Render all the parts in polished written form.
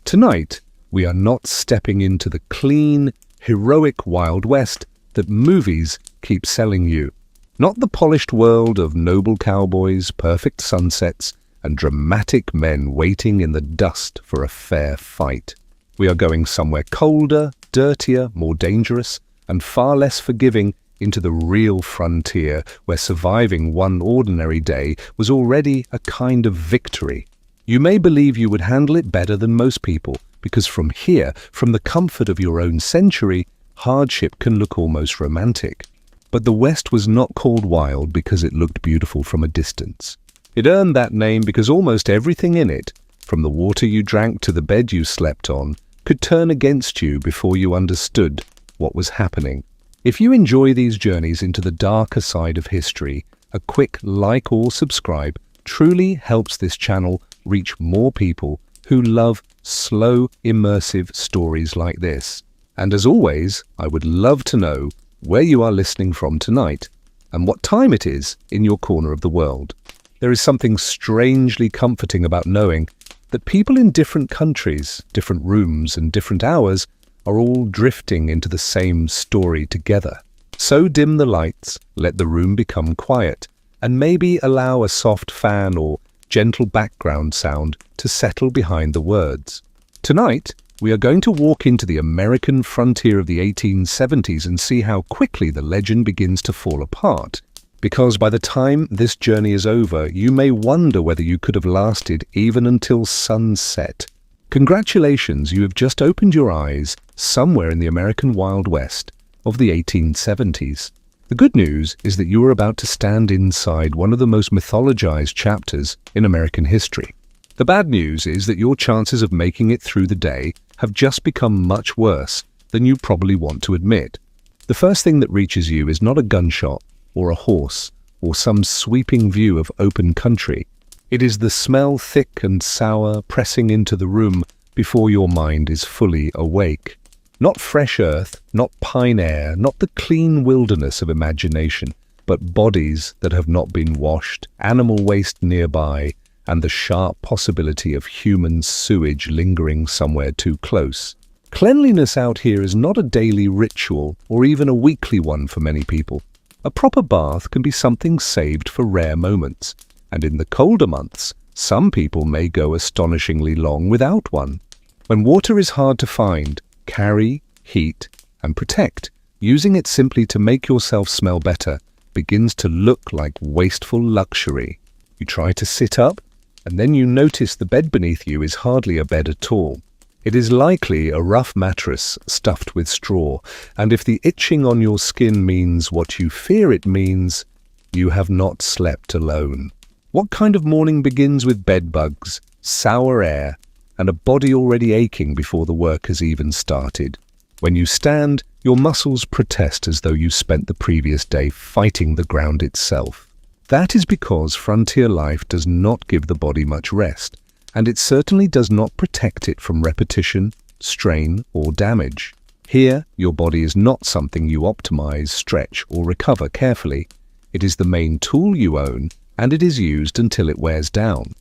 Tonight, we are not stepping into the clean, heroic Wild West that movies keep selling you. Not the polished world of noble cowboys, perfect sunsets, and dramatic men waiting in the dust for a fair fight. We are going somewhere colder, dirtier, more dangerous, and far less forgiving into the real frontier where surviving one ordinary day was already a kind of victory. You may believe you would handle it better than most people, because from here, from the comfort of your own century, hardship can look almost romantic. But the West was not called wild because it looked beautiful from a distance. It earned that name because almost everything in it, from the water you drank to the bed you slept on, could turn against you before you understood what was happening. If you enjoy these journeys into the darker side of history, a quick like or subscribe truly helps this channel reach more people who love slow, immersive stories like this. And as always, I would love to know where you are listening from tonight and what time it is in your corner of the world. There is something strangely comforting about knowing that people in different countries, different rooms and different hours are all drifting into the same story together. So dim the lights, let the room become quiet, and maybe allow a soft fan or gentle background sound to settle behind the words. Tonight, we are going to walk into the American frontier of the 1870s and see how quickly the legend begins to fall apart. Because by the time this journey is over, you may wonder whether you could have lasted even until sunset. Congratulations, you have just opened your eyes somewhere in the American Wild West of the 1870s. The good news is that you are about to stand inside one of the most mythologized chapters in American history. The bad news is that your chances of making it through the day have just become much worse than you probably want to admit. The first thing that reaches you is not a gunshot or a horse or some sweeping view of open country. It is the smell, thick and sour, pressing into the room before your mind is fully awake. Not fresh earth, not pine air, not the clean wilderness of imagination, but bodies that have not been washed, animal waste nearby, and the sharp possibility of human sewage lingering somewhere too close. Cleanliness out here is not a daily ritual or even a weekly one for many people. A proper bath can be something saved for rare moments, and in the colder months, some people may go astonishingly long without one. When water is hard to find, carry, heat, and protect, using it simply to make yourself smell better begins to look like wasteful luxury. You try to sit up, and then you notice the bed beneath you is hardly a bed at all. It is likely a rough mattress stuffed with straw, and if the itching on your skin means what you fear it means, you have not slept alone. What kind of morning begins with bed bugs, sour air, and a body already aching before the work has even started? When you stand, your muscles protest as though you spent the previous day fighting the ground itself. That is because frontier life does not give the body much rest, and it certainly does not protect it from repetition, strain, or damage. Here, your body is not something you optimize, stretch, or recover carefully. It is the main tool you own, and it is used until it wears down.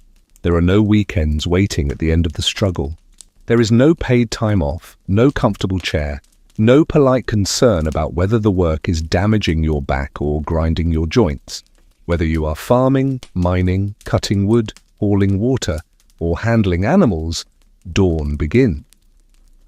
There are no weekends waiting at the end of the struggle. There is no paid time off, no comfortable chair, no polite concern about whether the work is damaging your back or grinding your joints. Whether you are farming, mining, cutting wood, hauling water, or handling animals, dawn begins.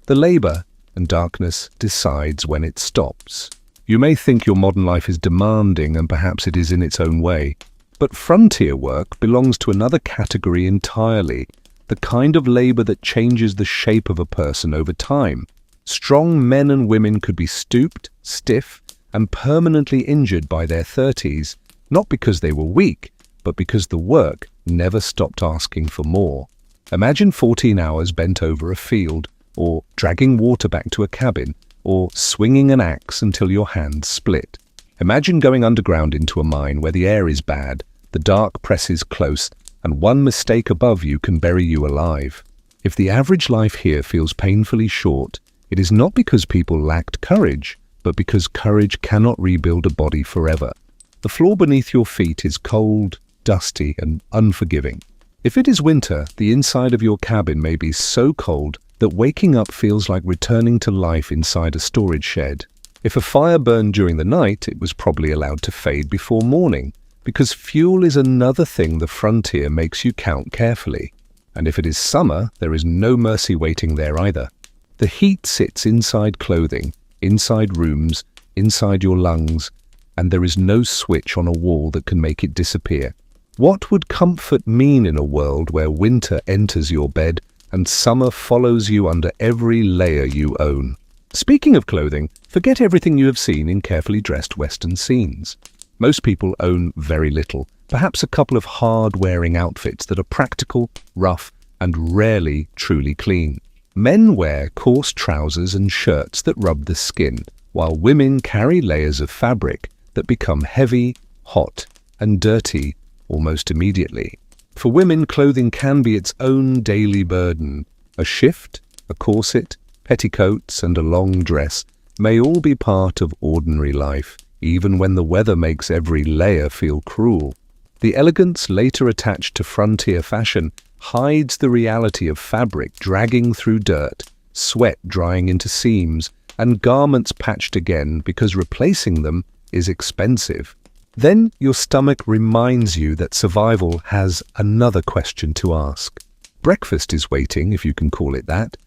The labor and darkness decides when it stops. You may think your modern life is demanding, and perhaps it is in its own way. But frontier work belongs to another category entirely, the kind of labor that changes the shape of a person over time. Strong men and women could be stooped, stiff, and permanently injured by their 30s, not because they were weak, but because the work never stopped asking for more. Imagine 14 hours bent over a field, or dragging water back to a cabin, or swinging an axe until your hands split. Imagine going underground into a mine where the air is bad, the dark presses close, and one mistake above you can bury you alive. If the average life here feels painfully short, it is not because people lacked courage, but because courage cannot rebuild a body forever. The floor beneath your feet is cold, dusty, and unforgiving. If it is winter, the inside of your cabin may be so cold that waking up feels like returning to life inside a storage shed. If a fire burned during the night, it was probably allowed to fade before morning, because fuel is another thing the frontier makes you count carefully. And if it is summer, there is no mercy waiting there either. The heat sits inside clothing, inside rooms, inside your lungs, and there is no switch on a wall that can make it disappear. What would comfort mean in a world where winter enters your bed and summer follows you under every layer you own? Speaking of clothing, forget everything you have seen in carefully dressed Western scenes. Most people own very little, perhaps a couple of hard-wearing outfits that are practical, rough, and rarely truly clean. Men wear coarse trousers and shirts that rub the skin, while women carry layers of fabric that become heavy, hot, and dirty almost immediately. For women, clothing can be its own daily burden. A shift, a corset, petticoats, and a long dress may all be part of ordinary life, even when the weather makes every layer feel cruel. The elegance later attached to frontier fashion hides the reality of fabric dragging through dirt, sweat drying into seams, and garments patched again because replacing them is expensive. Then your stomach reminds you that survival has another question to ask. Breakfast is waiting, if you can call it that,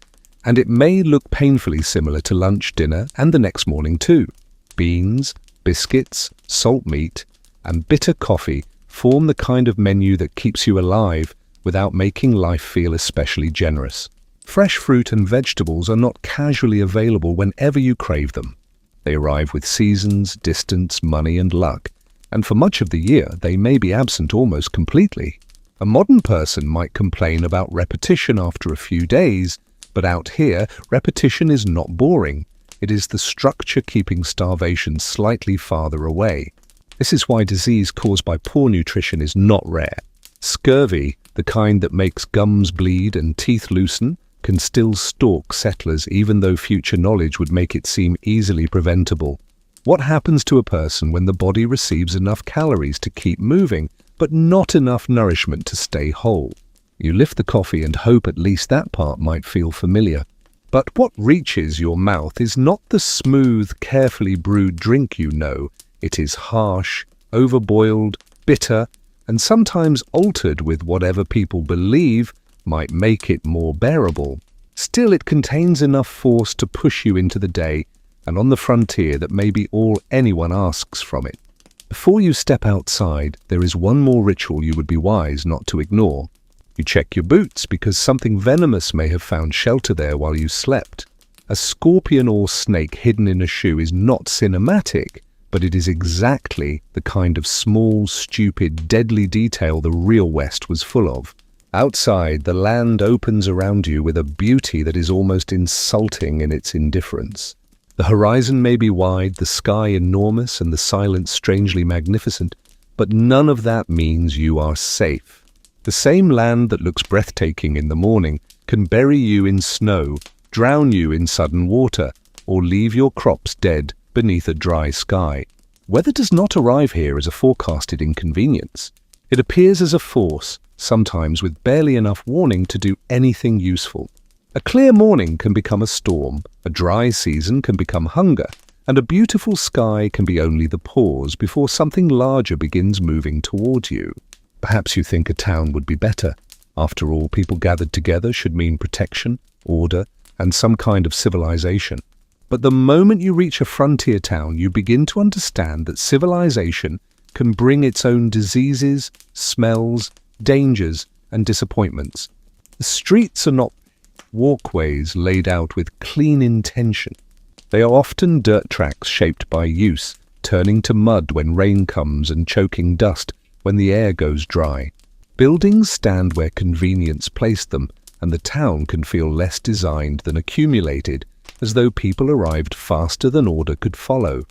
and it may look painfully similar to lunch, dinner, and the next morning too. Beans, biscuits, salt meat, and bitter coffee form the kind of menu that keeps you alive without making life feel especially generous. Fresh fruit and vegetables are not casually available whenever you crave them. They arrive with seasons, distance, money, and luck, and for much of the year they may be absent almost completely. A modern person might complain about repetition after a few days, but out here, repetition is not boring. It is the structure keeping starvation slightly farther away. This is why disease caused by poor nutrition is not rare. Scurvy, the kind that makes gums bleed and teeth loosen, can still stalk settlers even though future knowledge would make it seem easily preventable. What happens to a person when the body receives enough calories to keep moving, but not enough nourishment to stay whole? You lift the coffee and hope at least that part might feel familiar. But what reaches your mouth is not the smooth, carefully brewed drink you know. It is harsh, overboiled, bitter, and sometimes altered with whatever people believe might make it more bearable. Still, it contains enough force to push you into the day and on the frontier that may be all anyone asks from it. Before you step outside, there is one more ritual you would be wise not to ignore. You check your boots because something venomous may have found shelter there while you slept. A scorpion or snake hidden in a shoe is not cinematic, but it is exactly the kind of small, stupid, deadly detail the real West was full of. Outside, the land opens around you with a beauty that is almost insulting in its indifference. The horizon may be wide, the sky enormous, and the silence strangely magnificent, but none of that means you are safe. The same land that looks breathtaking in the morning can bury you in snow, drown you in sudden water, or leave your crops dead beneath a dry sky. Weather does not arrive here as a forecasted inconvenience. It appears as a force, sometimes with barely enough warning to do anything useful. A clear morning can become a storm, a dry season can become hunger, and a beautiful sky can be only the pause before something larger begins moving toward you. Perhaps you think a town would be better. After all, people gathered together should mean protection, order, and some kind of civilization. But the moment you reach a frontier town, you begin to understand that civilization can bring its own diseases, smells, dangers, and disappointments. The streets are not walkways laid out with clean intention. They are often dirt tracks shaped by use, turning to mud when rain comes and choking dust when the air goes dry. Buildings stand where convenience placed them, and the town can feel less designed than accumulated, as though people arrived faster than order could follow.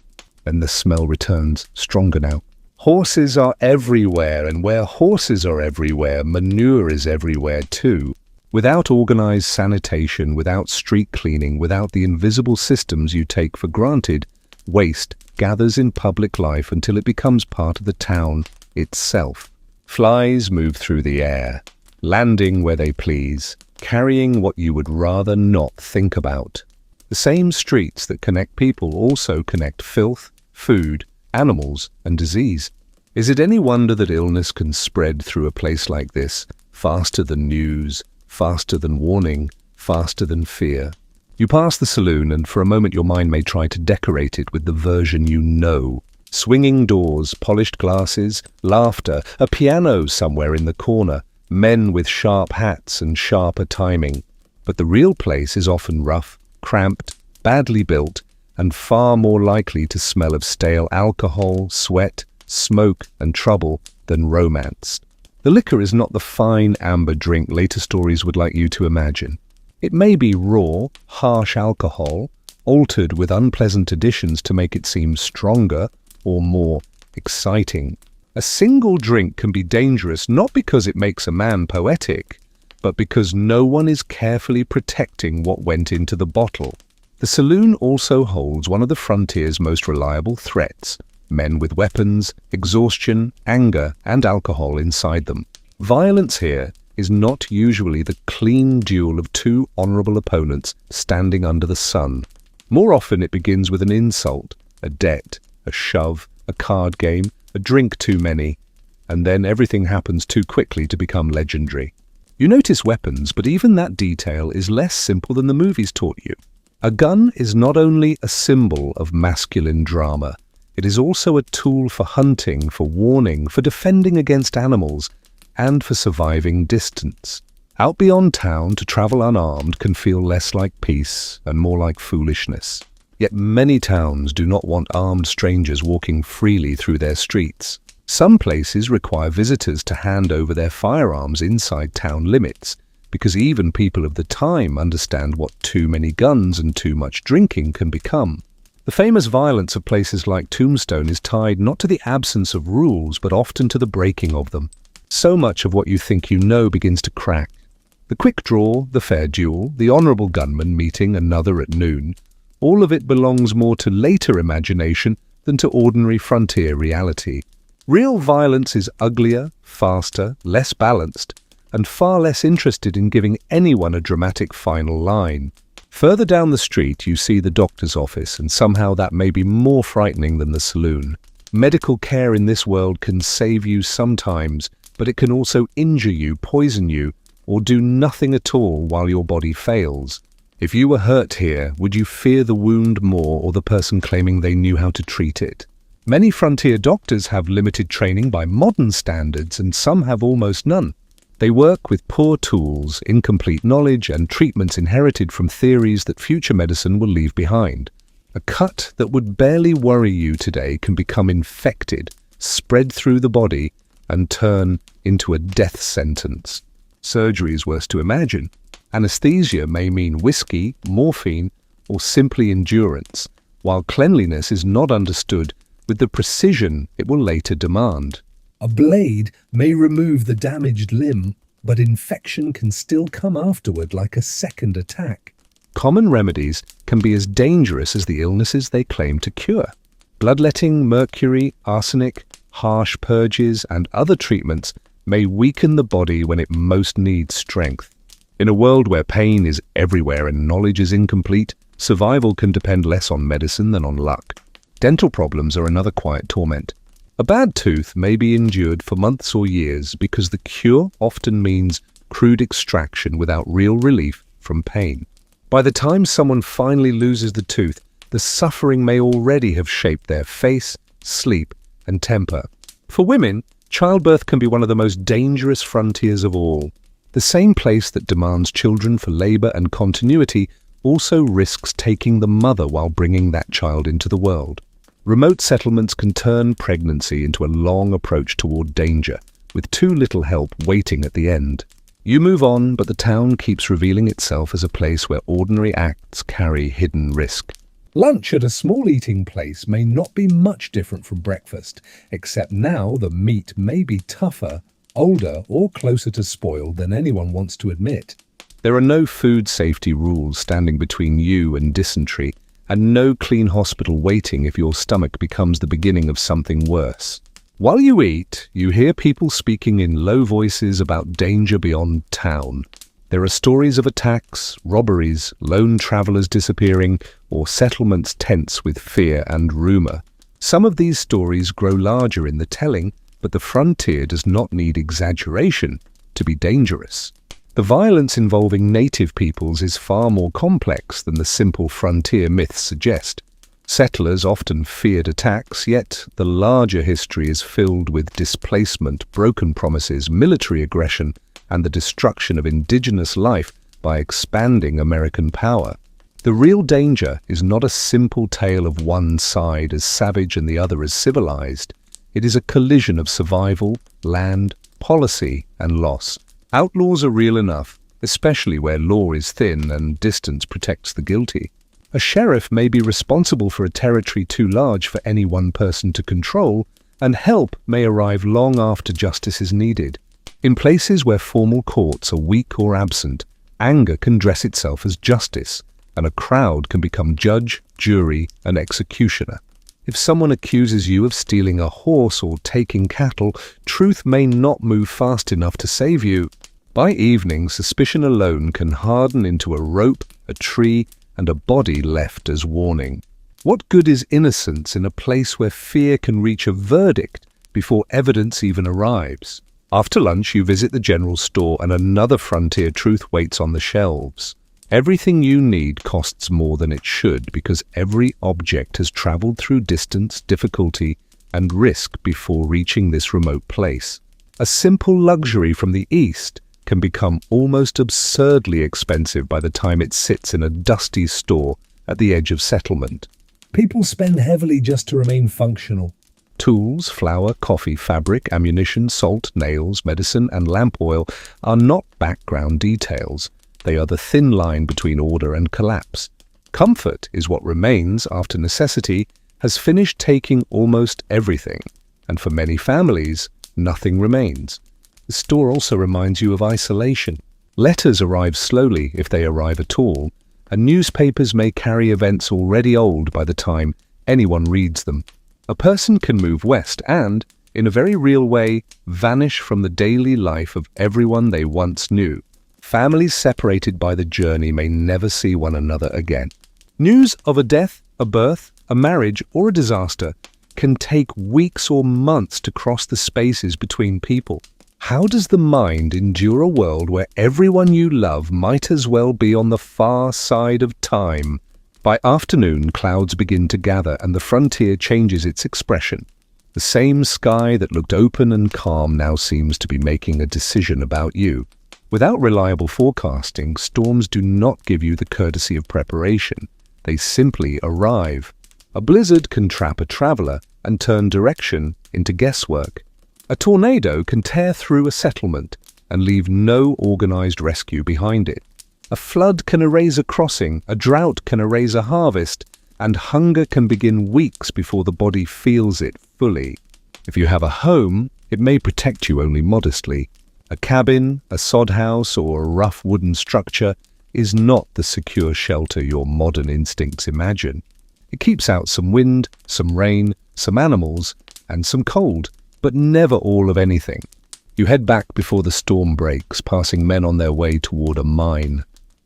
Then the smell returns, stronger now. Horses are everywhere, and where horses are everywhere, manure is everywhere too. Without organized sanitation, without street cleaning, without the invisible systems you take for granted, waste gathers in public life until it becomes part of the town itself. Flies move through the air, landing where they please, carrying what you would rather not think about. The same streets that connect people also connect filth, food, animals, and disease. Is it any wonder that illness can spread through a place like this, faster than news, faster than warning, faster than fear? You pass the saloon, and for a moment your mind may try to decorate it with the version you know. Swinging doors, polished glasses, laughter, a piano somewhere in the corner, men with sharp hats and sharper timing. But the real place is often rough, cramped, badly built, and far more likely to smell of stale alcohol, sweat, smoke, and trouble than romance. The liquor is not the fine amber drink later stories would like you to imagine. It may be raw, harsh alcohol, altered with unpleasant additions to make it seem stronger or more exciting. A single drink can be dangerous not because it makes a man poetic, but because no one is carefully protecting what went into the bottle. The saloon also holds one of the frontier's most reliable threats: men with weapons, exhaustion, anger, and alcohol inside them. Violence here is not usually the clean duel of two honorable opponents standing under the sun. More often it begins with an insult, a debt, a shove, a card game, a drink too many, and then everything happens too quickly to become legendary. You notice weapons, but even that detail is less simple than the movies taught you. A gun is not only a symbol of masculine drama, it is also a tool for hunting, for warning, for defending against animals, and for surviving distance. Out beyond town, to travel unarmed can feel less like peace and more like foolishness. Yet many towns do not want armed strangers walking freely through their streets. Some places require visitors to hand over their firearms inside town limits, because even people of the time understand what too many guns and too much drinking can become. The famous violence of places like Tombstone is tied not to the absence of rules, but often to the breaking of them. So much of what you think you know begins to crack. The quick draw, the fair duel, the honourable gunman meeting another at noon, all of it belongs more to later imagination than to ordinary frontier reality. Real violence is uglier, faster, less balanced, and far less interested in giving anyone a dramatic final line. Further down the street you see the doctor's office, and somehow that may be more frightening than the saloon. Medical care in this world can save you sometimes, but it can also injure you, poison you, or do nothing at all while your body fails. If you were hurt here, would you fear the wound more or the person claiming they knew how to treat it? Many frontier doctors have limited training by modern standards, and some have almost none. They work with poor tools, incomplete knowledge, and treatments inherited from theories that future medicine will leave behind. A cut that would barely worry you today can become infected, spread through the body, and turn into a death sentence. Surgery is worse to imagine. Anesthesia may mean whiskey, morphine, or simply endurance, while cleanliness is not understood with the precision it will later demand. A blade may remove the damaged limb, but infection can still come afterward like a second attack. Common remedies can be as dangerous as the illnesses they claim to cure. Bloodletting, mercury, arsenic, harsh purges, and other treatments may weaken the body when it most needs strength. In a world where pain is everywhere and knowledge is incomplete, survival can depend less on medicine than on luck. Dental problems are another quiet torment. A bad tooth may be endured for months or years because the cure often means crude extraction without real relief from pain. By the time someone finally loses the tooth, the suffering may already have shaped their face, sleep, and temper. For women, childbirth can be one of the most dangerous frontiers of all. The same place that demands children for labor and continuity also risks taking the mother while bringing that child into the world. Remote settlements can turn pregnancy into a long approach toward danger, with too little help waiting at the end. You move on, but the town keeps revealing itself as a place where ordinary acts carry hidden risk. Lunch at a small eating place may not be much different from breakfast, except now the meat may be tougher, older, or closer to spoiled than anyone wants to admit. There are no food safety rules standing between you and dysentery, and no clean hospital waiting if your stomach becomes the beginning of something worse. While you eat, you hear people speaking in low voices about danger beyond town. There are stories of attacks, robberies, lone travelers disappearing, or settlements tense with fear and rumor. Some of these stories grow larger in the telling, but the frontier does not need exaggeration to be dangerous. The violence involving native peoples is far more complex than the simple frontier myths suggest. Settlers often feared attacks, yet the larger history is filled with displacement, broken promises, military aggression, and the destruction of indigenous life by expanding American power. The real danger is not a simple tale of one side as savage and the other as civilized. It is a collision of survival, land, policy, and loss. Outlaws are real enough, especially where law is thin and distance protects the guilty. A sheriff may be responsible for a territory too large for any one person to control, and help may arrive long after justice is needed. In places where formal courts are weak or absent, anger can dress itself as justice, and a crowd can become judge, jury, and executioner. If someone accuses you of stealing a horse or taking cattle, truth may not move fast enough to save you. By evening, suspicion alone can harden into a rope, a tree, and a body left as warning. What good is innocence in a place where fear can reach a verdict before evidence even arrives? After lunch, you visit the general store and another frontier truth waits on the shelves. Everything you need costs more than it should because every object has traveled through distance, difficulty, and risk before reaching this remote place. A simple luxury from the East can become almost absurdly expensive by the time it sits in a dusty store at the edge of settlement. People spend heavily just to remain functional. Tools, flour, coffee, fabric, ammunition, salt, nails, medicine, and lamp oil are not background details. They are the thin line between order and collapse. Comfort is what remains after necessity has finished taking almost everything, and for many families, nothing remains. The store also reminds you of isolation. Letters arrive slowly if they arrive at all, and newspapers may carry events already old by the time anyone reads them. A person can move west and, in a very real way, vanish from the daily life of everyone they once knew. Families separated by the journey may never see one another again. News of a death, a birth, a marriage, or a disaster can take weeks or months to cross the spaces between people. How does the mind endure a world where everyone you love might as well be on the far side of time? By afternoon, clouds begin to gather and the frontier changes its expression. The same sky that looked open and calm now seems to be making a decision about you. Without reliable forecasting, storms do not give you the courtesy of preparation. They simply arrive. A blizzard can trap a traveler and turn direction into guesswork. A tornado can tear through a settlement and leave no organized rescue behind it. A flood can erase a crossing, a drought can erase a harvest, and hunger can begin weeks before the body feels it fully. If you have a home, it may protect you only modestly. A cabin, a sod house, or a rough wooden structure is not the secure shelter your modern instincts imagine. It keeps out some wind, some rain, some animals, and some cold, but never all of anything. You head back before the storm breaks, passing men on their way toward a mine.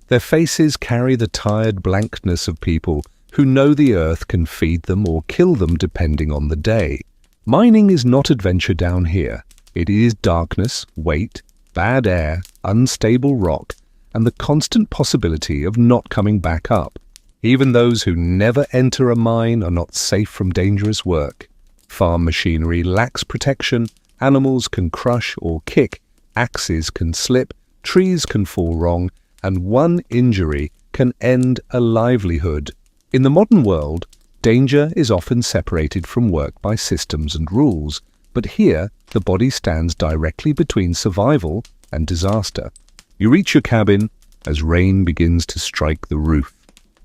Their faces carry the tired blankness of people who know the earth can feed them or kill them depending on the day. Mining is not adventure down here. It is darkness, weight, bad air, unstable rock, and the constant possibility of not coming back up. Even those who never enter a mine are not safe from dangerous work. Farm machinery lacks protection, animals can crush or kick, axes can slip, trees can fall wrong, and one injury can end a livelihood. In the modern world, danger is often separated from work by systems and rules, but here the body stands directly between survival and disaster. You reach your cabin as rain begins to strike the roof,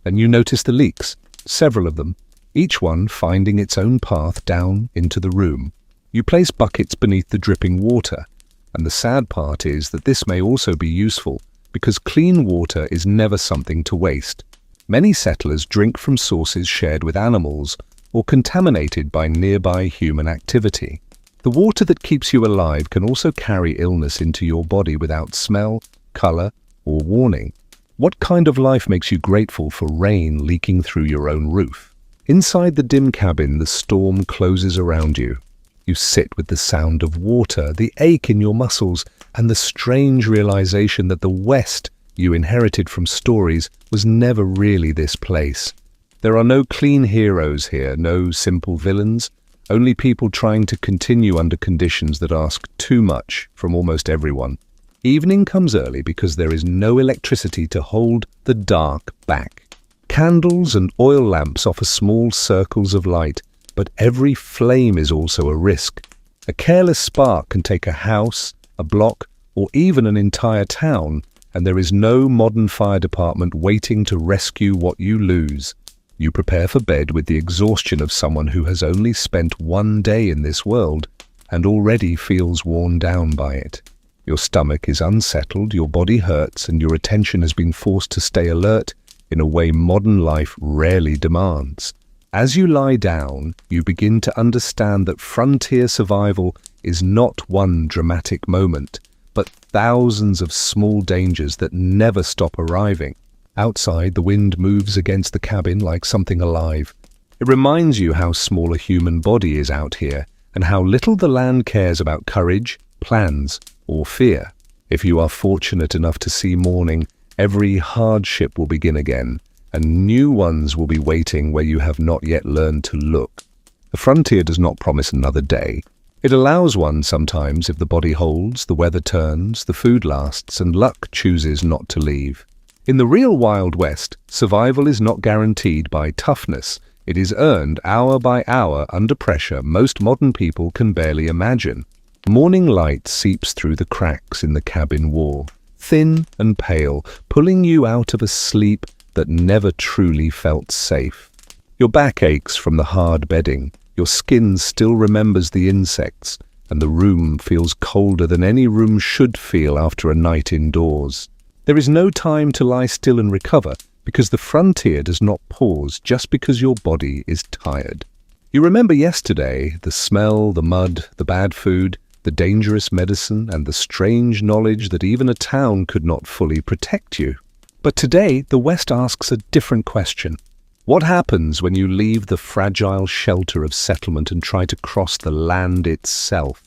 and you notice the leaks, several of them, each one finding its own path down into the room. You place buckets beneath the dripping water, and the sad part is that this may also be useful because clean water is never something to waste. Many settlers drink from sources shared with animals or contaminated by nearby human activity. The water that keeps you alive can also carry illness into your body without smell, color, or warning? What kind of life makes you grateful for rain leaking through your own roof? Inside the dim cabin, the storm closes around you. You sit with the sound of water, the ache in your muscles, and the strange realization that the West you inherited from stories was never really this place. There are no clean heroes here, no simple villains, only people trying to continue under conditions that ask too much from almost everyone. Evening comes early because there is no electricity to hold the dark back. Candles and oil lamps offer small circles of light, but every flame is also a risk. A careless spark can take a house, a block, or even an entire town, and there is no modern fire department waiting to rescue what you lose. You prepare for bed with the exhaustion of someone who has only spent one day in this world and already feels worn down by it. Your stomach is unsettled, your body hurts, and your attention has been forced to stay alert in a way modern life rarely demands. As you lie down, you begin to understand that frontier survival is not one dramatic moment, but thousands of small dangers that never stop arriving. Outside, the wind moves against the cabin like something alive. It reminds you how small a human body is out here, and how little the land cares about courage, plans, or fear. If you are fortunate enough to see morning, every hardship will begin again, and new ones will be waiting where you have not yet learned to look. The frontier does not promise another day. It allows one sometimes if the body holds, the weather turns, the food lasts, and luck chooses not to leave. In the real Wild West, survival is not guaranteed by toughness. It is earned hour by hour under pressure most modern people can barely imagine. Morning light seeps through the cracks in the cabin wall, thin and pale, pulling you out of a sleep that never truly felt safe. Your back aches from the hard bedding, your skin still remembers the insects, and the room feels colder than any room should feel after a night indoors. There is no time to lie still and recover, because the frontier does not pause just because your body is tired. You remember yesterday, the smell, the mud, the bad food, the dangerous medicine, and the strange knowledge that even a town could not fully protect you. But today, the West asks a different question. What happens when you leave the fragile shelter of settlement and try to cross the land itself?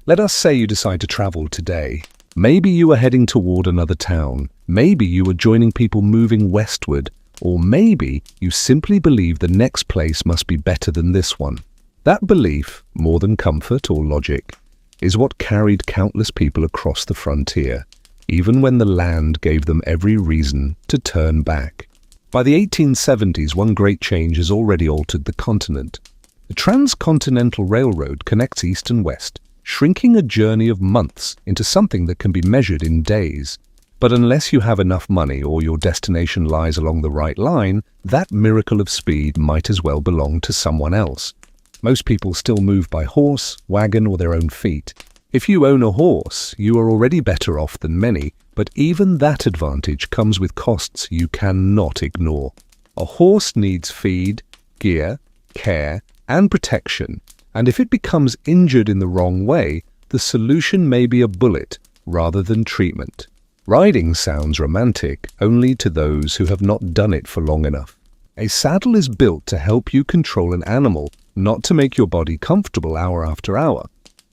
Let us say you decide to travel today. Maybe you are heading toward another town. Maybe you are joining people moving westward. Or maybe you simply believe the next place must be better than this one. That belief, more than comfort or logic, is what carried countless people across the frontier, even when the land gave them every reason to turn back. By the 1870s, one great change has already altered the continent. The transcontinental railroad connects east and west, shrinking a journey of months into something that can be measured in days. But unless you have enough money or your destination lies along the right line, that miracle of speed might as well belong to someone else. Most people still move by horse, wagon, or their own feet. If you own a horse, you are already better off than many, but even that advantage comes with costs you cannot ignore. A horse needs feed, gear, care, and protection, and if it becomes injured in the wrong way, the solution may be a bullet rather than treatment. Riding sounds romantic only to those who have not done it for long enough. A saddle is built to help you control an animal, not to make your body comfortable hour after hour.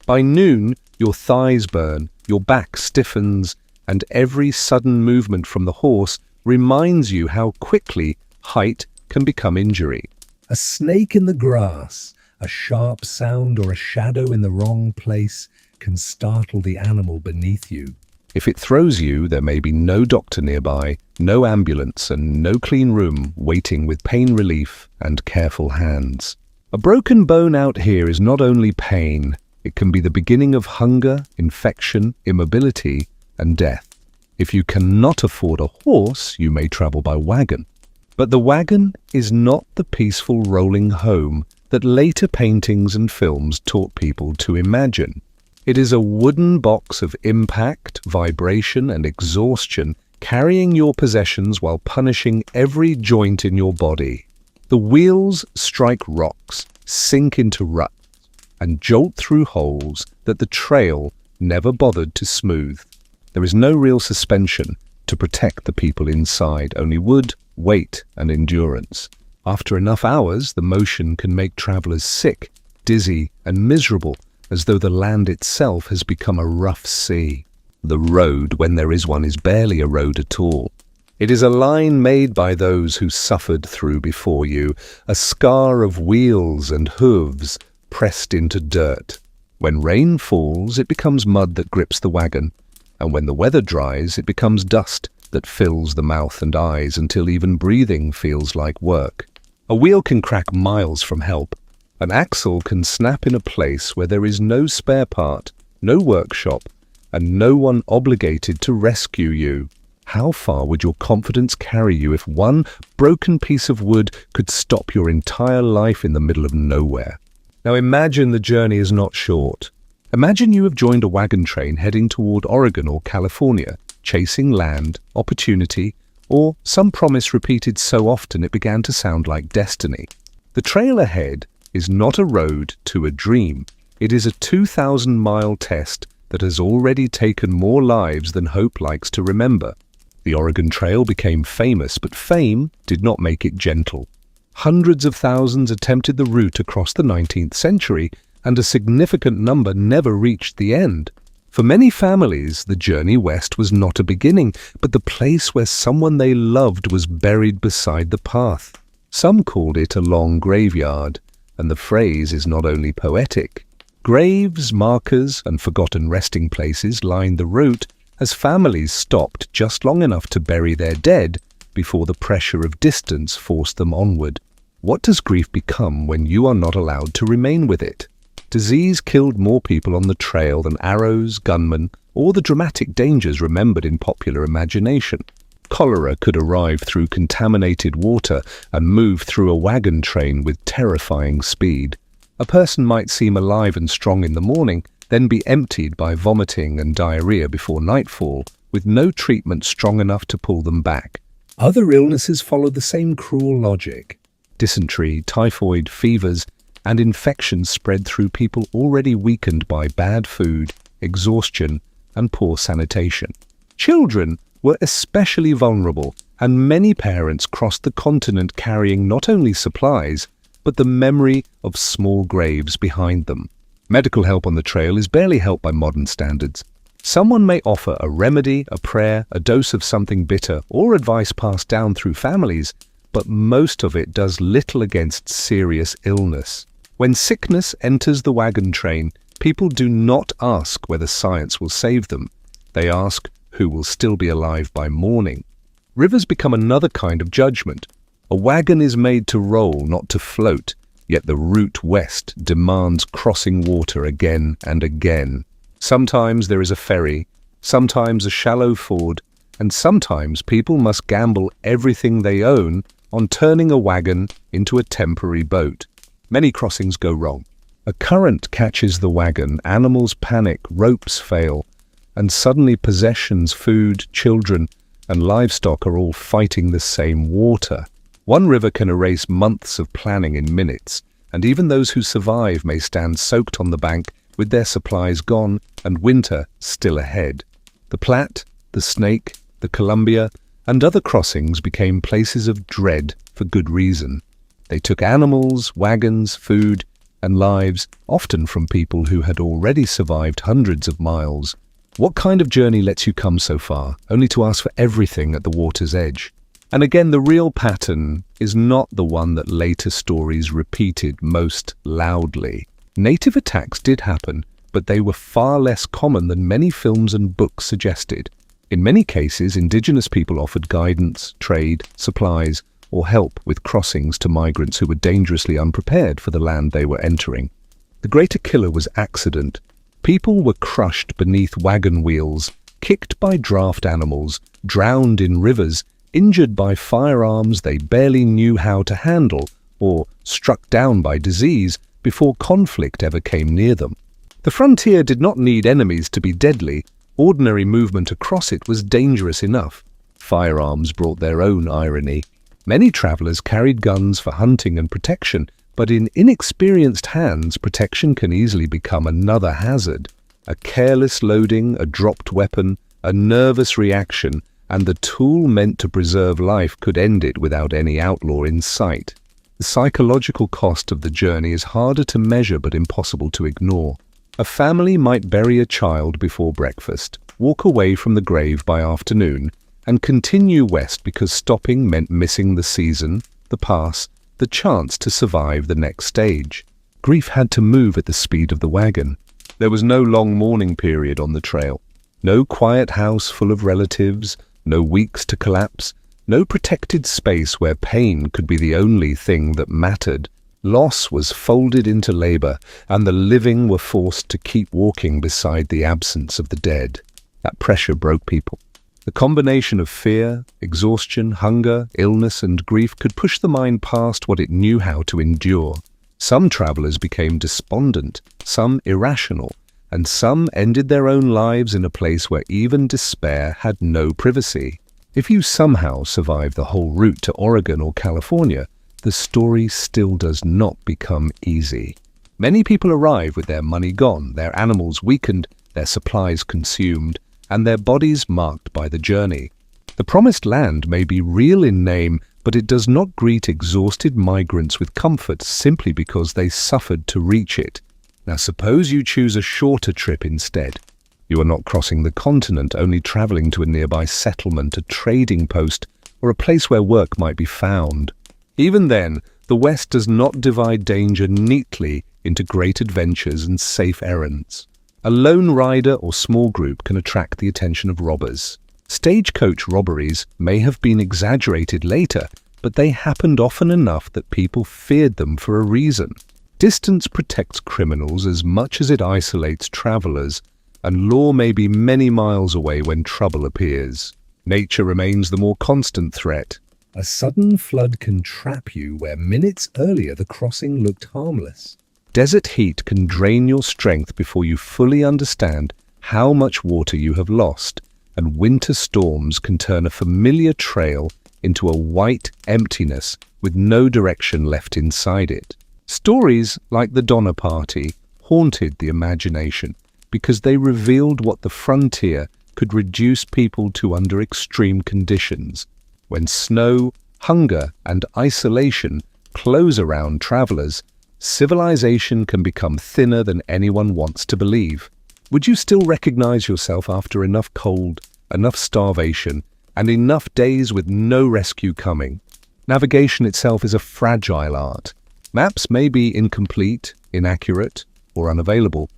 By noon, your thighs burn, your back stiffens, and every sudden movement from the horse reminds you how quickly height can become injury. A snake in the grass, a sharp sound, or a shadow in the wrong place can startle the animal beneath you. If it throws you, there may be no doctor nearby, no ambulance, and no clean room waiting with pain relief and careful hands. A broken bone out here is not only pain, it can be the beginning of hunger, infection, immobility, and death. If you cannot afford a horse, you may travel by wagon. But the wagon is not the peaceful rolling home that later paintings and films taught people to imagine. It is a wooden box of impact, vibration, and exhaustion, carrying your possessions while punishing every joint in your body. The wheels strike rocks, sink into ruts, and jolt through holes that the trail never bothered to smooth. There is no real suspension. to protect the people inside, only wood, weight, and endurance. After enough hours, the motion can make travelers sick, dizzy, and miserable, as though the land itself has become a rough sea. The road, when there is one, is barely a road at all. It is a line made by those who suffered through before you, a scar of wheels and hooves pressed into dirt. When rain falls, it becomes mud that grips the wagon, and when the weather dries, it becomes dust that fills the mouth and eyes until even breathing feels like work. A wheel can crack miles from help. An axle can snap in a place where there is no spare part, no workshop, and no one obligated to rescue you. How far would your confidence carry you if one broken piece of wood could stop your entire life in the middle of nowhere? Now imagine the journey is not short. Imagine you have joined a wagon train heading toward Oregon or California, chasing land, opportunity, or some promise repeated so often it began to sound like destiny. The trail ahead is not a road to a dream. It is a 2,000-mile test that has already taken more lives than hope likes to remember. The Oregon Trail became famous, but fame did not make it gentle. Hundreds of thousands attempted the route across the 19th century, and a significant number never reached the end. For many families, the journey west was not a beginning, but the place where someone they loved was buried beside the path. Some called it a long graveyard, and the phrase is not only poetic. Graves, markers, and forgotten resting places lined the route as families stopped just long enough to bury their dead before the pressure of distance forced them onward. What does grief become when you are not allowed to remain with it? Disease killed more people on the trail than arrows, gunmen, or the dramatic dangers remembered in popular imagination. Cholera could arrive through contaminated water and move through a wagon train with terrifying speed. A person might seem alive and strong in the morning, then be emptied by vomiting and diarrhea before nightfall, with no treatment strong enough to pull them back. Other illnesses follow the same cruel logic. Dysentery, typhoid, fevers, and infections spread through people already weakened by bad food, exhaustion, and poor sanitation. Children were especially vulnerable, and many parents crossed the continent carrying not only supplies, but the memory of small graves behind them. Medical help on the trail is barely help by modern standards. Someone may offer a remedy, a prayer, a dose of something bitter, or advice passed down through families, but most of it does little against serious illness. When sickness enters the wagon train, people do not ask whether science will save them. They ask who will still be alive by morning. Rivers become another kind of judgment. A wagon is made to roll, not to float, yet the route west demands crossing water again and again. Sometimes there is a ferry, sometimes a shallow ford, and sometimes people must gamble everything they own on turning a wagon into a temporary boat. Many crossings go wrong. A current catches the wagon, animals panic, ropes fail, and suddenly possessions, food, children, and livestock are all fighting the same water. One river can erase months of planning in minutes, and even those who survive may stand soaked on the bank with their supplies gone and winter still ahead. The Platte, the Snake, the Columbia, and other crossings became places of dread for good reason. They took animals, wagons, food, and lives, often from people who had already survived hundreds of miles. What kind of journey lets you come so far, only to ask for everything at the water's edge? And again, the real pattern is not the one that later stories repeated most loudly. Native attacks did happen, but they were far less common than many films and books suggested. In many cases, indigenous people offered guidance, trade, supplies, or help with crossings to migrants who were dangerously unprepared for the land they were entering. The greater killer was accident. People were crushed beneath wagon wheels, kicked by draft animals, drowned in rivers, injured by firearms they barely knew how to handle, or struck down by disease before conflict ever came near them. The frontier did not need enemies to be deadly. Ordinary movement across it was dangerous enough. Firearms brought their own irony. Many travelers carried guns for hunting and protection, but in inexperienced hands, protection can easily become another hazard. A careless loading, a dropped weapon, a nervous reaction, and the tool meant to preserve life could end it without any outlaw in sight. The psychological cost of the journey is harder to measure but impossible to ignore. A family might bury a child before breakfast, walk away from the grave by afternoon, and continue west because stopping meant missing the season, the pass, the chance to survive the next stage. Grief had to move at the speed of the wagon. There was no long mourning period on the trail. No quiet house full of relatives, no weeks to collapse, no protected space where pain could be the only thing that mattered. Loss was folded into labor, and the living were forced to keep walking beside the absence of the dead. That pressure broke people. The combination of fear, exhaustion, hunger, illness, and grief could push the mind past what it knew how to endure. Some travelers became despondent, some irrational, and some ended their own lives in a place where even despair had no privacy. If you somehow survive the whole route to Oregon or California, the story still does not become easy. Many people arrive with their money gone, their animals weakened, their supplies consumed, and their bodies marked by the journey. The promised land may be real in name, but it does not greet exhausted migrants with comfort simply because they suffered to reach it. Now suppose you choose a shorter trip instead. You are not crossing the continent, only traveling to a nearby settlement, a trading post, or a place where work might be found. Even then, the West does not divide danger neatly into great adventures and safe errands. A lone rider or small group can attract the attention of robbers. Stagecoach robberies may have been exaggerated later, but they happened often enough that people feared them for a reason. Distance protects criminals as much as it isolates travelers, and law may be many miles away when trouble appears. Nature remains the more constant threat. A sudden flood can trap you where minutes earlier the crossing looked harmless. Desert heat can drain your strength before you fully understand how much water you have lost, and winter storms can turn a familiar trail into a white emptiness with no direction left inside it. Stories like the Donner Party haunted the imagination because they revealed what the frontier could reduce people to under extreme conditions. When snow, hunger, and isolation close around travelers, civilization can become thinner than anyone wants to believe. Would you still recognize yourself after enough cold, enough starvation, and enough days with no rescue coming? Navigation itself is a fragile art. Maps may be incomplete, inaccurate, or unavailable,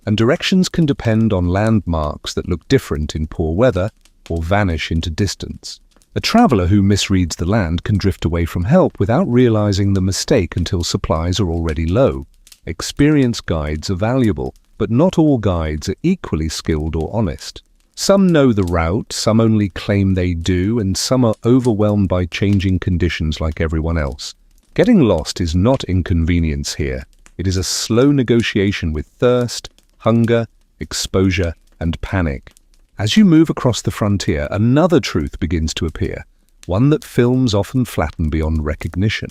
and directions can depend on landmarks that look different in poor weather or vanish into distance. A traveler who misreads the land can drift away from help without realizing the mistake until supplies are already low. Experienced guides are valuable, but not all guides are equally skilled or honest. Some know the route, some only claim they do, and some are overwhelmed by changing conditions like everyone else. Getting lost is not inconvenience here. It is a slow negotiation with thirst, hunger, exposure, and panic. As you move across the frontier, another truth begins to appear, one that films often flatten beyond recognition.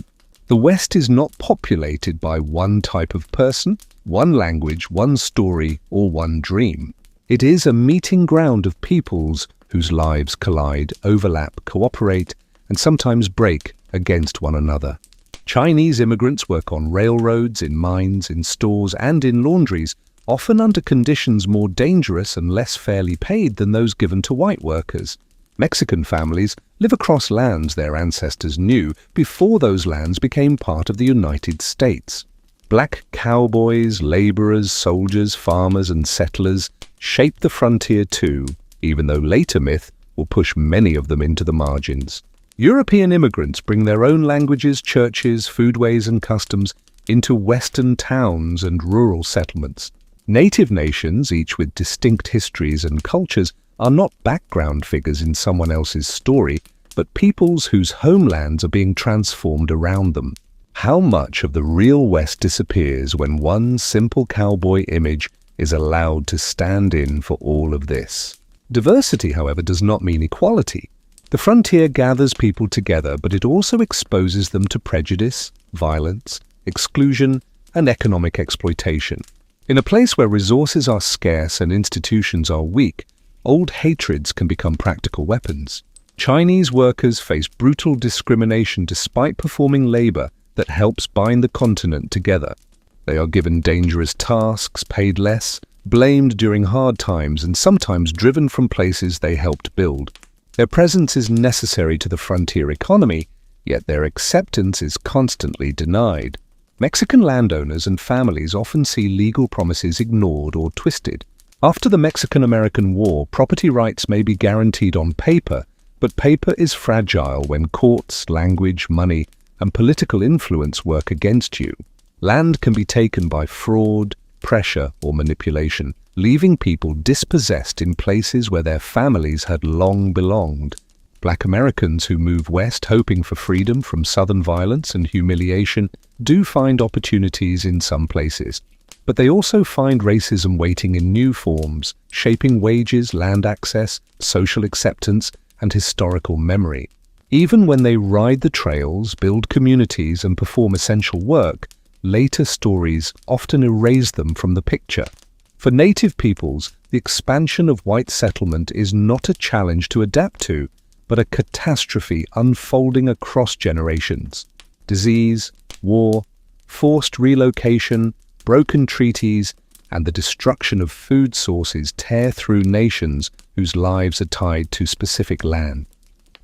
The West is not populated by one type of person, one language, one story, or one dream. It is a meeting ground of peoples whose lives collide, overlap, cooperate, and sometimes break against one another. Chinese immigrants work on railroads, in mines, in stores, and in laundries, often under conditions more dangerous and less fairly paid than those given to white workers. Mexican families live across lands their ancestors knew before those lands became part of the United States. Black cowboys, laborers, soldiers, farmers, and settlers shaped the frontier too, even though later myth will push many of them into the margins. European immigrants bring their own languages, churches, foodways, and customs into Western towns and rural settlements. Native nations, each with distinct histories and cultures, are not background figures in someone else's story, but peoples whose homelands are being transformed around them. How much of the real West disappears when one simple cowboy image is allowed to stand in for all of this? Diversity, however, does not mean equality. The frontier gathers people together, but it also exposes them to prejudice, violence, exclusion, and economic exploitation. In a place where resources are scarce and institutions are weak, old hatreds can become practical weapons. Chinese workers face brutal discrimination despite performing labor that helps bind the continent together. They are given dangerous tasks, paid less, blamed during hard times, and sometimes driven from places they helped build. Their presence is necessary to the frontier economy, yet their acceptance is constantly denied. Mexican landowners and families often see legal promises ignored or twisted. After the Mexican-American War, property rights may be guaranteed on paper, but paper is fragile when courts, language, money, and political influence work against you. Land can be taken by fraud, pressure, or manipulation, leaving people dispossessed in places where their families had long belonged. Black Americans who move west hoping for freedom from Southern violence and humiliation do find opportunities in some places. But they also find racism waiting in new forms, shaping wages, land access, social acceptance, and historical memory. Even when they ride the trails, build communities, and perform essential work, later stories often erase them from the picture. For Native peoples, the expansion of white settlement is not a challenge to adapt to, but a catastrophe unfolding across generations. Disease, war, forced relocation, broken treaties, and the destruction of food sources tear through nations whose lives are tied to specific land.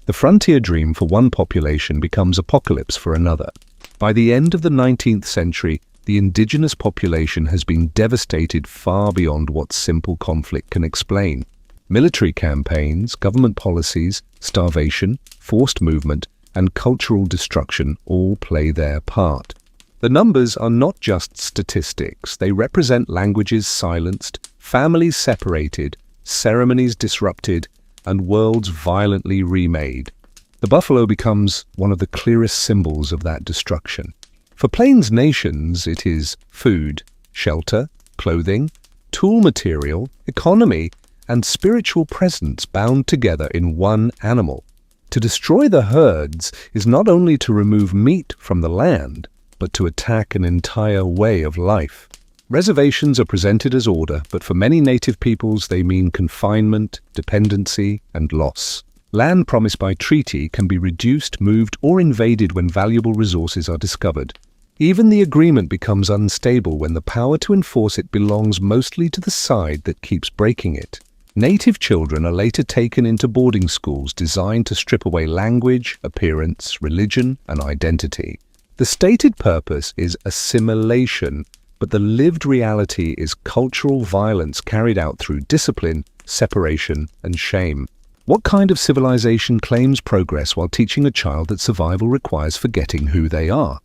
The frontier dream for one population becomes apocalypse for another. By the end of the 19th century, the indigenous population has been devastated far beyond what simple conflict can explain. Military campaigns, government policies, starvation, forced movement, and cultural destruction all play their part. The numbers are not just statistics. They represent languages silenced, families separated, ceremonies disrupted, and worlds violently remade. The buffalo becomes one of the clearest symbols of that destruction. For Plains nations, it is food, shelter, clothing, tool material, economy, and spiritual presence bound together in one animal. To destroy the herds is not only to remove meat from the land, but to attack an entire way of life. Reservations are presented as order, but for many native peoples they mean confinement, dependency, and loss. Land promised by treaty can be reduced, moved, or invaded when valuable resources are discovered. Even the agreement becomes unstable when the power to enforce it belongs mostly to the side that keeps breaking it. Native children are later taken into boarding schools designed to strip away language, appearance, religion, and identity. The stated purpose is assimilation, but the lived reality is cultural violence carried out through discipline, separation, and shame. What kind of civilization claims progress while teaching a child that survival requires forgetting who they are?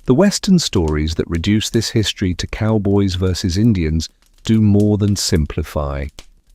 The Western stories that reduce this history to cowboys versus Indians do more than simplify.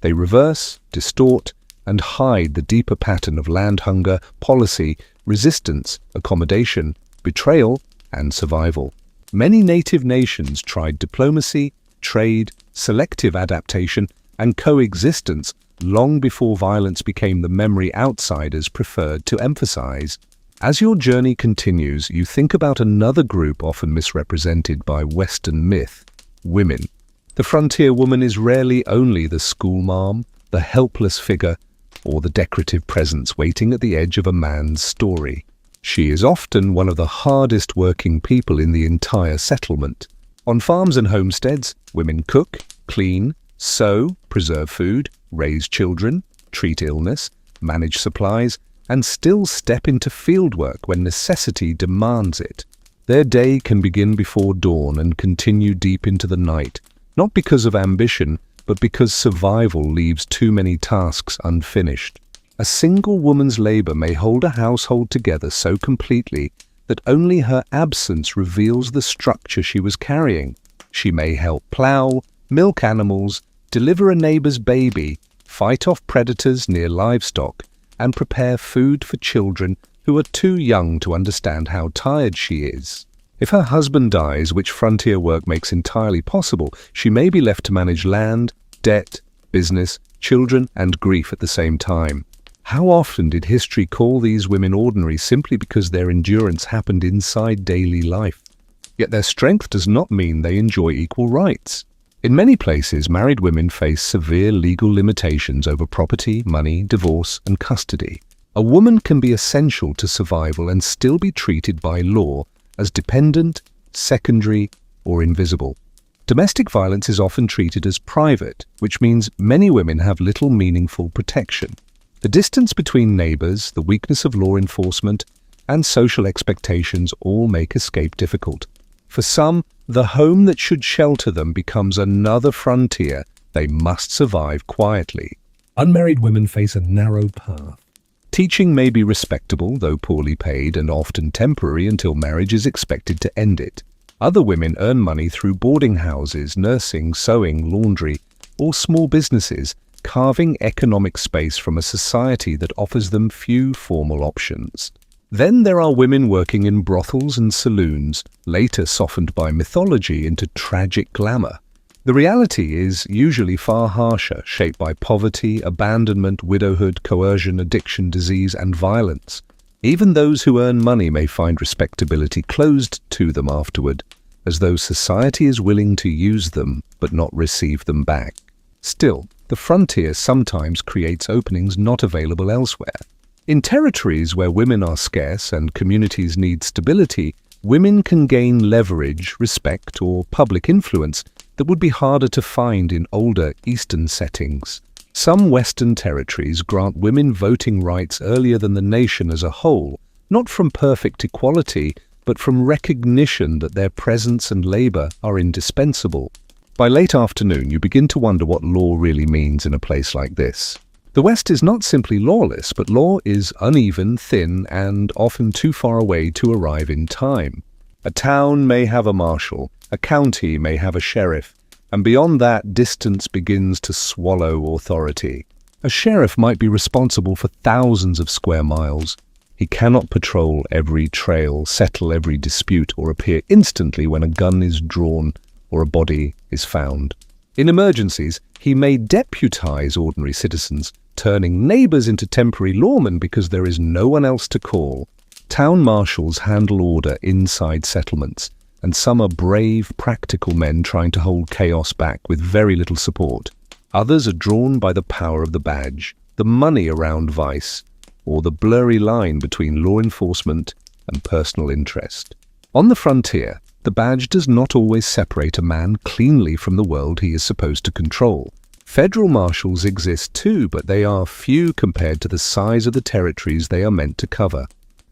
They reverse, distort, and hide the deeper pattern of land hunger, policy, resistance, accommodation, betrayal, and survival. Many native nations tried diplomacy, trade, selective adaptation, and coexistence long before violence became the memory outsiders preferred to emphasize. As your journey continues, you think about another group often misrepresented by Western myth: women. The frontier woman is rarely only the schoolmarm, the helpless figure, or the decorative presence waiting at the edge of a man's story. She is often one of the hardest working people in the entire settlement. On farms and homesteads, women cook, clean, sew, preserve food, raise children, treat illness, manage supplies, and still step into fieldwork when necessity demands it. Their day can begin before dawn and continue deep into the night, not because of ambition, but because survival leaves too many tasks unfinished. A single woman's labor may hold a household together so completely that only her absence reveals the structure she was carrying. She may help plow, milk animals, deliver a neighbor's baby, fight off predators near livestock, and prepare food for children who are too young to understand how tired she is. If her husband dies, which frontier work makes entirely possible, she may be left to manage land, debt, business, children, and grief at the same time. How often did history call these women ordinary simply because their endurance happened inside daily life? Yet their strength does not mean they enjoy equal rights. In many places, married women face severe legal limitations over property, money, divorce, and custody. A woman can be essential to survival and still be treated by law as dependent, secondary, or invisible. Domestic violence is often treated as private, which means many women have little meaningful protection. The distance between neighbors, the weakness of law enforcement, and social expectations all make escape difficult. For some, the home that should shelter them becomes another frontier they must survive quietly. Unmarried women face a narrow path. Teaching may be respectable, though poorly paid, and often temporary until marriage is expected to end it. Other women earn money through boarding houses, nursing, sewing, laundry, or small businesses, carving economic space from a society that offers them few formal options. Then there are women working in brothels and saloons, later softened by mythology into tragic glamour. The reality is usually far harsher, shaped by poverty, abandonment, widowhood, coercion, addiction, disease, and violence. Even those who earn money may find respectability closed to them afterward, as though society is willing to use them but not receive them back. Still, the frontier sometimes creates openings not available elsewhere. In territories where women are scarce and communities need stability, women can gain leverage, respect, or public influence that would be harder to find in older Eastern settings. Some Western territories grant women voting rights earlier than the nation as a whole, not from perfect equality, but from recognition that their presence and labor are indispensable. By late afternoon, you begin to wonder what law really means in a place like this. The West is not simply lawless, but law is uneven, thin, and often too far away to arrive in time. A town may have a marshal, a county may have a sheriff, and beyond that, distance begins to swallow authority. A sheriff might be responsible for thousands of square miles. He cannot patrol every trail, settle every dispute, or appear instantly when a gun is drawn or a body is found. In emergencies, he may deputize ordinary citizens, turning neighbors into temporary lawmen because there is no one else to call. Town marshals handle order inside settlements, and some are brave, practical men trying to hold chaos back with very little support. Others are drawn by the power of the badge, the money around vice, or the blurry line between law enforcement and personal interest. On the frontier, the badge does not always separate a man cleanly from the world he is supposed to control. Federal marshals exist too, but they are few compared to the size of the territories they are meant to cover.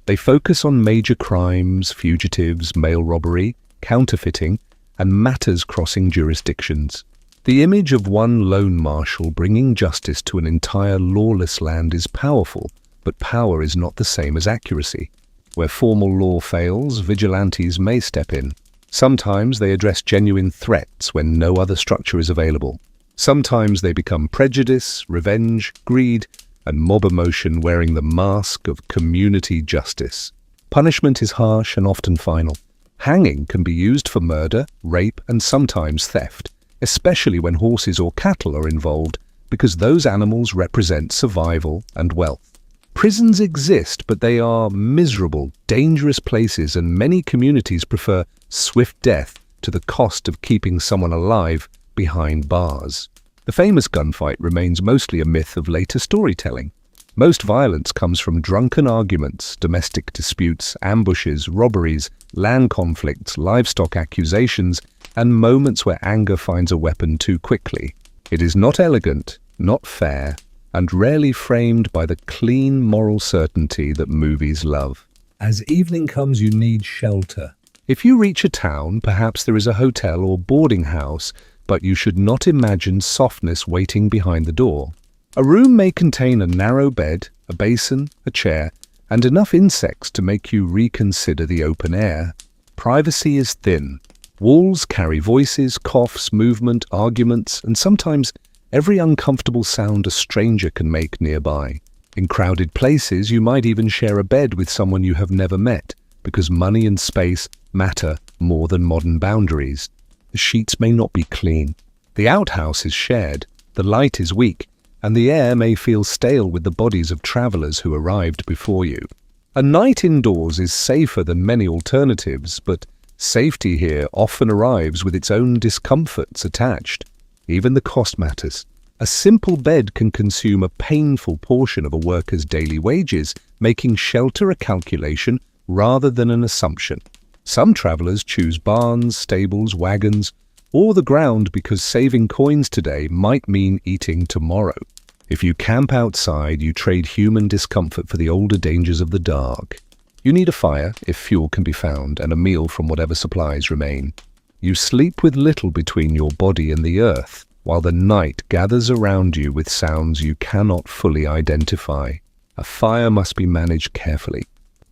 They focus on major crimes, fugitives, mail robbery, counterfeiting, and matters crossing jurisdictions. The image of one lone marshal bringing justice to an entire lawless land is powerful, but power is not the same as accuracy. Where formal law fails, vigilantes may step in. Sometimes they address genuine threats when no other structure is available. Sometimes they become prejudice, revenge, greed, and mob emotion wearing the mask of community justice. Punishment is harsh and often final. Hanging can be used for murder, rape, and sometimes theft, especially when horses or cattle are involved, because those animals represent survival and wealth. Prisons exist, but they are miserable, dangerous places, and many communities prefer swift death to the cost of keeping someone alive behind bars. The famous gunfight remains mostly a myth of later storytelling. Most violence comes from drunken arguments, domestic disputes, ambushes, robberies, land conflicts, livestock accusations, and moments where anger finds a weapon too quickly. It is not elegant, not fair, and rarely framed by the clean moral certainty that movies love. As evening comes, you need shelter. If you reach a town, perhaps there is a hotel or boarding house, but you should not imagine softness waiting behind the door. A room may contain a narrow bed, a basin, a chair, and enough insects to make you reconsider the open air. Privacy is thin. Walls carry voices, coughs, movement, arguments, and sometimes every uncomfortable sound a stranger can make nearby. In crowded places, you might even share a bed with someone you have never met, because money and space matter more than modern boundaries. The sheets may not be clean. The outhouse is shared. The light is weak, and the air may feel stale with the bodies of travelers who arrived before you. A night indoors is safer than many alternatives, but safety here often arrives with its own discomforts attached. Even the cost matters. A simple bed can consume a painful portion of a worker's daily wages, making shelter a calculation rather than an assumption. Some travelers choose barns, stables, wagons, or the ground because saving coins today might mean eating tomorrow. If you camp outside, you trade human discomfort for the older dangers of the dark. You need a fire, if fuel can be found, and a meal from whatever supplies remain. You sleep with little between your body and the earth, while the night gathers around you with sounds you cannot fully identify. A fire must be managed carefully.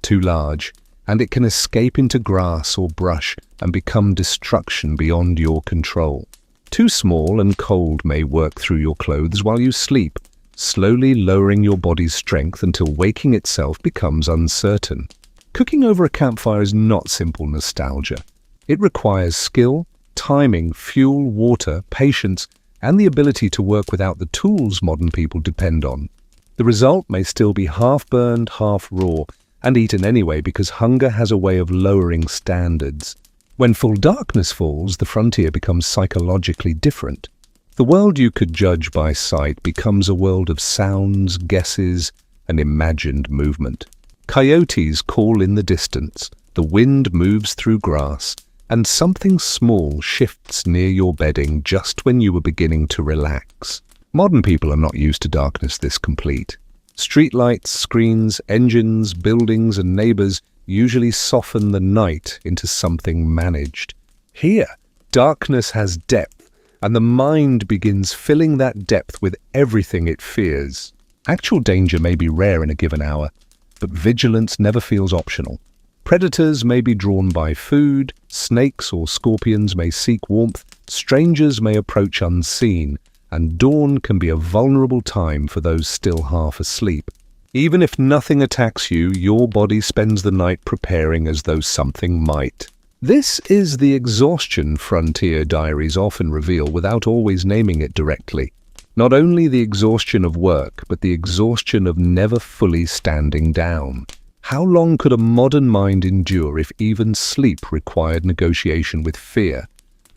Too large, and it can escape into grass or brush and become destruction beyond your control. Too small and cold may work through your clothes while you sleep, slowly lowering your body's strength until waking itself becomes uncertain. Cooking over a campfire is not simple nostalgia. It requires skill, timing, fuel, water, patience, and the ability to work without the tools modern people depend on. The result may still be half burned, half raw, and eaten anyway because hunger has a way of lowering standards. When full darkness falls, the frontier becomes psychologically different. The world you could judge by sight becomes a world of sounds, guesses, and imagined movement. Coyotes call in the distance, the wind moves through grass, and something small shifts near your bedding just when you were beginning to relax. Modern people are not used to darkness this complete. Streetlights, screens, engines, buildings, and neighbors usually soften the night into something managed. Here, darkness has depth, and the mind begins filling that depth with everything it fears. Actual danger may be rare in a given hour, but vigilance never feels optional. Predators may be drawn by food, snakes or scorpions may seek warmth, strangers may approach unseen, and dawn can be a vulnerable time for those still half asleep. Even if nothing attacks you, your body spends the night preparing as though something might. This is the exhaustion frontier diaries often reveal without always naming it directly. Not only the exhaustion of work, but the exhaustion of never fully standing down. How long could a modern mind endure if even sleep required negotiation with fear?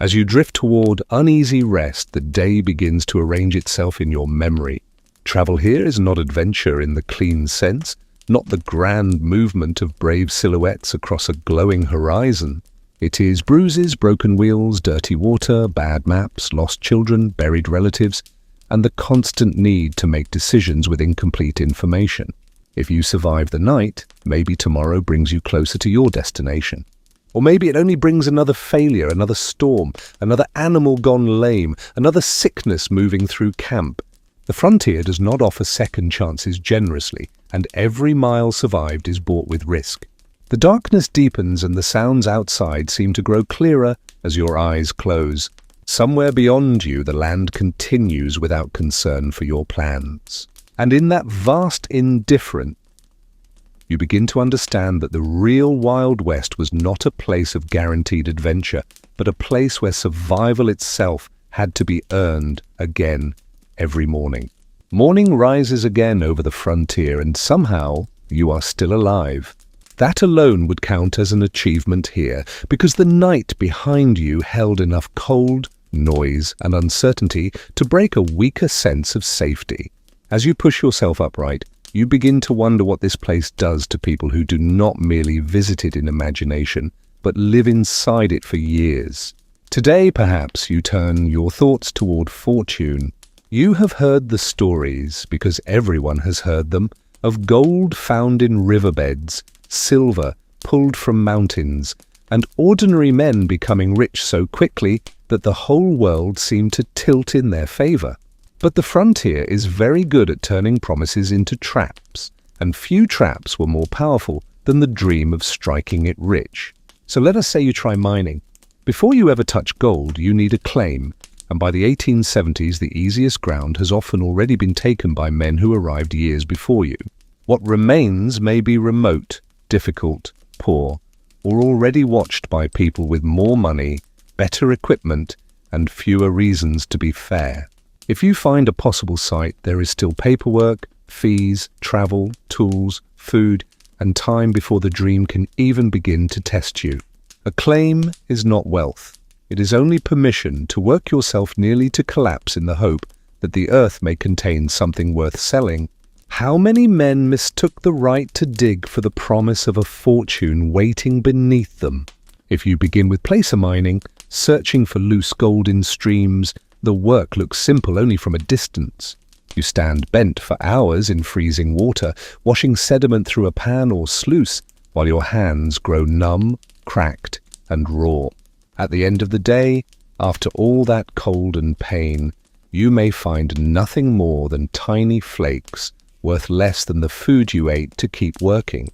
As you drift toward uneasy rest, the day begins to arrange itself in your memory. Travel here is not adventure in the clean sense, not the grand movement of brave silhouettes across a glowing horizon. It is bruises, broken wheels, dirty water, bad maps, lost children, buried relatives, and the constant need to make decisions with incomplete information. If you survive the night, maybe tomorrow brings you closer to your destination. Or maybe it only brings another failure, another storm, another animal gone lame, another sickness moving through camp. The frontier does not offer second chances generously, and every mile survived is bought with risk. The darkness deepens and the sounds outside seem to grow clearer as your eyes close. Somewhere beyond you, the land continues without concern for your plans. And in that vast indifference, you begin to understand that the real Wild West was not a place of guaranteed adventure, but a place where survival itself had to be earned again every morning. Morning rises again over the frontier, and somehow you are still alive. That alone would count as an achievement here, because the night behind you held enough cold, noise, and uncertainty to break a weaker sense of safety. As you push yourself upright, you begin to wonder what this place does to people who do not merely visit it in imagination, but live inside it for years. Today, perhaps, you turn your thoughts toward fortune. You have heard the stories, because everyone has heard them, of gold found in riverbeds, silver pulled from mountains, and ordinary men becoming rich so quickly that the whole world seemed to tilt in their favor. But the frontier is very good at turning promises into traps, and few traps were more powerful than the dream of striking it rich. So let us say you try mining. Before you ever touch gold, you need a claim, and by the 1870s the easiest ground has often already been taken by men who arrived years before you. What remains may be remote, difficult, poor, or already watched by people with more money, better equipment, and fewer reasons to be fair. If you find a possible site, there is still paperwork, fees, travel, tools, food, and time before the dream can even begin to test you. A claim is not wealth. It is only permission to work yourself nearly to collapse in the hope that the earth may contain something worth selling, how many men mistook the right to dig for the promise of a fortune waiting beneath them? If you begin with placer mining, searching for loose gold in streams, the work looks simple only from a distance. You stand bent for hours in freezing water, washing sediment through a pan or sluice, while your hands grow numb, cracked, and raw. At the end of the day, after all that cold and pain, you may find nothing more than tiny flakes worth less than the food you ate to keep working.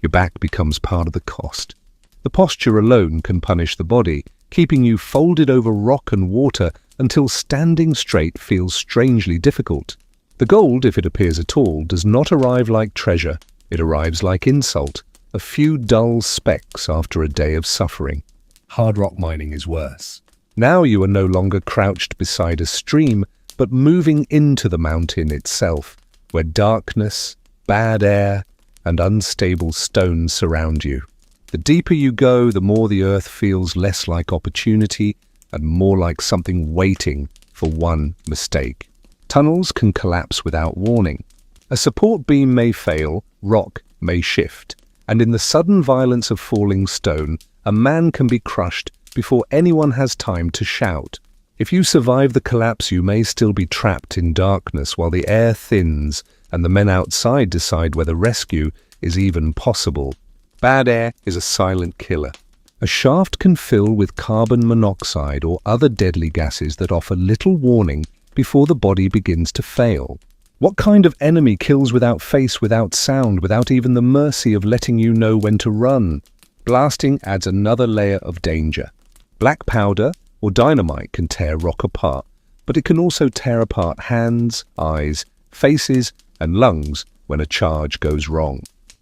Your back becomes part of the cost. The posture alone can punish the body, keeping you folded over rock and water until standing straight feels strangely difficult. The gold, if it appears at all, does not arrive like treasure. It arrives like insult, a few dull specks after a day of suffering. Hard rock mining is worse. Now you are no longer crouched beside a stream, but moving into the mountain itself, where darkness, bad air, and unstable stones surround you. The deeper you go, the more the earth feels less like opportunity and more like something waiting for one mistake. Tunnels can collapse without warning. A support beam may fail, rock may shift, and in the sudden violence of falling stone, a man can be crushed before anyone has time to shout. If you survive the collapse, you may still be trapped in darkness while the air thins and the men outside decide whether rescue is even possible. Bad air is a silent killer. A shaft can fill with carbon monoxide or other deadly gases that offer little warning before the body begins to fail. What kind of enemy kills without face, without sound, without even the mercy of letting you know when to run? Blasting adds another layer of danger. Black powder or dynamite can tear rock apart, but it can also tear apart hands, eyes, faces, and lungs when a charge goes wrong.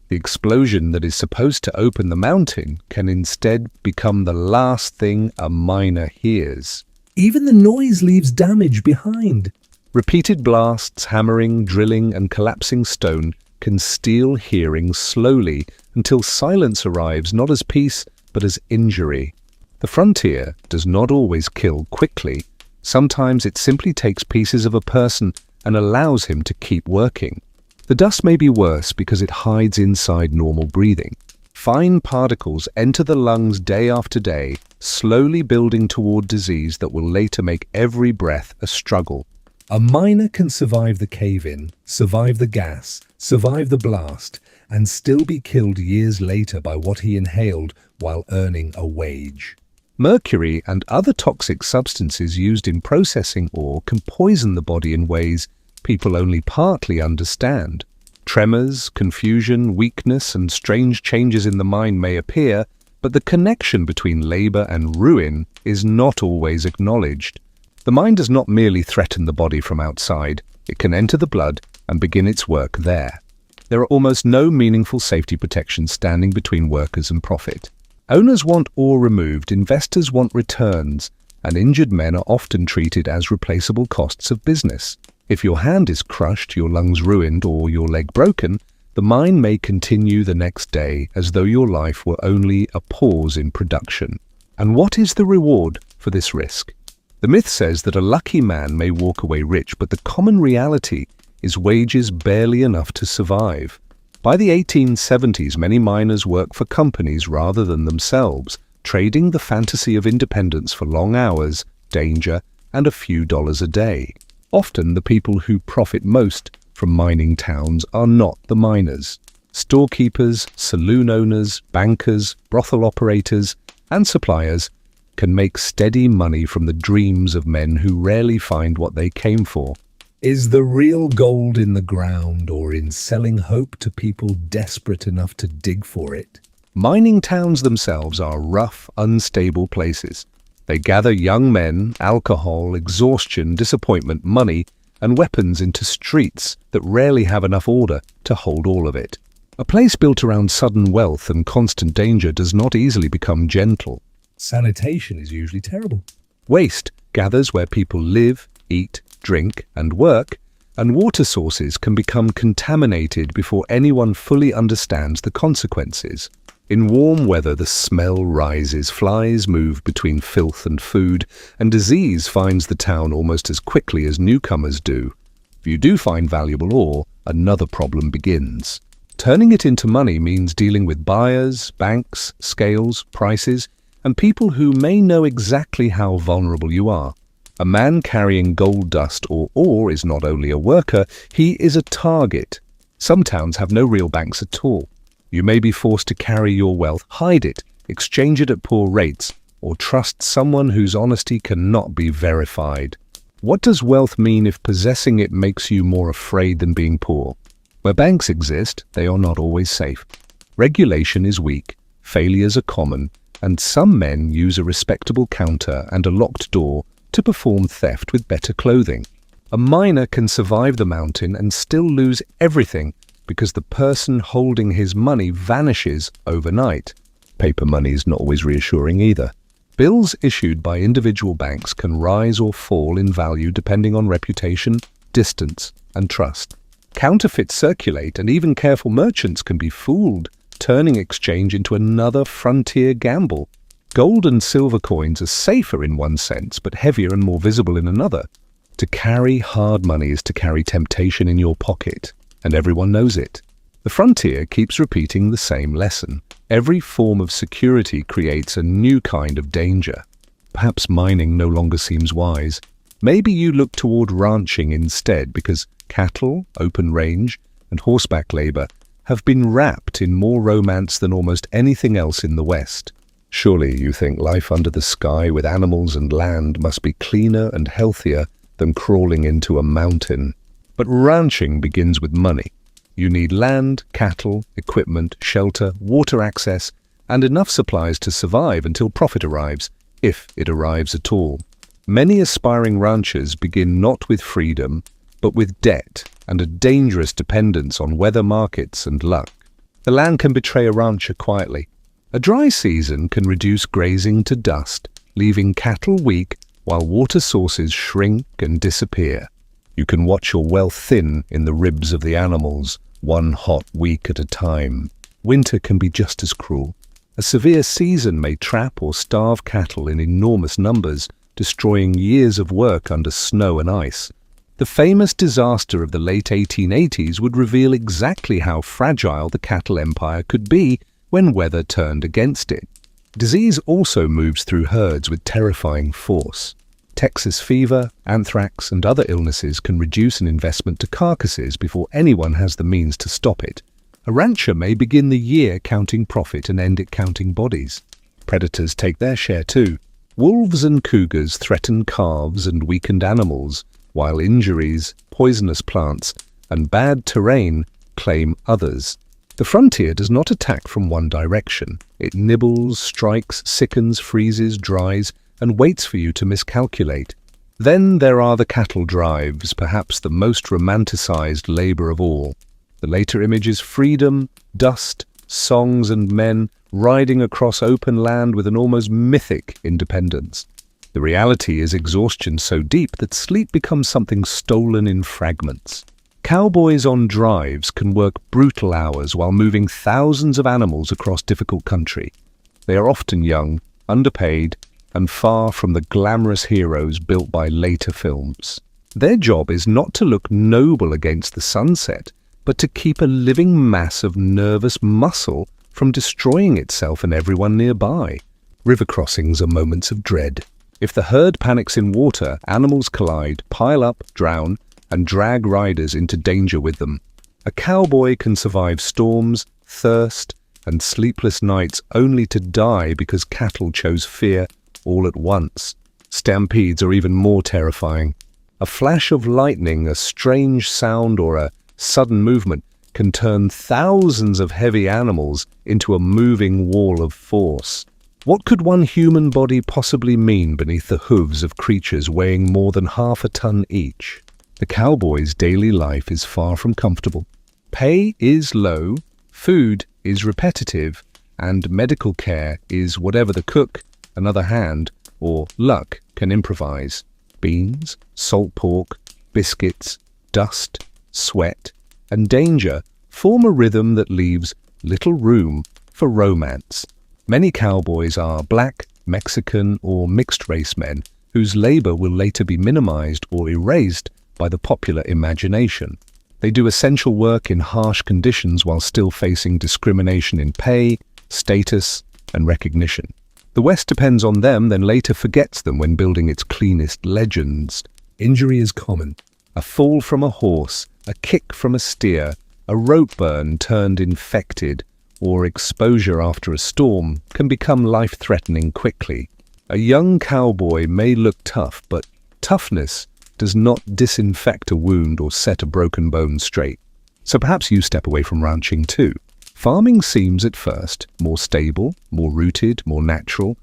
The explosion that is supposed to open the mountain can instead become the last thing a miner hears. Even the noise leaves damage behind. Repeated blasts, hammering, drilling, and collapsing stone can steal hearing slowly until silence arrives not as peace but as injury. The frontier does not always kill quickly. Sometimes it simply takes pieces of a person and allows him to keep working. The dust may be worse because it hides inside normal breathing. Fine particles enter the lungs day after day, slowly building toward disease that will later make every breath a struggle. A miner can survive the cave-in, survive the gas, survive the blast, and still be killed years later by what he inhaled while earning a wage. Mercury and other toxic substances used in processing ore can poison the body in ways people only partly understand. Tremors, confusion, weakness, and strange changes in the mind may appear, but the connection between labor and ruin is not always acknowledged. The mind does not merely threaten the body from outside, it can enter the blood and begin its work there. There are almost no meaningful safety protections standing between workers and profit. Owners want ore removed, investors want returns, and injured men are often treated as replaceable costs of business. If your hand is crushed, your lungs ruined, or your leg broken, the mine may continue the next day as though your life were only a pause in production. And what is the reward for this risk? The myth says that a lucky man may walk away rich, but the common reality is wages barely enough to survive. By the 1870s, many miners work for companies rather than themselves, trading the fantasy of independence for long hours, danger, and a few dollars a day. Often, the people who profit most from mining towns are not the miners. Storekeepers, saloon owners, bankers, brothel operators, and suppliers can make steady money from the dreams of men who rarely find what they came for. Is the real gold in the ground or in selling hope to people desperate enough to dig for it? Mining towns themselves are rough, unstable places. They gather young men, alcohol, exhaustion, disappointment, money, and weapons into streets that rarely have enough order to hold all of it. A place built around sudden wealth and constant danger does not easily become gentle. Sanitation is usually terrible. Waste gathers where people live, eat, drink, and work, and water sources can become contaminated before anyone fully understands the consequences. In warm weather, the smell rises, flies move between filth and food, and disease finds the town almost as quickly as newcomers do. If you do find valuable ore, another problem begins. Turning it into money means dealing with buyers, banks, scales, prices, and people who may know exactly how vulnerable you are. A man carrying gold dust or ore is not only a worker, he is a target. Some towns have no real banks at all. You may be forced to carry your wealth, hide it, exchange it at poor rates, or trust someone whose honesty cannot be verified. What does wealth mean if possessing it makes you more afraid than being poor? Where banks exist, they are not always safe. Regulation is weak, failures are common, and some men use a respectable counter and a locked door to perform theft with better clothing. A miner can survive the mountain and still lose everything because the person holding his money vanishes overnight. Paper money is not always reassuring either. Bills issued by individual banks can rise or fall in value depending on reputation, distance, and trust. Counterfeits circulate, and even careful merchants can be fooled, turning exchange into another frontier gamble. Gold and silver coins are safer in one sense, but heavier and more visible in another. To carry hard money is to carry temptation in your pocket, and everyone knows it. The frontier keeps repeating the same lesson. Every form of security creates a new kind of danger. Perhaps mining no longer seems wise. Maybe you look toward ranching instead because cattle, open range, and horseback labor have been wrapped in more romance than almost anything else in the West. Surely you think life under the sky with animals and land must be cleaner and healthier than crawling into a mountain. But ranching begins with money. You need land, cattle, equipment, shelter, water access, and enough supplies to survive until profit arrives, if it arrives at all. Many aspiring ranchers begin not with freedom, but with debt and a dangerous dependence on weather, markets, and luck. The land can betray a rancher quietly. A dry season can reduce grazing to dust, leaving cattle weak while water sources shrink and disappear. You can watch your wealth thin in the ribs of the animals, one hot week at a time. Winter can be just as cruel. A severe season may trap or starve cattle in enormous numbers, destroying years of work under snow and ice. The famous disaster of the late 1880s would reveal exactly how fragile the cattle empire could be when weather turned against it. Disease also moves through herds with terrifying force. Texas fever, anthrax, and other illnesses can reduce an investment to carcasses before anyone has the means to stop it. A rancher may begin the year counting profit and end it counting bodies. Predators take their share too. Wolves and cougars threaten calves and weakened animals, while injuries, poisonous plants, and bad terrain claim others. The frontier does not attack from one direction. It nibbles, strikes, sickens, freezes, dries, and waits for you to miscalculate. Then there are the cattle drives, perhaps the most romanticized labor of all. The later image is freedom, dust, songs, and men riding across open land with an almost mythic independence. The reality is exhaustion so deep that sleep becomes something stolen in fragments. Cowboys on drives can work brutal hours while moving thousands of animals across difficult country. They are often young, underpaid, and far from the glamorous heroes built by later films. Their job is not to look noble against the sunset, but to keep a living mass of nervous muscle from destroying itself and everyone nearby. River crossings are moments of dread. If the herd panics in water, animals collide, pile up, drown, and drag riders into danger with them. A cowboy can survive storms, thirst, and sleepless nights only to die because cattle chose fear all at once. Stampedes are even more terrifying. A flash of lightning, a strange sound, or a sudden movement can turn thousands of heavy animals into a moving wall of force. What could one human body possibly mean beneath the hooves of creatures weighing more than half a ton each? The cowboy's daily life is far from comfortable. Pay is low, food is repetitive, and medical care is whatever the cook, another hand, or luck can improvise. Beans, salt pork, biscuits, dust, sweat, and danger form a rhythm that leaves little room for romance. Many cowboys are black, Mexican, or mixed-race men whose labor will later be minimized or erased by the popular imagination. They do essential work in harsh conditions while still facing discrimination in pay, status, and recognition. The West depends on them, then later forgets them when building its cleanest legends. Injury is common. A fall from a horse, a kick from a steer, a rope burn turned infected, or exposure after a storm can become life-threatening quickly. A young cowboy may look tough, but toughness does not disinfect a wound or set a broken bone straight. So perhaps you step away from ranching too. Farming seems at first more stable, more rooted, more natural,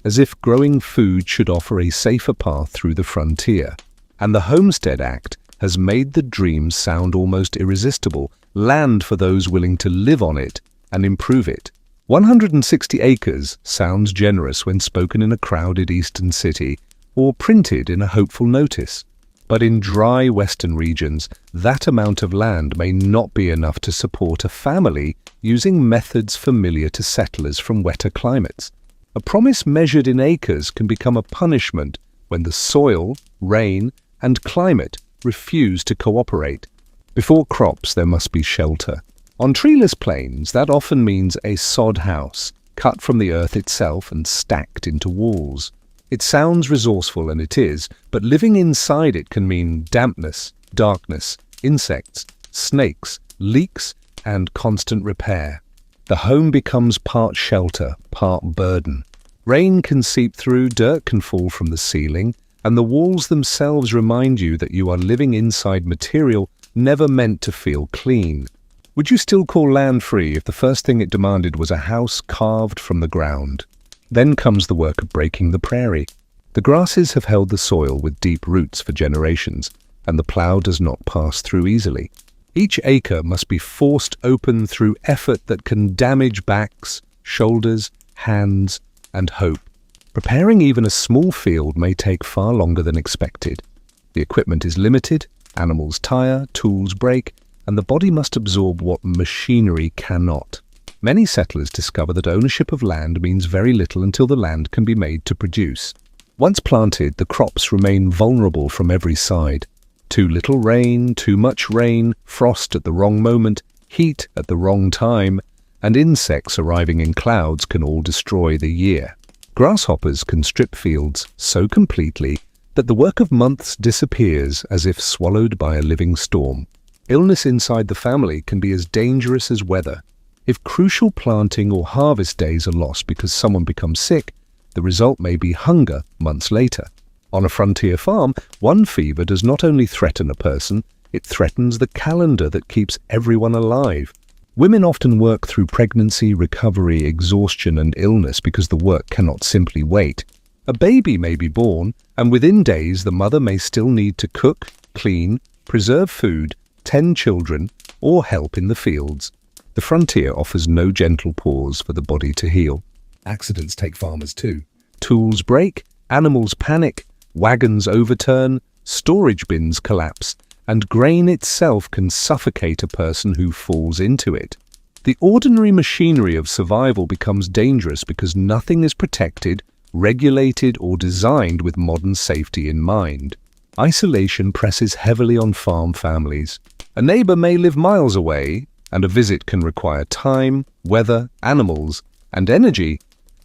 as if growing food should offer a safer path through the frontier. And the Homestead Act has made the dream sound almost irresistible, land for those willing to live on it and improve it. 160 acres sounds generous when spoken in a crowded eastern city or printed in a hopeful notice. But in dry western regions, that amount of land may not be enough to support a family using methods familiar to settlers from wetter climates. A promise measured in acres can become a punishment when the soil, rain, and climate refuse to cooperate. Before crops, there must be shelter. On treeless plains, that often means a sod house, cut from the earth itself and stacked into walls. It sounds resourceful, and it is, but living inside it can mean dampness, darkness, insects, snakes, leaks, and constant repair. The home becomes part shelter, part burden. Rain can seep through, dirt can fall from the ceiling, and the walls themselves remind you that you are living inside material never meant to feel clean. Would you still call land free if the first thing it demanded was a house carved from the ground? Then comes the work of breaking the prairie. The grasses have held the soil with deep roots for generations, and the plough does not pass through easily. Each acre must be forced open through effort that can damage backs, shoulders, hands, and hope. Preparing even a small field may take far longer than expected. The equipment is limited, animals tire, tools break, and the body must absorb what machinery cannot. Many settlers discover that ownership of land means very little until the land can be made to produce. Once planted, the crops remain vulnerable from every side. Too little rain, too much rain, frost at the wrong moment, heat at the wrong time, and insects arriving in clouds can all destroy the year. Grasshoppers can strip fields so completely that the work of months disappears as if swallowed by a living storm. Illness inside the family can be as dangerous as weather. If crucial planting or harvest days are lost because someone becomes sick, the result may be hunger months later. On a frontier farm, one fever does not only threaten a person, it threatens the calendar that keeps everyone alive. Women often work through pregnancy, recovery, exhaustion, and illness because the work cannot simply wait. A baby may be born, and within days the mother may still need to cook, clean, preserve food, tend children, or help in the fields. The frontier offers no gentle pause for the body to heal. Accidents take farmers too. Tools break, animals panic, wagons overturn, storage bins collapse, and grain itself can suffocate a person who falls into it. The ordinary machinery of survival becomes dangerous because nothing is protected, regulated, or designed with modern safety in mind. Isolation presses heavily on farm families. A neighbor may live miles away, and a visit can require time, weather, animals, and energy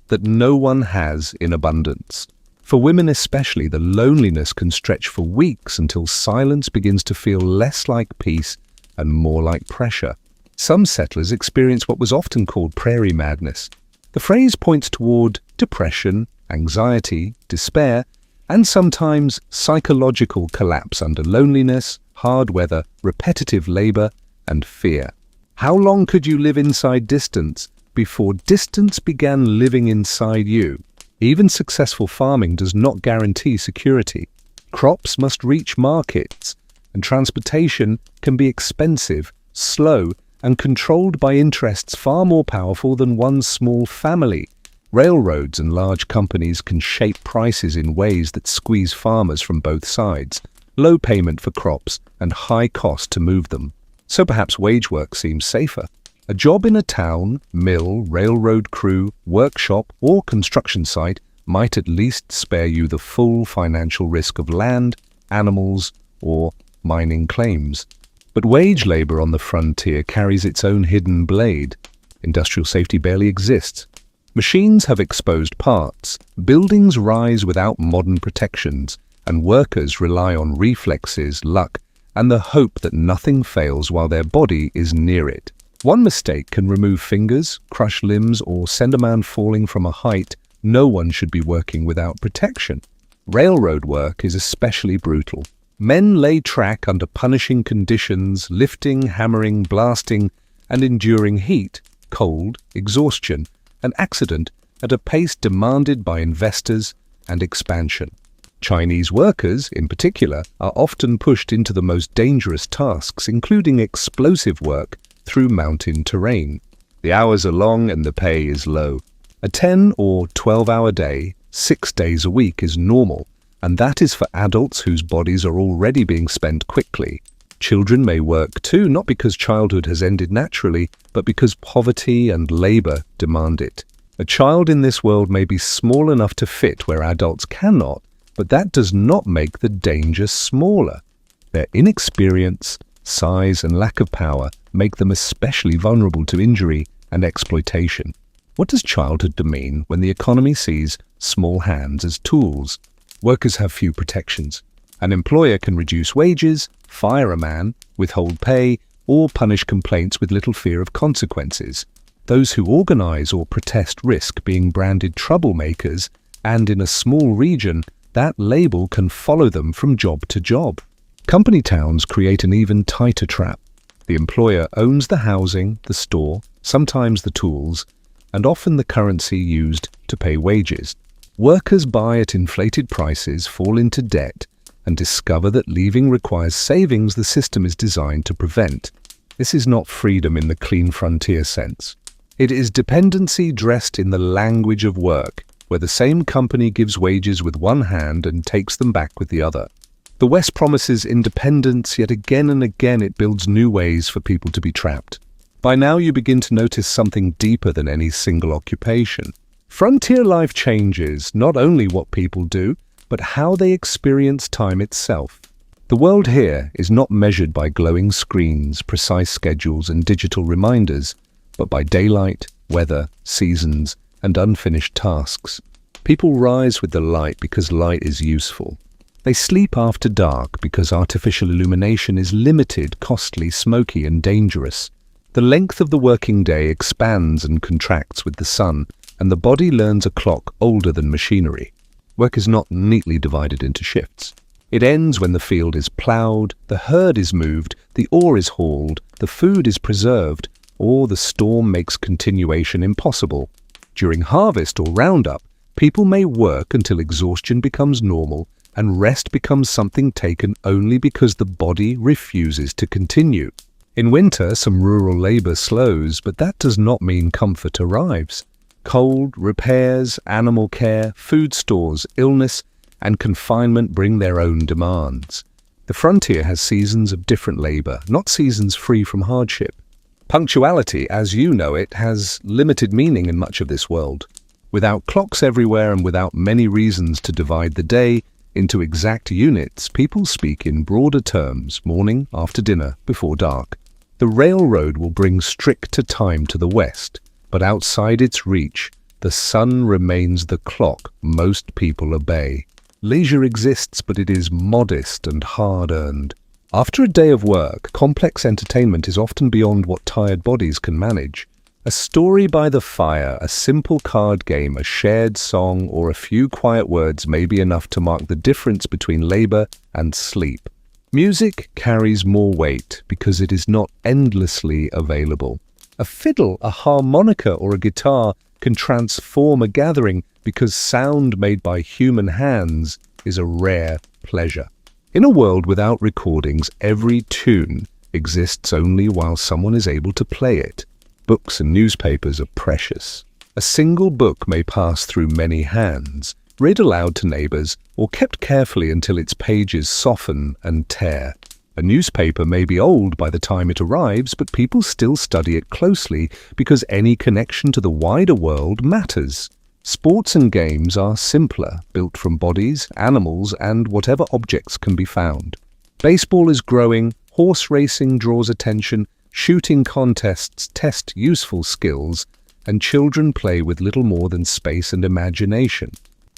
that no one has in abundance. For women especially, the loneliness can stretch for weeks until silence begins to feel less like peace and more like pressure. Some settlers experience what was often called prairie madness. The phrase points toward depression, anxiety, despair, and sometimes psychological collapse under loneliness, hard weather, repetitive labor, and fear. How long could you live inside distance before distance began living inside you? Even successful farming does not guarantee security. Crops must reach markets, and transportation can be expensive, slow, and controlled by interests far more powerful than one small family. Railroads and large companies can shape prices in ways that squeeze farmers from both sides. Low payment for crops and high cost to move them. So perhaps wage work seems safer. A job in a town, mill, railroad crew, workshop, or construction site might at least spare you the full financial risk of land, animals, or mining claims. But wage labor on the frontier carries its own hidden blade. Industrial safety barely exists. Machines have exposed parts, buildings rise without modern protections, and workers rely on reflexes, luck, and the hope that nothing fails while their body is near it. One mistake can remove fingers, crush limbs, or send a man falling from a height. No one should be working without protection. Railroad work is especially brutal. Men lay track under punishing conditions, lifting, hammering, blasting, and enduring heat, cold, exhaustion, and accident at a pace demanded by investors and expansion. Chinese workers, in particular, are often pushed into the most dangerous tasks, including explosive work through mountain terrain. The hours are long and the pay is low. A 10 or 12-hour day, 6 days a week is normal, and that is for adults whose bodies are already being spent quickly. Children may work too, not because childhood has ended naturally, but because poverty and labor demand it. A child in this world may be small enough to fit where adults cannot, but that does not make the danger smaller. Their inexperience, size, and lack of power make them especially vulnerable to injury and exploitation. What does childhood mean when the economy sees small hands as tools? Workers have few protections. An employer can reduce wages, fire a man, withhold pay, or punish complaints with little fear of consequences. Those who organize or protest risk being branded troublemakers, and in a small region, that label can follow them from job to job. Company towns create an even tighter trap. The employer owns the housing, the store, sometimes the tools, and often the currency used to pay wages. Workers buy at inflated prices, fall into debt, and discover that leaving requires savings the system is designed to prevent. This is not freedom in the clean frontier sense. It is dependency dressed in the language of work, where the same company gives wages with one hand and takes them back with the other. The West promises independence, yet again and again it builds new ways for people to be trapped. By now you begin to notice something deeper than any single occupation. Frontier life changes not only what people do, but how they experience time itself. The world here is not measured by glowing screens, precise schedules, and digital reminders, but by daylight, weather, seasons, and unfinished tasks. People rise with the light because light is useful. They sleep after dark because artificial illumination is limited, costly, smoky, and dangerous. The length of the working day expands and contracts with the sun, and the body learns a clock older than machinery. Work is not neatly divided into shifts. It ends when the field is ploughed, the herd is moved, the ore is hauled, the food is preserved, or the storm makes continuation impossible. During harvest or roundup, people may work until exhaustion becomes normal and rest becomes something taken only because the body refuses to continue. In winter, some rural labor slows, but that does not mean comfort arrives. Cold, repairs, animal care, food stores, illness, and confinement bring their own demands. The frontier has seasons of different labor, not seasons free from hardship. Punctuality, as you know it, has limited meaning in much of this world. Without clocks everywhere and without many reasons to divide the day into exact units, people speak in broader terms: morning, after dinner, before dark. The railroad will bring stricter time to the West, but outside its reach, the sun remains the clock most people obey. Leisure exists, but it is modest and hard-earned. After a day of work, complex entertainment is often beyond what tired bodies can manage. A story by the fire, a simple card game, a shared song, or a few quiet words may be enough to mark the difference between labor and sleep. Music carries more weight because it is not endlessly available. A fiddle, a harmonica, or a guitar can transform a gathering because sound made by human hands is a rare pleasure. In a world without recordings, every tune exists only while someone is able to play it. Books and newspapers are precious. A single book may pass through many hands, read aloud to neighbors, or kept carefully until its pages soften and tear. A newspaper may be old by the time it arrives, but people still study it closely because any connection to the wider world matters. Sports and games are simpler, built from bodies, animals, and whatever objects can be found. Baseball is growing, horse racing draws attention, shooting contests test useful skills, and children play with little more than space and imagination.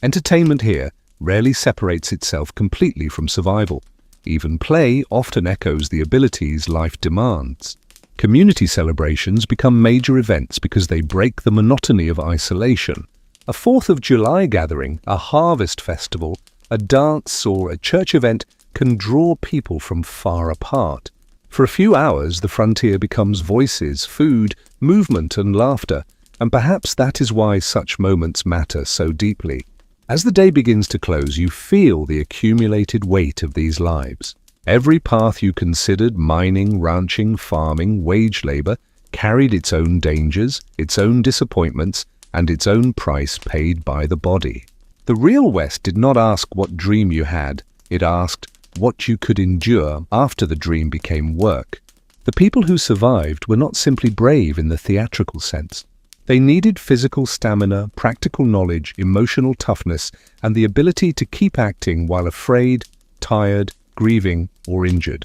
Entertainment here rarely separates itself completely from survival. Even play often echoes the abilities life demands. Community celebrations become major events because they break the monotony of isolation. A 4th of July gathering, a harvest festival, a dance or a church event can draw people from far apart. For a few hours, the frontier becomes voices, food, movement and laughter, and perhaps that is why such moments matter so deeply. As the day begins to close, you feel the accumulated weight of these lives. Every path you considered, mining, ranching, farming, wage labor, carried its own dangers, its own disappointments, and its own price paid by the body. The real West did not ask what dream you had, it asked what you could endure after the dream became work. The people who survived were not simply brave in the theatrical sense. They needed physical stamina, practical knowledge, emotional toughness, and the ability to keep acting while afraid, tired, grieving, or injured.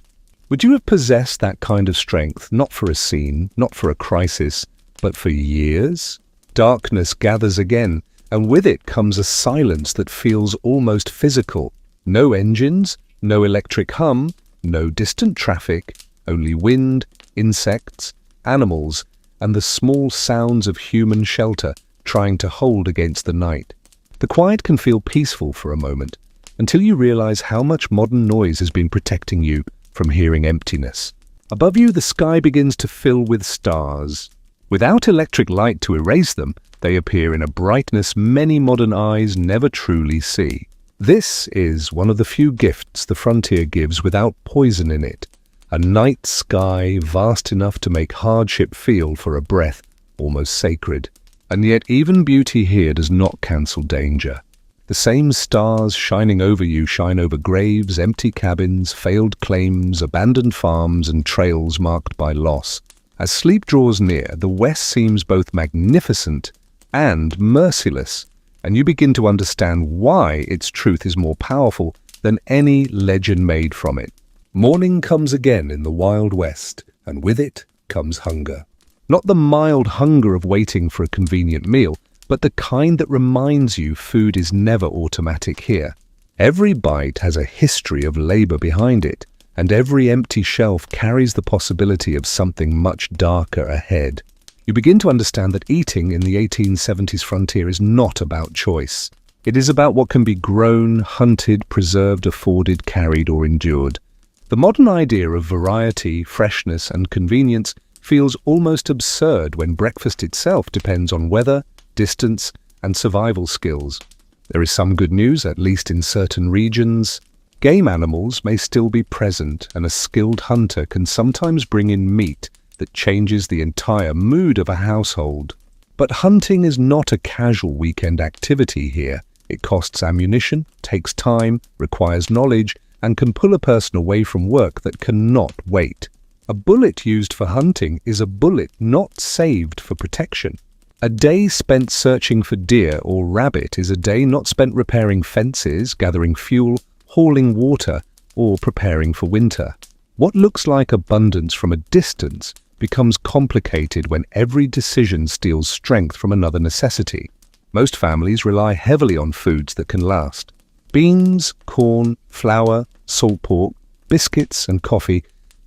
Would you have possessed that kind of strength, not for a scene, not for a crisis, but for years? Darkness gathers again, and with it comes a silence that feels almost physical. No engines, no electric hum, no distant traffic, only wind, insects, animals, and the small sounds of human shelter trying to hold against the night. The quiet can feel peaceful for a moment, until you realize how much modern noise has been protecting you from hearing emptiness. Above you, the sky begins to fill with stars. Without electric light to erase them, they appear in a brightness many modern eyes never truly see. This is one of the few gifts the frontier gives without poison in it. A night sky vast enough to make hardship feel for a breath almost sacred. And yet even beauty here does not cancel danger. The same stars shining over you shine over graves, empty cabins, failed claims, abandoned farms, and trails marked by loss. As sleep draws near, the West seems both magnificent and merciless, and you begin to understand why its truth is more powerful than any legend made from it. Morning comes again in the Wild West, and with it comes hunger. Not the mild hunger of waiting for a convenient meal, but the kind that reminds you food is never automatic here. Every bite has a history of labor behind it, and every empty shelf carries the possibility of something much darker ahead. You begin to understand that eating in the 1870s frontier is not about choice. It is about what can be grown, hunted, preserved, afforded, carried, or endured. The modern idea of variety, freshness, and convenience feels almost absurd when breakfast itself depends on weather, distance, and survival skills. There is some good news, at least in certain regions. Game animals may still be present, and a skilled hunter can sometimes bring in meat that changes the entire mood of a household. But hunting is not a casual weekend activity here. It costs ammunition, takes time, requires knowledge, and can pull a person away from work that cannot wait. A bullet used for hunting is a bullet not saved for protection. A day spent searching for deer or rabbit is a day not spent repairing fences, gathering fuel, hauling water, or preparing for winter. What looks like abundance from a distance becomes complicated when every decision steals strength from another necessity. Most families rely heavily on foods that can last. Beans, corn, flour, salt pork, biscuits, and coffee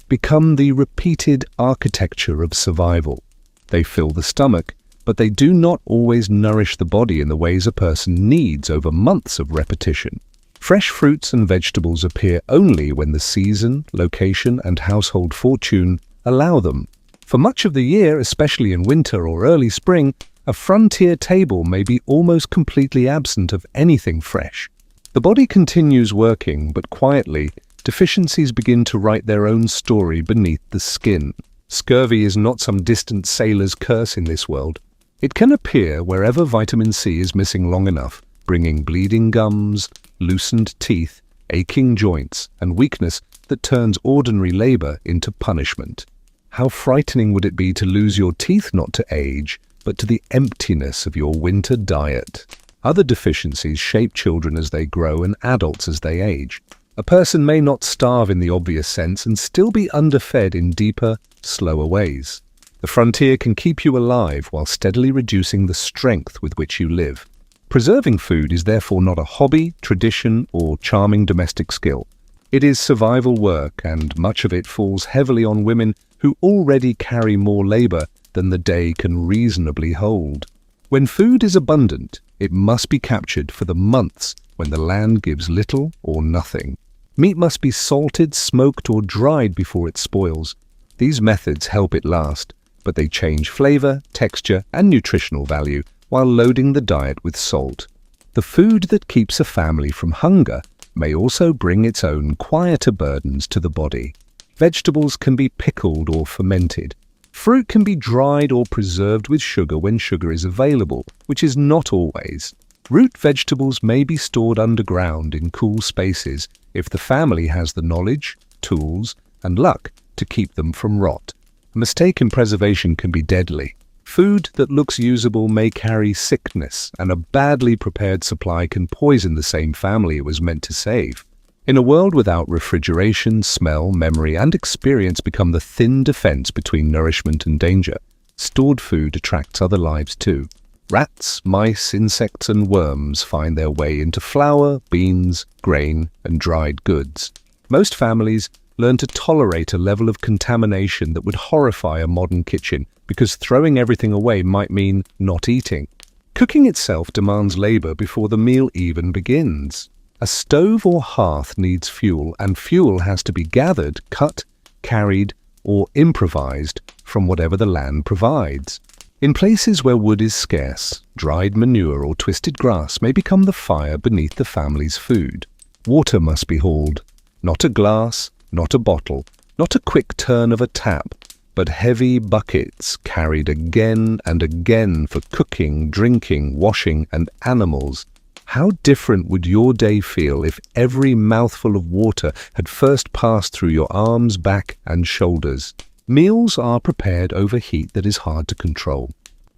become the repeated architecture of survival. They fill the stomach, but they do not always nourish the body in the ways a person needs over months of repetition. Fresh fruits and vegetables appear only when the season, location, and household fortune allow them. For much of the year, especially in winter or early spring, a frontier table may be almost completely absent of anything fresh. The body continues working, but quietly, deficiencies begin to write their own story beneath the skin. Scurvy is not some distant sailor's curse in this world. It can appear wherever vitamin C is missing long enough, bringing bleeding gums, loosened teeth, aching joints, and weakness that turns ordinary labor into punishment. How frightening would it be to lose your teeth not to age, but to the emptiness of your winter diet? Other deficiencies shape children as they grow and adults as they age. A person may not starve in the obvious sense and still be underfed in deeper, slower ways. The frontier can keep you alive while steadily reducing the strength with which you live. Preserving food is therefore not a hobby, tradition, or charming domestic skill. It is survival work, and much of it falls heavily on women who already carry more labor than the day can reasonably hold. When food is abundant, it must be captured for the months when the land gives little or nothing. Meat must be salted, smoked, or dried before it spoils. These methods help it last, but they change flavor, texture, and nutritional value while loading the diet with salt. The food that keeps a family from hunger may also bring its own quieter burdens to the body. Vegetables can be pickled or fermented. Fruit can be dried or preserved with sugar when sugar is available, which is not always. Root vegetables may be stored underground in cool spaces if the family has the knowledge, tools, and luck to keep them from rot. A mistake in preservation can be deadly. Food that looks usable may carry sickness, and a badly prepared supply can poison the same family it was meant to save. In a world without refrigeration, smell, memory, and experience become the thin defense between nourishment and danger. Stored food attracts other lives too. Rats, mice, insects, and worms find their way into flour, beans, grain, and dried goods. Most families learn to tolerate a level of contamination that would horrify a modern kitchen, because throwing everything away might mean not eating. Cooking itself demands labor before the meal even begins. A stove or hearth needs fuel, and fuel has to be gathered, cut, carried, or improvised from whatever the land provides. In places where wood is scarce, dried manure or twisted grass may become the fire beneath the family's food. Water must be hauled, not a glass, not a bottle, not a quick turn of a tap, but heavy buckets carried again and again for cooking, drinking, washing, and animals. How different would your day feel if every mouthful of water had first passed through your arms, back, and shoulders? Meals are prepared over heat that is hard to control.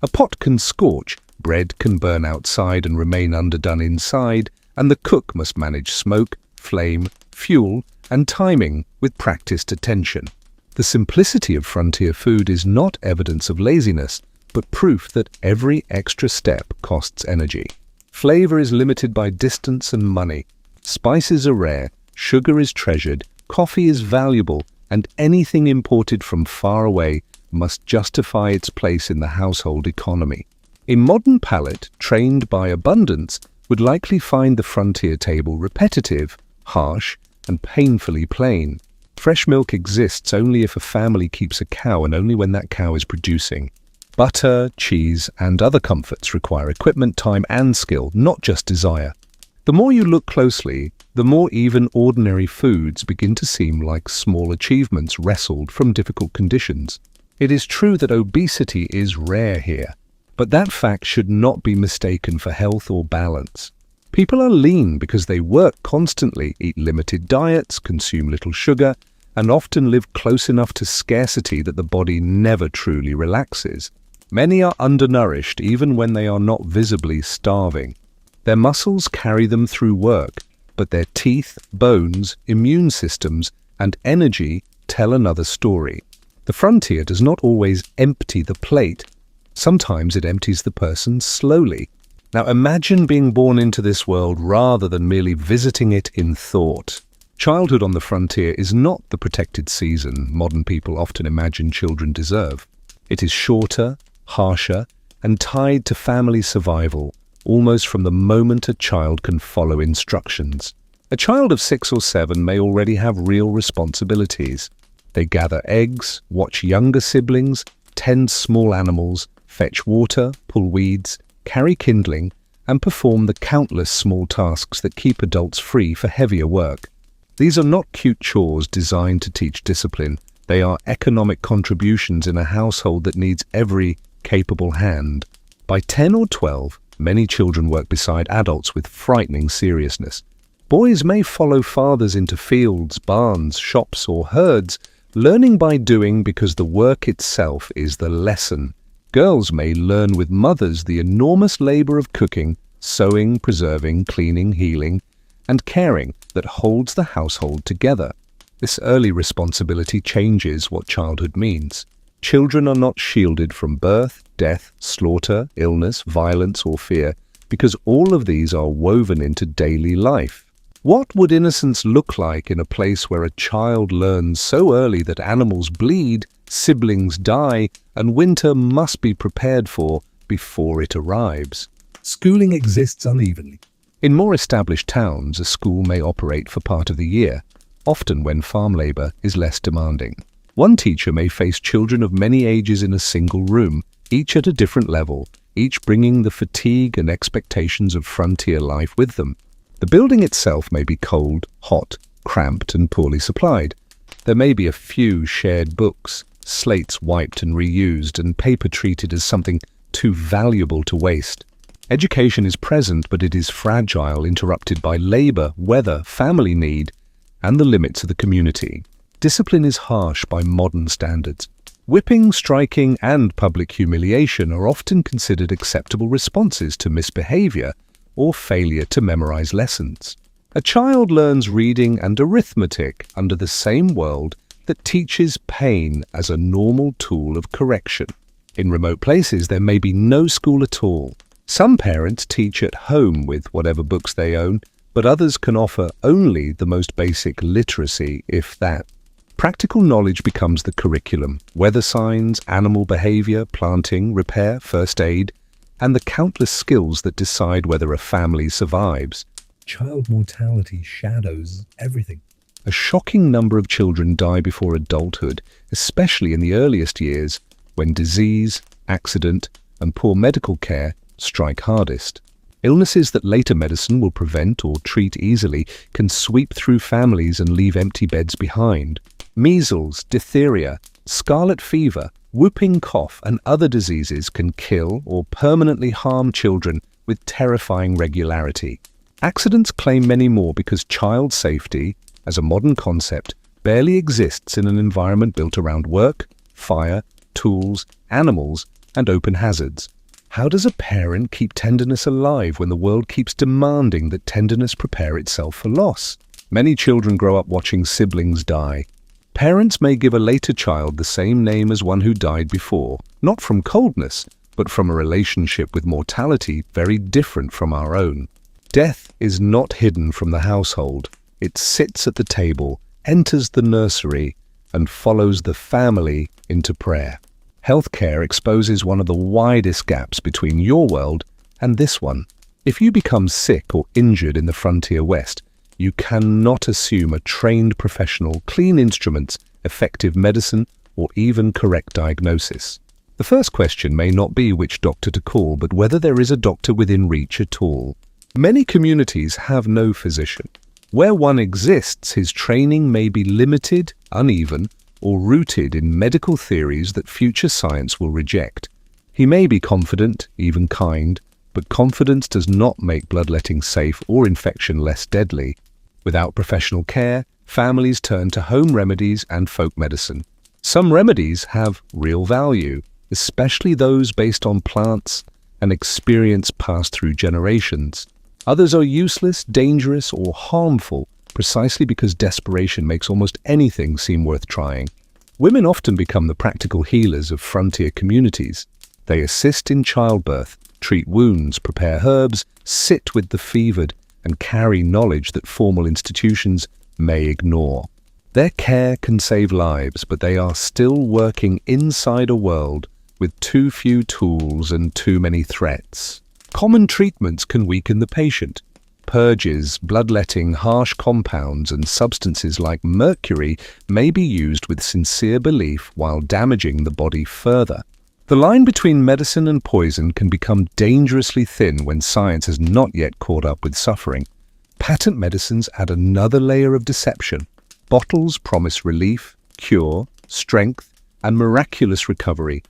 A pot can scorch, bread can burn outside and remain underdone inside, and the cook must manage smoke, flame, fuel, and timing with practiced attention. The simplicity of frontier food is not evidence of laziness, but proof that every extra step costs energy. Flavor is limited by distance and money. Spices are rare, sugar is treasured, coffee is valuable, and anything imported from far away must justify its place in the household economy. A modern palate, trained by abundance, would likely find the frontier table repetitive, harsh, and painfully plain. Fresh milk exists only if a family keeps a cow and only when that cow is producing. Butter, cheese, and other comforts require equipment, time, and skill, not just desire. The more you look closely, the more even ordinary foods begin to seem like small achievements wrestled from difficult conditions. It is true that obesity is rare here, but that fact should not be mistaken for health or balance. People are lean because they work constantly, eat limited diets, consume little sugar, and often live close enough to scarcity that the body never truly relaxes. Many are undernourished even when they are not visibly starving. Their muscles carry them through work, but their teeth, bones, immune systems, and energy tell another story. The frontier does not always empty the plate. Sometimes it empties the person slowly. Now imagine being born into this world rather than merely visiting it in thought. Childhood on the frontier is not the protected season modern people often imagine children deserve. It is shorter, harsher, and tied to family survival, almost from the moment a child can follow instructions. A child of 6 or 7 may already have real responsibilities. They gather eggs, watch younger siblings, tend small animals, fetch water, pull weeds, carry kindling, and perform the countless small tasks that keep adults free for heavier work. These are not cute chores designed to teach discipline. They are economic contributions in a household that needs every capable hand. By 10 or 12, many children work beside adults with frightening seriousness. Boys may follow fathers into fields, barns, shops, or herds, learning by doing because the work itself is the lesson. Girls may learn with mothers the enormous labor of cooking, sewing, preserving, cleaning, healing, and caring that holds the household together. This early responsibility changes what childhood means. Children are not shielded from birth, death, slaughter, illness, violence, or fear, because all of these are woven into daily life. What would innocence look like in a place where a child learns so early that animals bleed, siblings die, and winter must be prepared for before it arrives? Schooling exists unevenly. In more established towns, a school may operate for part of the year, often when farm labor is less demanding. One teacher may face children of many ages in a single room, each at a different level, each bringing the fatigue and expectations of frontier life with them. The building itself may be cold, hot, cramped, and poorly supplied. There may be a few shared books, slates wiped and reused, and paper treated as something too valuable to waste. Education is present, but it is fragile, interrupted by labor, weather, family need, and the limits of the community. Discipline is harsh by modern standards. Whipping, striking, and public humiliation are often considered acceptable responses to misbehavior or failure to memorize lessons. A child learns reading and arithmetic under the same world that teaches pain as a normal tool of correction. In remote places, there may be no school at all. Some parents teach at home with whatever books they own, but others can offer only the most basic literacy, if that. Practical knowledge becomes the curriculum: weather signs, animal behavior, planting, repair, first aid, and the countless skills that decide whether a family survives. Child mortality shadows everything. A shocking number of children die before adulthood, especially in the earliest years, when disease, accident, and poor medical care strike hardest. Illnesses that later medicine will prevent or treat easily can sweep through families and leave empty beds behind. Measles, diphtheria, scarlet fever, whooping cough, and other diseases can kill or permanently harm children with terrifying regularity. Accidents claim many more because child safety, as a modern concept, barely exists in an environment built around work, fire, tools, animals, and open hazards. How does a parent keep tenderness alive when the world keeps demanding that tenderness prepare itself for loss? Many children grow up watching siblings die. Parents may give a later child the same name as one who died before, not from coldness, but from a relationship with mortality very different from our own. Death is not hidden from the household. It sits at the table, enters the nursery, and follows the family into prayer. Healthcare exposes one of the widest gaps between your world and this one. If you become sick or injured in the frontier West, you cannot assume a trained professional, clean instruments, effective medicine, or even correct diagnosis. The first question may not be which doctor to call, but whether there is a doctor within reach at all. Many communities have no physician. Where one exists, his training may be limited, uneven, or rooted in medical theories that future science will reject. He may be confident, even kind, but confidence does not make bloodletting safe or infection less deadly. Without professional care, families turn to home remedies and folk medicine. Some remedies have real value, especially those based on plants and experience passed through generations. Others are useless, dangerous, or harmful precisely because desperation makes almost anything seem worth trying. Women often become the practical healers of frontier communities. They assist in childbirth, treat wounds, prepare herbs, sit with the fevered, and carry knowledge that formal institutions may ignore. Their care can save lives, but they are still working inside a world with too few tools and too many threats. Common treatments can weaken the patient. Purges, bloodletting, harsh compounds, and substances like mercury may be used with sincere belief while damaging the body further. The line between medicine and poison can become dangerously thin when science has not yet caught up with suffering. Patent medicines add another layer of deception. Bottles promise relief, cure, strength, and miraculous recovery,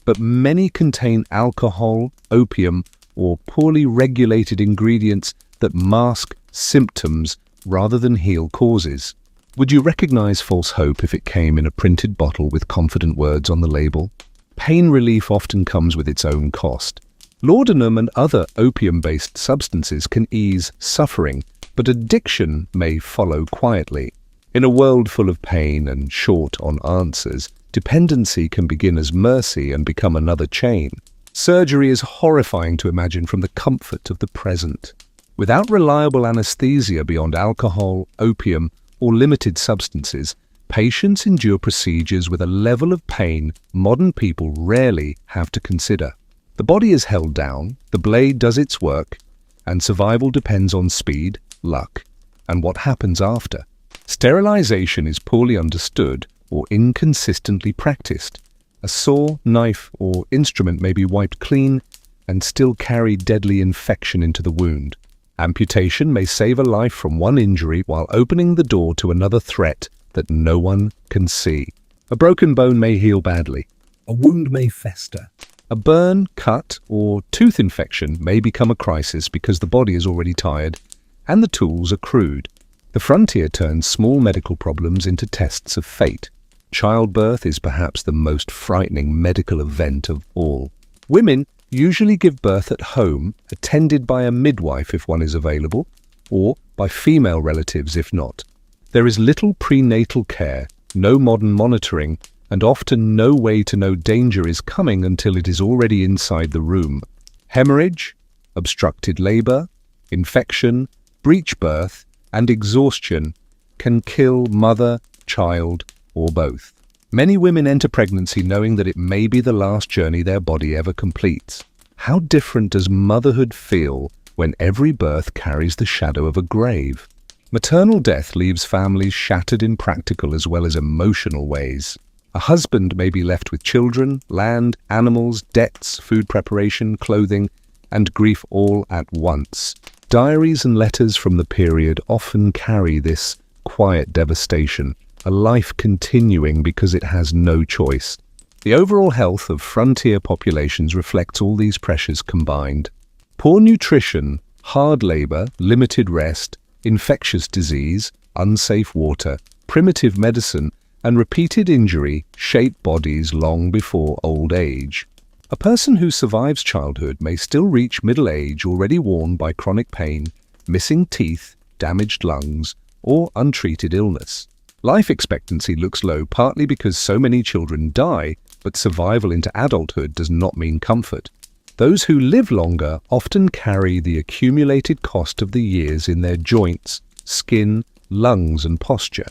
but many contain alcohol, opium, or poorly regulated ingredients that mask symptoms rather than heal causes. Would you recognize false hope if it came in a printed bottle with confident words on the label? Pain relief often comes with its own cost. Laudanum and other opium-based substances can ease suffering, but addiction may follow quietly. In a world full of pain and short on answers, dependency can begin as mercy and become another chain. Surgery is horrifying to imagine from the comfort of the present. Without reliable anesthesia beyond alcohol, opium, or limited substances, patients endure procedures with a level of pain modern people rarely have to consider. The body is held down, the blade does its work, and survival depends on speed, luck, and what happens after. Sterilization is poorly understood or inconsistently practiced. A saw, knife, or instrument may be wiped clean and still carry deadly infection into the wound. Amputation may save a life from one injury while opening the door to another threat that no one can see. A broken bone may heal badly. A wound may fester. A burn, cut, or tooth infection may become a crisis because the body is already tired and the tools are crude. The frontier turns small medical problems into tests of fate. Childbirth is perhaps the most frightening medical event of all. Women usually give birth at home, attended by a midwife if one is available, or by female relatives if not. There is little prenatal care, no modern monitoring, and often no way to know danger is coming until it is already inside the room. Hemorrhage, obstructed labor, infection, breech birth, and exhaustion can kill mother, child, or both. Many women enter pregnancy knowing that it may be the last journey their body ever completes. How different does motherhood feel when every birth carries the shadow of a grave? Maternal death leaves families shattered in practical as well as emotional ways. A husband may be left with children, land, animals, debts, food preparation, clothing, and grief all at once. Diaries and letters from the period often carry this quiet devastation, a life continuing because it has no choice. The overall health of frontier populations reflects all these pressures combined. Poor nutrition, hard labor, limited rest, infectious disease, unsafe water, primitive medicine, and repeated injury shape bodies long before old age. A person who survives childhood may still reach middle age already worn by chronic pain, missing teeth, damaged lungs, or untreated illness. Life expectancy looks low partly because so many children die, but survival into adulthood does not mean comfort. Those who live longer often carry the accumulated cost of the years in their joints, skin, lungs, and posture.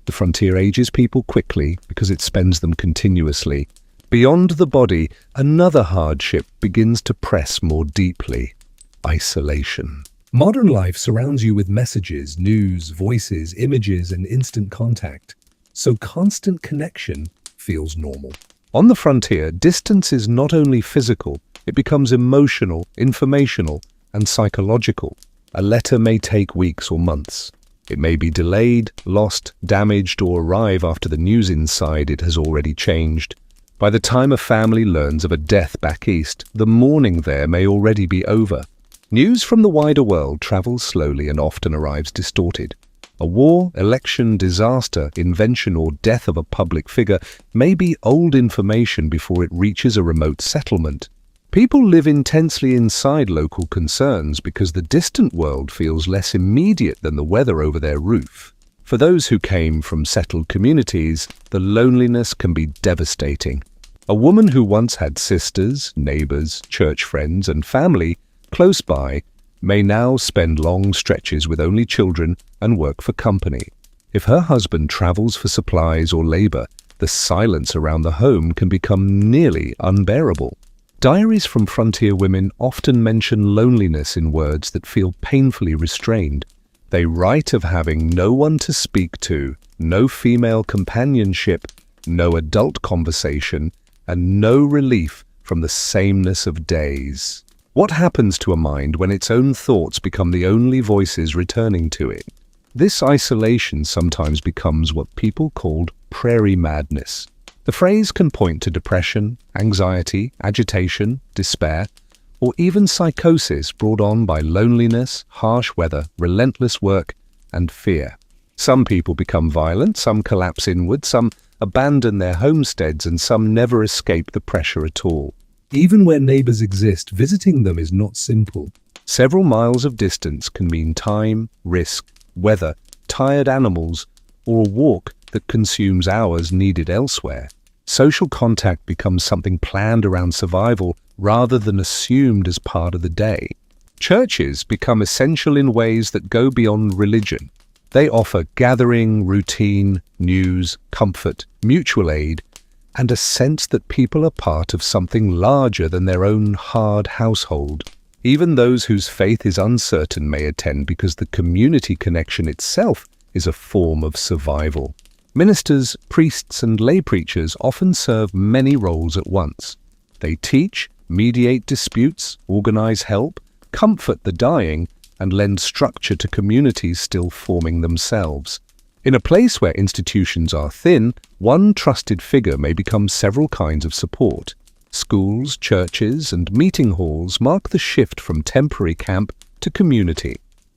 The frontier ages people quickly because it spends them continuously. Beyond the body, another hardship begins to press more deeply: isolation. Modern life surrounds you with messages, news, voices, images, and instant contact, so constant connection feels normal. On the frontier, distance is not only physical, it becomes emotional, informational, and psychological. A letter may take weeks or months. It may be delayed, lost, damaged, or arrive after the news inside it has already changed. By the time a family learns of a death back east, the mourning there may already be over. News from the wider world travels slowly and often arrives distorted. A war, election, disaster, invention, or death of a public figure may be old information before it reaches a remote settlement. People live intensely inside local concerns because the distant world feels less immediate than the weather over their roof. For those who came from settled communities, the loneliness can be devastating. A woman who once had sisters, neighbors, church friends, and family close by may now spend long stretches with only children and work for company. If her husband travels for supplies or labor, the silence around the home can become nearly unbearable. Diaries from frontier women often mention loneliness in words that feel painfully restrained. They write of having no one to speak to, no female companionship, no adult conversation, and no relief from the sameness of days. What happens to a mind when its own thoughts become the only voices returning to it? This isolation sometimes becomes what people called prairie madness. The phrase can point to depression, anxiety, agitation, despair, or even psychosis brought on by loneliness, harsh weather, relentless work, and fear. Some people become violent, some collapse inward, some abandon their homesteads, and some never escape the pressure at all. Even where neighbors exist, visiting them is not simple. Several miles of distance can mean time, risk, weather, tired animals, or a walk that consumes hours needed elsewhere. Social contact becomes something planned around survival rather than assumed as part of the day. Churches become essential in ways that go beyond religion. They offer gathering, routine, news, comfort, mutual aid, and a sense that people are part of something larger than their own hard household. Even those whose faith is uncertain may attend because the community connection itself is a form of survival. Ministers, priests, and lay preachers often serve many roles at once. They teach, mediate disputes, organize help, comfort the dying, and lend structure to communities still forming themselves. In a place where institutions are thin, one trusted figure may become several kinds of support. Schools, churches, and meeting halls mark the shift from temporary camp to community.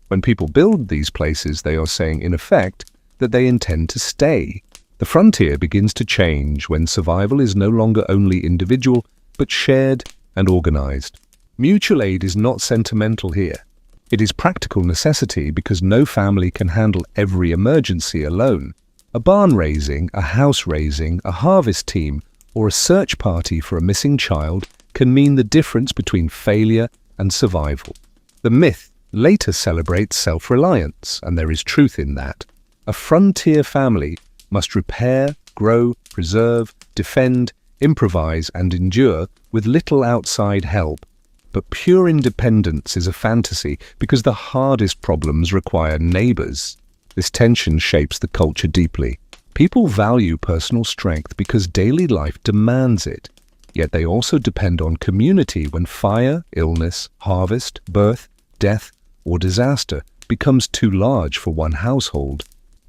When people build these places, they are saying, in effect, that they intend to stay. The frontier begins to change when survival is no longer only individual, but shared and organized. Mutual aid is not sentimental here. It is practical necessity because no family can handle every emergency alone. A barn raising, a house raising, a harvest team, or a search party for a missing child can mean the difference between failure and survival. The myth later celebrates self-reliance, and there is truth in that. A frontier family must repair, grow, preserve, defend, improvise, and endure with little outside help. But pure independence is a fantasy because the hardest problems require neighbors. This tension shapes the culture deeply. People value personal strength because daily life demands it. Yet they also depend on community when fire, illness, harvest, birth, death, or disaster becomes too large for one household.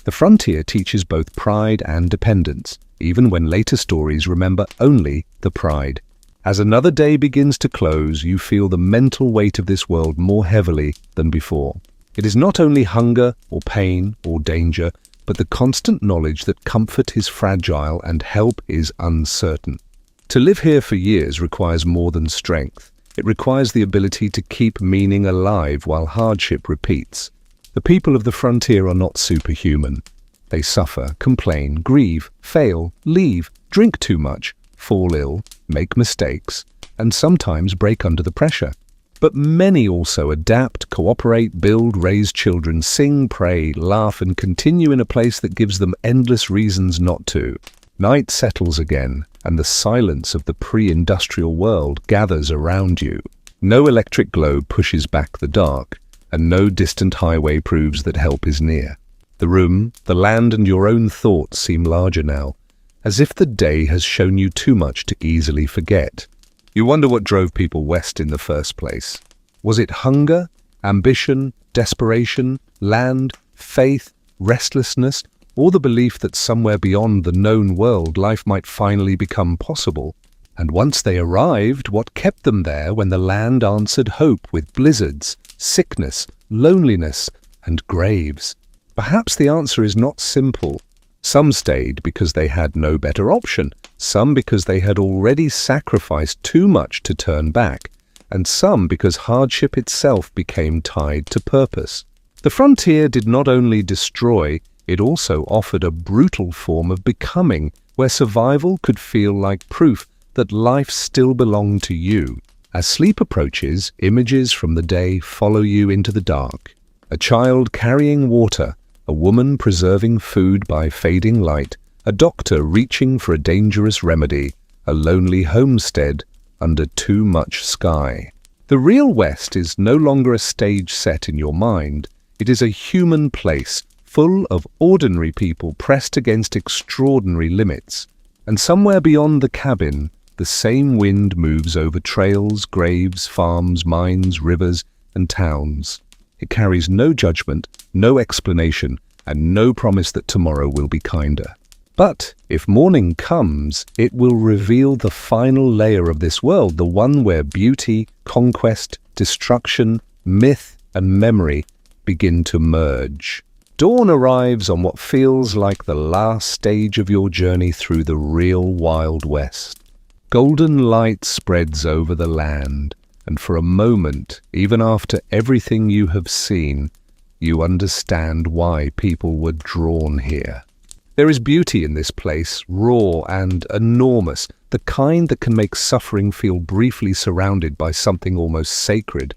The frontier teaches both pride and dependence, even when later stories remember only the pride. As another day begins to close, you feel the mental weight of this world more heavily than before. It is not only hunger or pain or danger, but the constant knowledge that comfort is fragile and help is uncertain. To live here for years requires more than strength. It requires the ability to keep meaning alive while hardship repeats. The people of the frontier are not superhuman. They suffer, complain, grieve, fail, leave, drink too much, fall ill, make mistakes, and sometimes break under the pressure. But many also adapt, cooperate, build, raise children, sing, pray, laugh, and continue in a place that gives them endless reasons not to. Night settles again, and the silence of the pre-industrial world gathers around you. No electric globe pushes back the dark, and no distant highway proves that help is near. The room, the land, and your own thoughts seem larger now, as if the day has shown you too much to easily forget. You wonder what drove people west in the first place. Was it hunger, ambition, desperation, land, faith, restlessness, or the belief that somewhere beyond the known world life might finally become possible? And once they arrived, what kept them there when the land answered hope with blizzards, sickness, loneliness, and graves? Perhaps the answer is not simple. Some stayed because they had no better option, some because they had already sacrificed too much to turn back, and some because hardship itself became tied to purpose. The frontier did not only destroy, it also offered a brutal form of becoming, where survival could feel like proof that life still belonged to you. As sleep approaches, images from the day follow you into the dark. A child carrying water, a woman preserving food by fading light, a doctor reaching for a dangerous remedy, a lonely homestead under too much sky. The real West is no longer a stage set in your mind. It is a human place, full of ordinary people pressed against extraordinary limits. And somewhere beyond the cabin, the same wind moves over trails, graves, farms, mines, rivers, and towns. It carries no judgment, no explanation, and no promise that tomorrow will be kinder. But if morning comes, it will reveal the final layer of this world, the one where beauty, conquest, destruction, myth, and memory begin to merge. Dawn arrives on what feels like the last stage of your journey through the real Wild West. Golden light spreads over the land, and for a moment, even after everything you have seen, you understand why people were drawn here. There is beauty in this place, raw and enormous, the kind that can make suffering feel briefly surrounded by something almost sacred.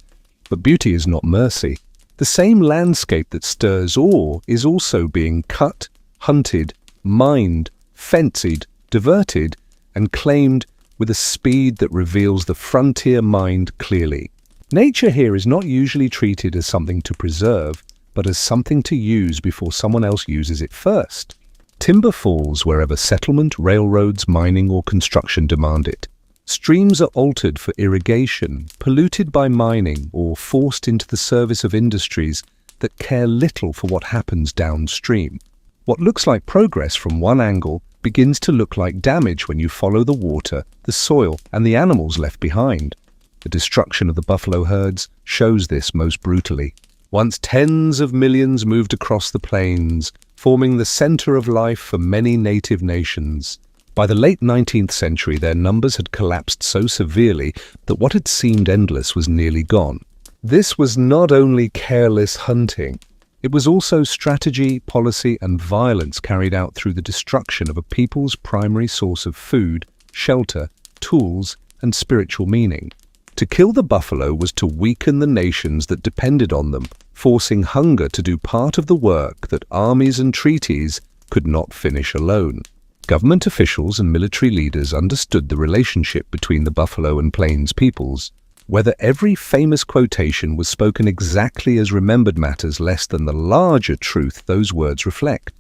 But beauty is not mercy. The same landscape that stirs awe is also being cut, hunted, mined, fenced, diverted, and claimed with a speed that reveals the frontier mind clearly. Nature here is not usually treated as something to preserve, but as something to use before someone else uses it first. Timber falls wherever settlement, railroads, mining, or construction demand it. Streams are altered for irrigation, polluted by mining, or forced into the service of industries that care little for what happens downstream. What looks like progress from one angle begins to look like damage when you follow the water, the soil, and the animals left behind. The destruction of the buffalo herds shows this most brutally. Once tens of millions moved across the plains, forming the center of life for many native nations. By the late 19th century, their numbers had collapsed so severely that what had seemed endless was nearly gone. This was not only careless hunting, it was also strategy, policy, and violence carried out through the destruction of a people's primary source of food, shelter, tools, and spiritual meaning. To kill the buffalo was to weaken the nations that depended on them, forcing hunger to do part of the work that armies and treaties could not finish alone. Government officials and military leaders understood the relationship between the buffalo and plains peoples. Whether every famous quotation was spoken exactly as remembered matters less than the larger truth those words reflect.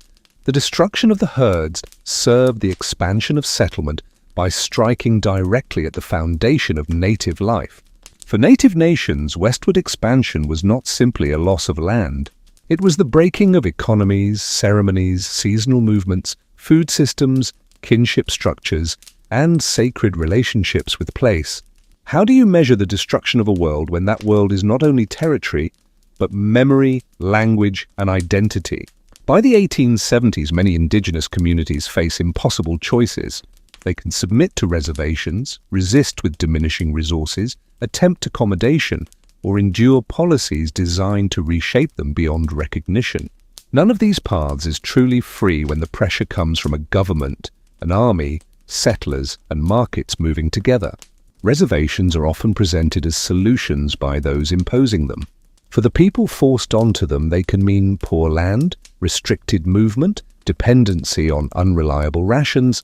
The destruction of the herds served the expansion of settlement by striking directly at the foundation of native life. For native nations, westward expansion was not simply a loss of land. It was the breaking of economies, ceremonies, seasonal movements, food systems, kinship structures, and sacred relationships with place. How do you measure the destruction of a world when that world is not only territory, but memory, language, and identity? By the 1870s, many indigenous communities face impossible choices. They can submit to reservations, resist with diminishing resources, attempt accommodation, or endure policies designed to reshape them beyond recognition. None of these paths is truly free when the pressure comes from a government, an army, settlers, and markets moving together. Reservations are often presented as solutions by those imposing them. For the people forced onto them, they can mean poor land, restricted movement, dependency on unreliable rations,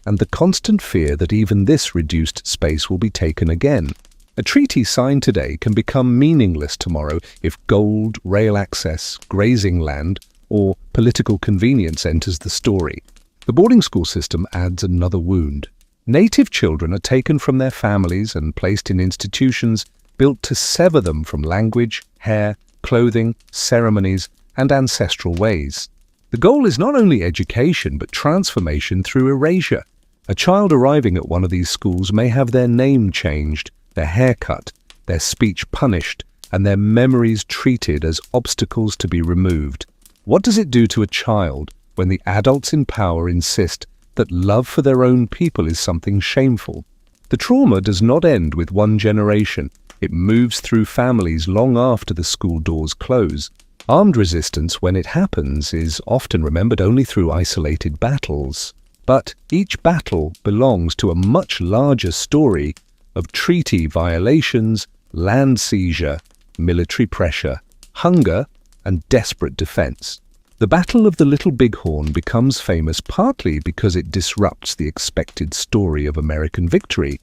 and the constant fear that even this reduced space will be taken again. A treaty signed today can become meaningless tomorrow if gold, rail access, grazing land, or political convenience enters the story. The boarding school system adds another wound. Native children are taken from their families and placed in institutions built to sever them from language, hair, clothing, ceremonies, and ancestral ways. The goal is not only education, but transformation through erasure. A child arriving at one of these schools may have their name changed, their hair cut, their speech punished, and their memories treated as obstacles to be removed. What does it do to a child when the adults in power insist that love for their own people is something shameful? The trauma does not end with one generation. It moves through families long after the school doors close. Armed resistance, when it happens, is often remembered only through isolated battles. But each battle belongs to a much larger story of treaty violations, land seizure, military pressure, hunger, and desperate defense. The Battle of the Little Bighorn becomes famous partly because it disrupts the expected story of American victory,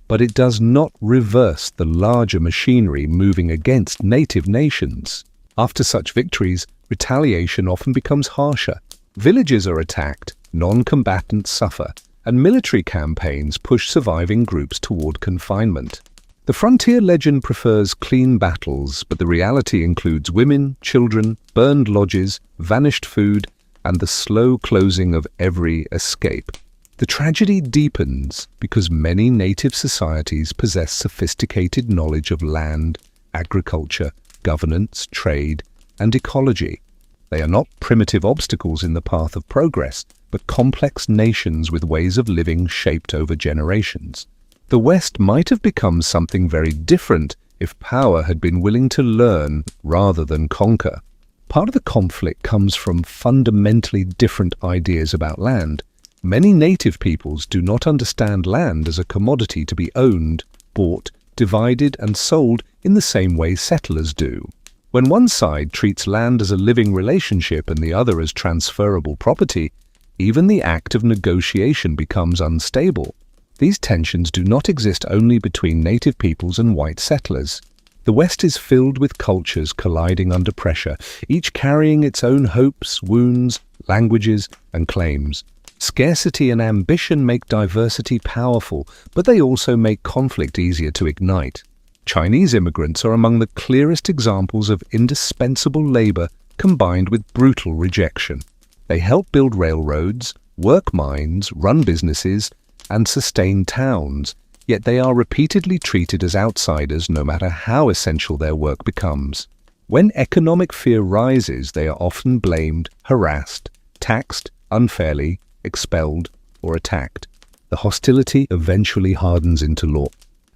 but it does not reverse the larger machinery moving against native nations. After such victories, retaliation often becomes harsher. Villages are attacked, non-combatants suffer, and military campaigns push surviving groups toward confinement. The frontier legend prefers clean battles, but the reality includes women, children, burned lodges, vanished food, and the slow closing of every escape. The tragedy deepens because many native societies possess sophisticated knowledge of land, agriculture, governance, trade, and ecology. They are not primitive obstacles in the path of progress, but complex nations with ways of living shaped over generations. The West might have become something very different if power had been willing to learn rather than conquer. Part of the conflict comes from fundamentally different ideas about land. Many native peoples do not understand land as a commodity to be owned, bought, divided, and sold in the same way settlers do. When one side treats land as a living relationship and the other as transferable property, even the act of negotiation becomes unstable. These tensions do not exist only between native peoples and white settlers. The West is filled with cultures colliding under pressure, each carrying its own hopes, wounds, languages, and claims. Scarcity and ambition make diversity powerful, but they also make conflict easier to ignite. Chinese immigrants are among the clearest examples of indispensable labor combined with brutal rejection. They help build railroads, work mines, run businesses, and sustain towns, yet they are repeatedly treated as outsiders no matter how essential their work becomes. When economic fear rises, they are often blamed, harassed, taxed unfairly, expelled, or attacked. The hostility eventually hardens into law.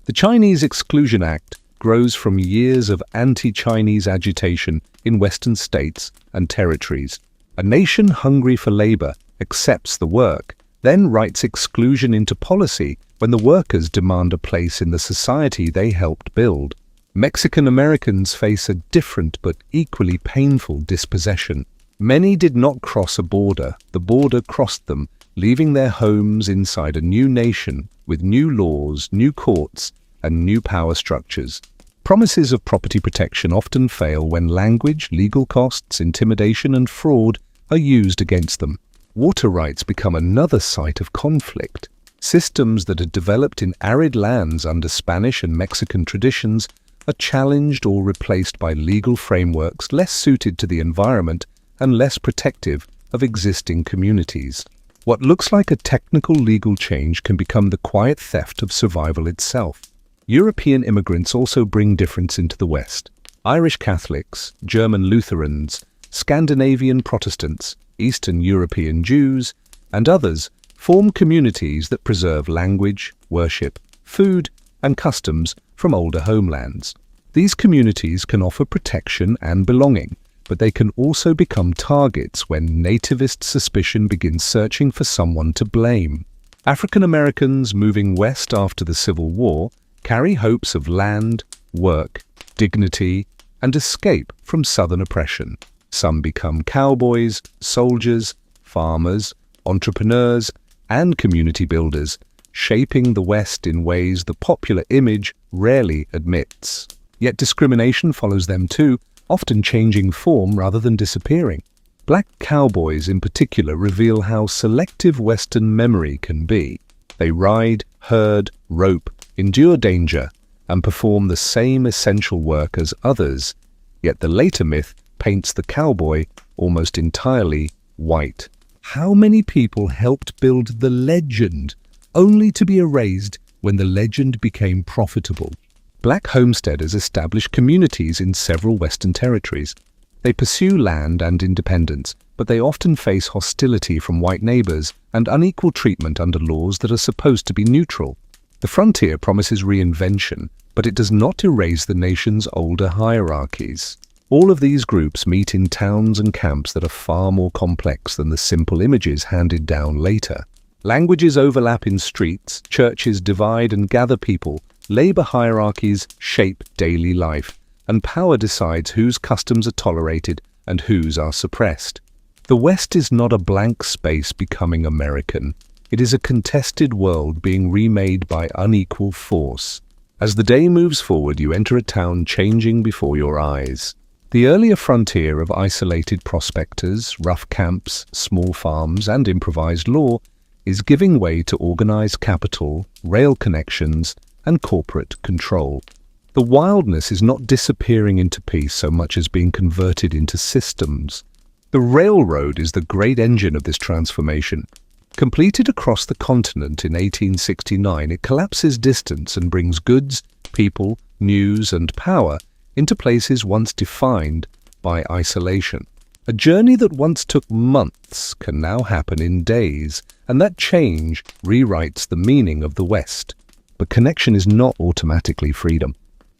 The Chinese Exclusion Act grows from years of anti-Chinese agitation in Western states and territories. A nation hungry for labor accepts the work, then writes exclusion into policy when the workers demand a place in the society they helped build. Mexican Americans face a different but equally painful dispossession. Many did not cross a border. The border crossed them, leaving their homes inside a new nation with new laws, new courts, and new power structures. Promises of property protection often fail when language, legal costs, intimidation, and fraud are used against them. Water rights become another site of conflict. Systems that are developed in arid lands under Spanish and Mexican traditions are challenged or replaced by legal frameworks less suited to the environment and less protective of existing communities. What looks like a technical legal change can become the quiet theft of survival itself. European immigrants also bring difference into the West. Irish Catholics, German Lutherans, Scandinavian Protestants, Eastern European Jews, and others form communities that preserve language, worship, food, and customs from older homelands. These communities can offer protection and belonging, but they can also become targets when nativist suspicion begins searching for someone to blame. African Americans moving west after the Civil War carry hopes of land, work, dignity, and escape from Southern oppression. Some become cowboys, soldiers, farmers, entrepreneurs, and community builders, shaping the West in ways the popular image rarely admits. Yet discrimination follows them too, often changing form rather than disappearing. Black cowboys in particular reveal how selective Western memory can be. They ride, herd, rope, endure danger, and perform the same essential work as others, yet the later myth paints the cowboy almost entirely white. How many people helped build the legend, only to be erased when the legend became profitable? Black homesteaders established communities in several Western territories. They pursue land and independence, but they often face hostility from white neighbors and unequal treatment under laws that are supposed to be neutral. The frontier promises reinvention, but it does not erase the nation's older hierarchies. All of these groups meet in towns and camps that are far more complex than the simple images handed down later. Languages overlap in streets, churches divide and gather people, labor hierarchies shape daily life, and power decides whose customs are tolerated and whose are suppressed. The West is not a blank space becoming American. It is a contested world being remade by unequal force. As the day moves forward, you enter a town changing before your eyes. The earlier frontier of isolated prospectors, rough camps, small farms, and improvised law is giving way to organized capital, rail connections, and corporate control. The wildness is not disappearing into peace so much as being converted into systems. The The railroad is the great engine of this transformation. Completed across the continent in 1869, it collapses distance and brings goods, people, news, and power into places once defined by isolation. A journey that once took months can now happen in days, and that change rewrites the meaning of the West. But connection is not automatically freedom.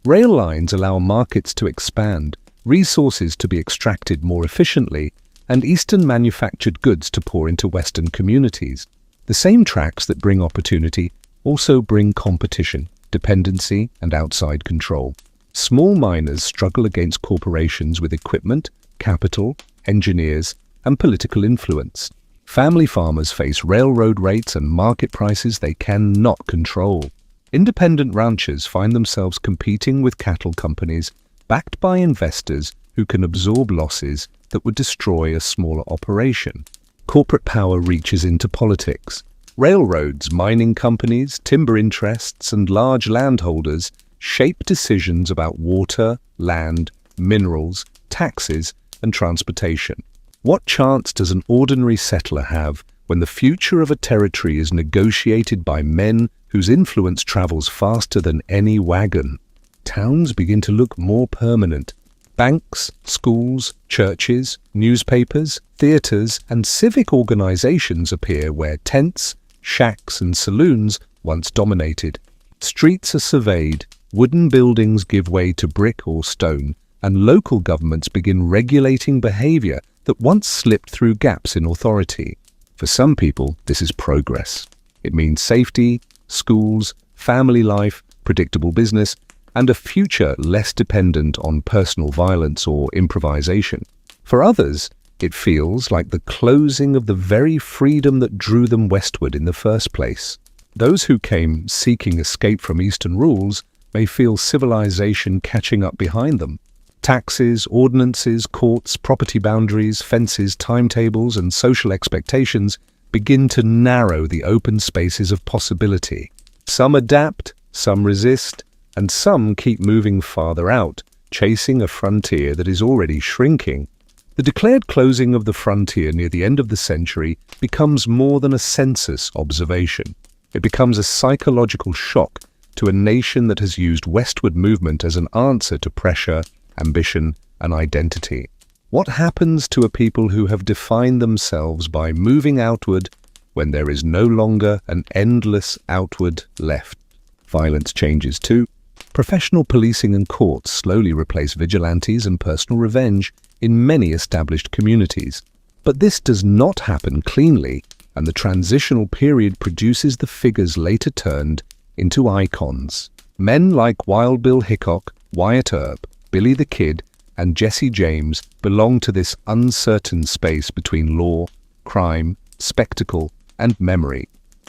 Rail lines allow markets to expand, resources to be extracted more efficiently, and Eastern manufactured goods to pour into Western communities. The same tracks that bring opportunity also bring competition, dependency, and outside control. Small miners struggle against corporations with equipment, capital, engineers, and political influence. Family farmers face railroad rates and market prices they cannot control. Independent ranchers find themselves competing with cattle companies backed by investors who can absorb losses that would destroy a smaller operation. Corporate power reaches into politics. Railroads, mining companies, timber interests, and large landholders shape decisions about water, land, minerals, taxes, and transportation. What chance does an ordinary settler have when the future of a territory is negotiated by men whose influence travels faster than any wagon? Towns begin to look more permanent. Banks, schools, churches, newspapers, theatres, and civic organisations appear where tents, shacks, and saloons once dominated. Streets are surveyed, wooden buildings give way to brick or stone, and local governments begin regulating behaviour that once slipped through gaps in authority. For some people, this is progress. It means safety, schools, family life, predictable business, and a future less dependent on personal violence or improvisation. For others, it feels like the closing of the very freedom that drew them westward in the first place. Those who came seeking escape from Eastern rules may feel civilization catching up behind them. Taxes, ordinances, courts, property boundaries, fences, timetables, and social expectations begin to narrow the open spaces of possibility. Some adapt, some resist, and some keep moving farther out, chasing a frontier that is already shrinking. The declared closing of the frontier near the end of the century becomes more than a census observation. It becomes a psychological shock to a nation that has used westward movement as an answer to pressure, ambition, and identity. What happens to a people who have defined themselves by moving outward when there is no longer an endless outward left? Violence changes too. Professional policing and courts slowly replace vigilantes and personal revenge in many established communities. But this does not happen cleanly, and the transitional period produces the figures later turned into icons. Men like Wild Bill Hickok, Wyatt Earp, Billy the Kid, and Jesse James belong to this uncertain space between law, crime, spectacle, and memory.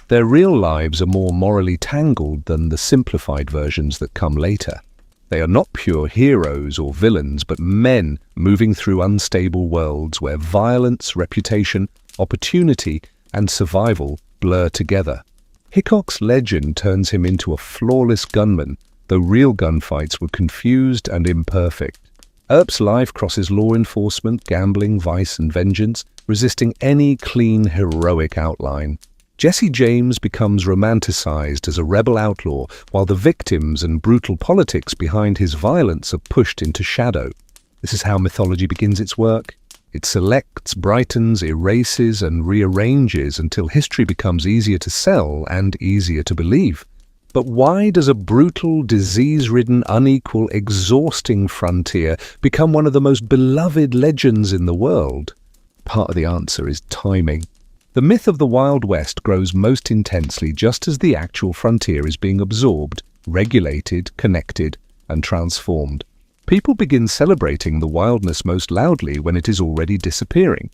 Their real lives are more morally tangled than the simplified versions that come later. They are not pure heroes or villains, but men moving through unstable worlds where violence, reputation, opportunity, and survival blur together. Hickok's legend turns him into a flawless gunman, though real gunfights were confused and imperfect. Earp's life crosses law enforcement, gambling, vice, and vengeance, resisting any clean, heroic outline. Jesse James becomes romanticized as a rebel outlaw, while the victims and brutal politics behind his violence are pushed into shadow. This is how mythology begins its work. It selects, brightens, erases, and rearranges until history becomes easier to sell and easier to believe. But why does a brutal, disease-ridden, unequal, exhausting frontier become one of the most beloved legends in the world? Part of the answer is timing. The myth of the Wild West grows most intensely just as the actual frontier is being absorbed, regulated, connected, and transformed. People begin celebrating the wildness most loudly when it is already disappearing.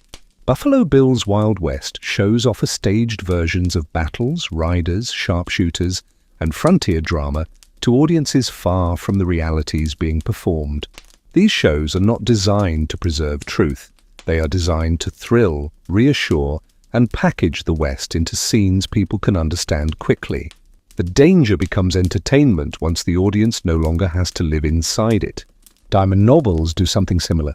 Buffalo Bill's Wild West shows off staged versions of battles, riders, sharpshooters, and frontier drama to audiences far from the realities being performed. These shows are not designed to preserve truth. They are designed to thrill, reassure, and package the West into scenes people can understand quickly. The danger becomes entertainment once the audience no longer has to live inside it. Diamond novels do something similar.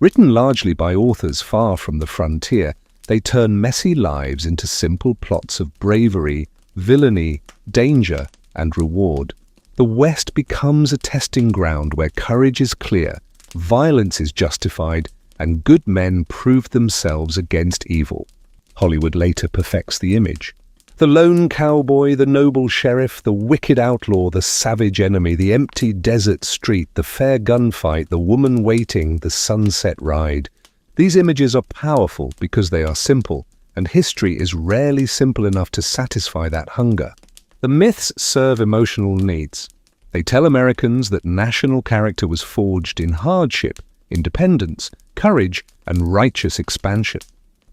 Written largely by authors far from the frontier, they turn messy lives into simple plots of bravery, villainy, danger, and reward. The West becomes a testing ground where courage is clear, violence is justified, and good men prove themselves against evil. Hollywood later perfects the image. The lone cowboy, the noble sheriff, the wicked outlaw, the savage enemy, the empty desert street, the fair gunfight, the woman waiting, the sunset ride. These images are powerful because they are simple, and history is rarely simple enough to satisfy that hunger. The myths serve emotional needs. They tell Americans that national character was forged in hardship, independence, courage, and righteous expansion.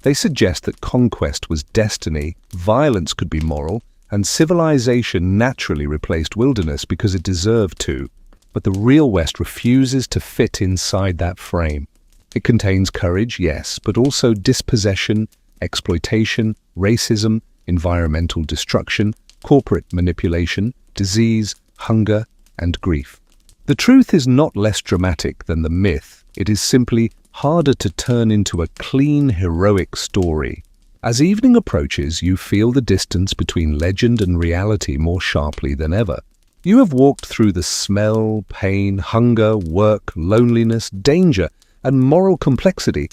They suggest that conquest was destiny, violence could be moral, and civilization naturally replaced wilderness because it deserved to. But the real West refuses to fit inside that frame. It contains courage, yes, but also dispossession, exploitation, racism, environmental destruction, corporate manipulation, disease, hunger, and grief. The truth is not less dramatic than the myth. It is simply harder to turn into a clean, heroic story. As evening approaches, you feel the distance between legend and reality more sharply than ever. You have walked through the smell, pain, hunger, work, loneliness, danger, and moral complexity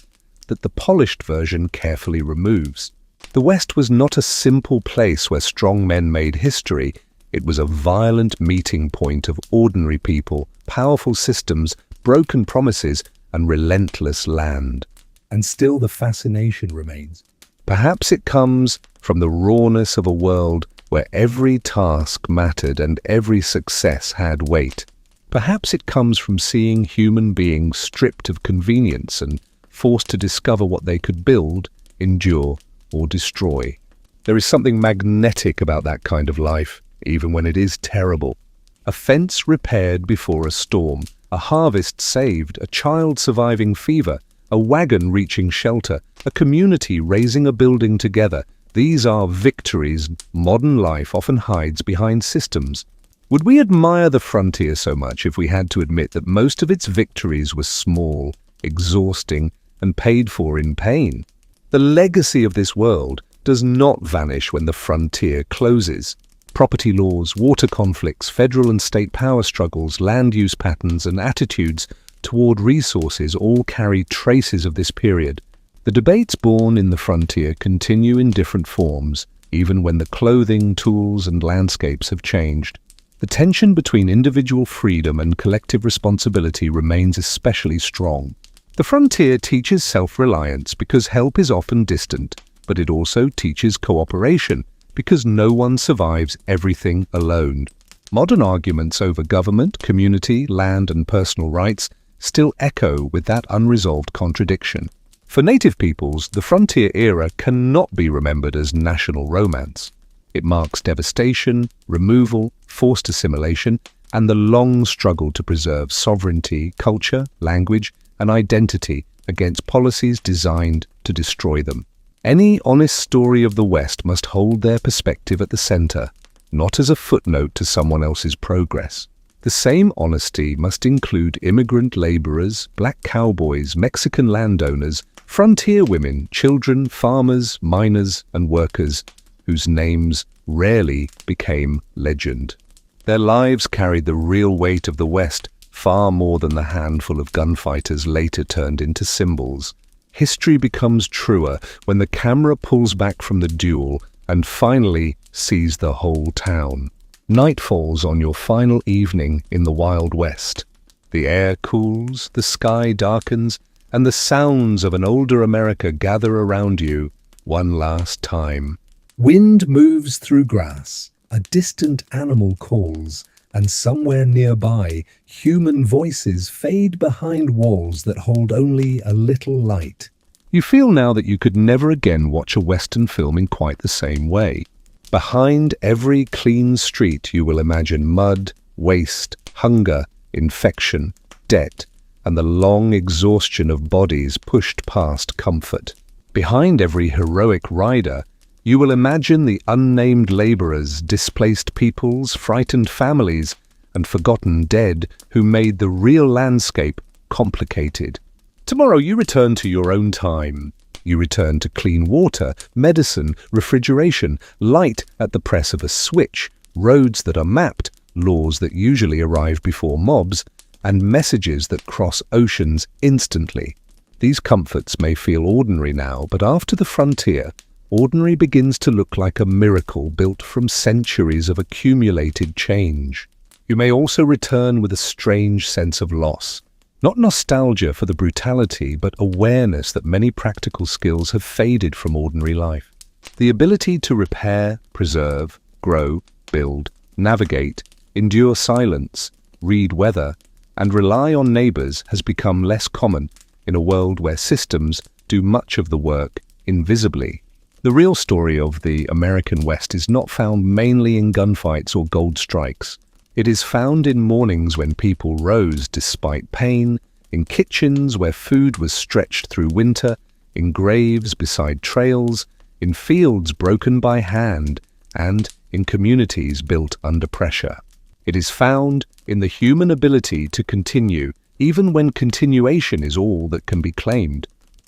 that the polished version carefully removes. The West was not a simple place where strong men made history. It was a violent meeting point of ordinary people, powerful systems, broken promises, and relentless land. And still the fascination remains. Perhaps it comes from the rawness of a world where every task mattered and every success had weight. Perhaps it comes from seeing human beings stripped of convenience and forced to discover what they could build, endure, or destroy. There is something magnetic about that kind of life, even when it is terrible. A fence repaired before a storm, a harvest saved, a child surviving fever, a wagon reaching shelter, a community raising a building together. These are victories modern life often hides behind systems. Would we admire the frontier so much if we had to admit that most of its victories were small, exhausting, and paid for in pain? The legacy of this world does not vanish when the frontier closes. Property laws, water conflicts, federal and state power struggles, land use patterns, and attitudes toward resources all carry traces of this period. The debates born in the frontier continue in different forms, even when the clothing, tools, and landscapes have changed. The tension between individual freedom and collective responsibility remains especially strong. The frontier teaches self-reliance because help is often distant, but it also teaches cooperation because no one survives everything alone. Modern arguments over government, community, land, and personal rights still echo with that unresolved contradiction. For native peoples, the frontier era cannot be remembered as national romance. It marks devastation, removal, forced assimilation, and the long struggle to preserve sovereignty, culture, language, and identity against policies designed to destroy them. Any honest story of the West must hold their perspective at the center, not as a footnote to someone else's progress. The same honesty must include immigrant laborers, black cowboys, Mexican landowners, frontier women, children, farmers, miners, and workers, whose names rarely became legend. Their lives carried the real weight of the West, far more than the handful of gunfighters later turned into symbols. History becomes truer when the camera pulls back from the duel and finally sees the whole town. Night falls on your final evening in the Wild West. The air cools, the sky darkens, and the sounds of an older America gather around you one last time. Wind moves through grass, a distant animal calls, and somewhere nearby, human voices fade behind walls that hold only a little light. You feel now that you could never again watch a Western film in quite the same way. Behind every clean street you will imagine mud, waste, hunger, infection, debt, and the long exhaustion of bodies pushed past comfort. Behind every heroic rider, you will imagine the unnamed laborers, displaced peoples, frightened families, and forgotten dead who made the real landscape complicated. Tomorrow you return to your own time. You return to clean water, medicine, refrigeration, light at the press of a switch, roads that are mapped, laws that usually arrive before mobs, and messages that cross oceans instantly. These comforts may feel ordinary now, but after the frontier, ordinary begins to look like a miracle built from centuries of accumulated change. You may also return with a strange sense of loss. Not nostalgia for the brutality, but awareness that many practical skills have faded from ordinary life. The ability to repair, preserve, grow, build, navigate, endure silence, read weather, and rely on neighbors has become less common in a world where systems do much of the work invisibly. The real story of the American West is not found mainly in gunfights or gold strikes. It is found in mornings when people rose despite pain, in kitchens where food was stretched through winter, in graves beside trails, in fields broken by hand, and in communities built under pressure. It is found in the human ability to continue, even when continuation is all that can be claimed.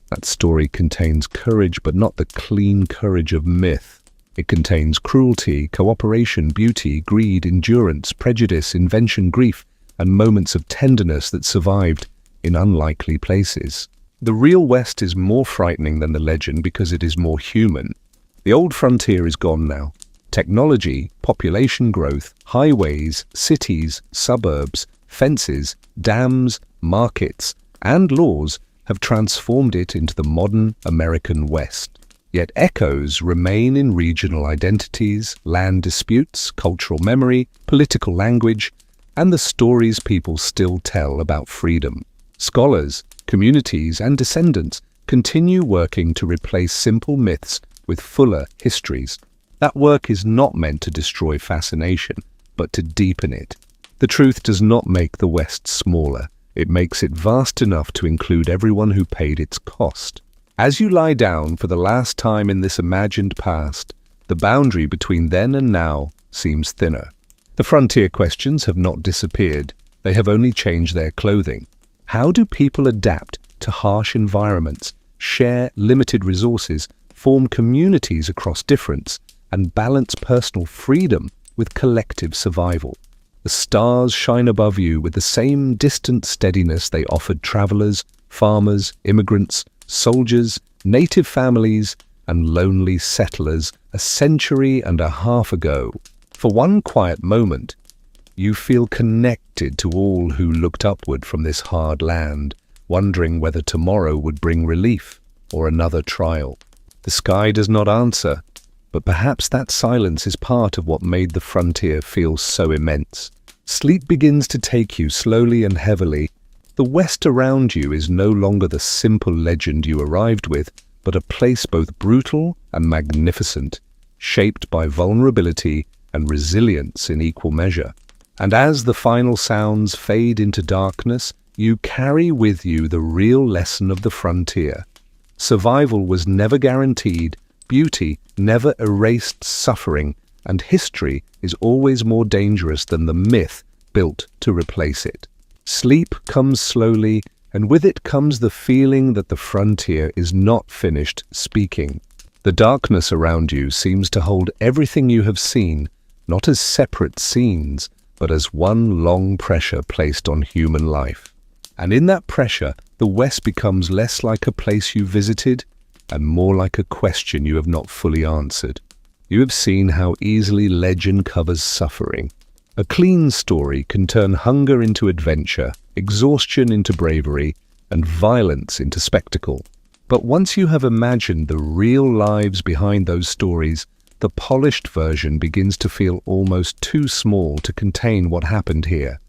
That story contains courage, but not the clean courage of myth. It contains cruelty, cooperation, beauty, greed, endurance, prejudice, invention, grief, and moments of tenderness that survived in unlikely places. The real West is more frightening than the legend because it is more human. The old frontier is gone now. Technology, population growth, highways, cities, suburbs, fences, dams, markets, and laws have transformed it into the modern American West. Yet echoes remain in regional identities, land disputes, cultural memory, political language, and the stories people still tell about freedom. Scholars, communities, and descendants continue working to replace simple myths with fuller histories. That work is not meant to destroy fascination, but to deepen it. The truth does not make the West smaller. It makes it vast enough to include everyone who paid its cost. As you lie down for the last time in this imagined past, the boundary between then and now seems thinner. The frontier questions have not disappeared. They have only changed their clothing. How do people adapt to harsh environments, share limited resources, form communities across difference, and balance personal freedom with collective survival? The stars shine above you with the same distant steadiness they offered travelers, farmers, immigrants, soldiers, native families, and lonely settlers a century and a half ago. For one quiet moment, you feel connected to all who looked upward from this hard land, wondering whether tomorrow would bring relief or another trial. The sky does not answer, but perhaps that silence is part of what made the frontier feel so immense. Sleep begins to take you slowly and heavily. The West around you is no longer the simple legend you arrived with, but a place both brutal and magnificent, shaped by vulnerability and resilience in equal measure. And as the final sounds fade into darkness, you carry with you the real lesson of the frontier. Survival was never guaranteed, beauty never erased suffering, and history is always more dangerous than the myth built to replace it. Sleep comes slowly, and with it comes the feeling that the frontier is not finished speaking. The darkness around you seems to hold everything you have seen, not as separate scenes, but as one long pressure placed on human life. And in that pressure, the West becomes less like a place you visited and more like a question you have not fully answered. You have seen how easily legend covers suffering. A clean story can turn hunger into adventure, exhaustion into bravery, and violence into spectacle. But once you have imagined the real lives behind those stories, the polished version begins to feel almost too small to contain what happened here.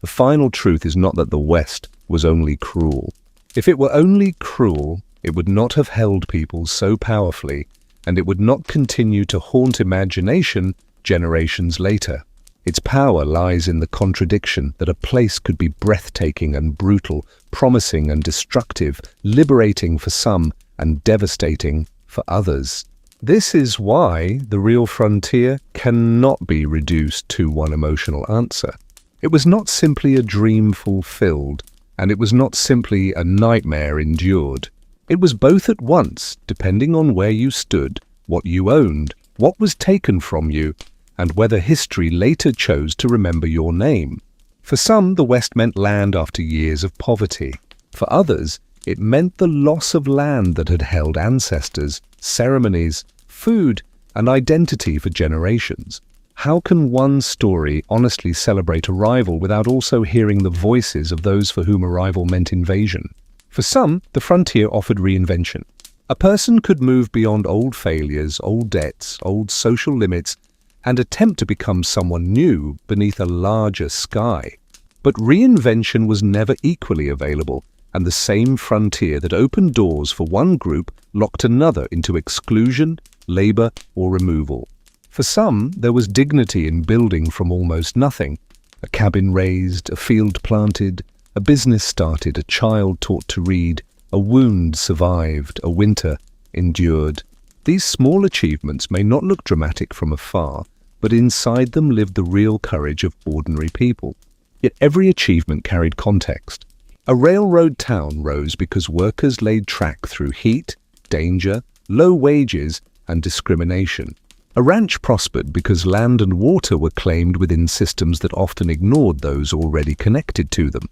The final truth is not that the West was only cruel. If it were only cruel, it would not have held people so powerfully, and it would not continue to haunt imagination generations later. Its power lies in the contradiction that a place could be breathtaking and brutal, promising and destructive, liberating for some and devastating for others. This is why the real frontier cannot be reduced to one emotional answer. It was not simply a dream fulfilled, and it was not simply a nightmare endured. It was both at once, depending on where you stood, what you owned, what was taken from you, and whether history later chose to remember your name. For some, the West meant land after years of poverty. For others, it meant the loss of land that had held ancestors, ceremonies, food, and identity for generations. How can one story honestly celebrate arrival without also hearing the voices of those for whom arrival meant invasion? For some, the frontier offered reinvention. A person could move beyond old failures, old debts, old social limits, and attempt to become someone new beneath a larger sky. But reinvention was never equally available, and the same frontier that opened doors for one group locked another into exclusion, labor, or removal. For some, there was dignity in building from almost nothing. A cabin raised, a field planted, a business started, a child taught to read, a wound survived, a winter endured. These small achievements may not look dramatic from afar, but inside them lived the real courage of ordinary people. Yet every achievement carried context. A railroad town rose because workers laid track through heat, danger, low wages, and discrimination. A ranch prospered because land and water were claimed within systems that often ignored those already connected to them.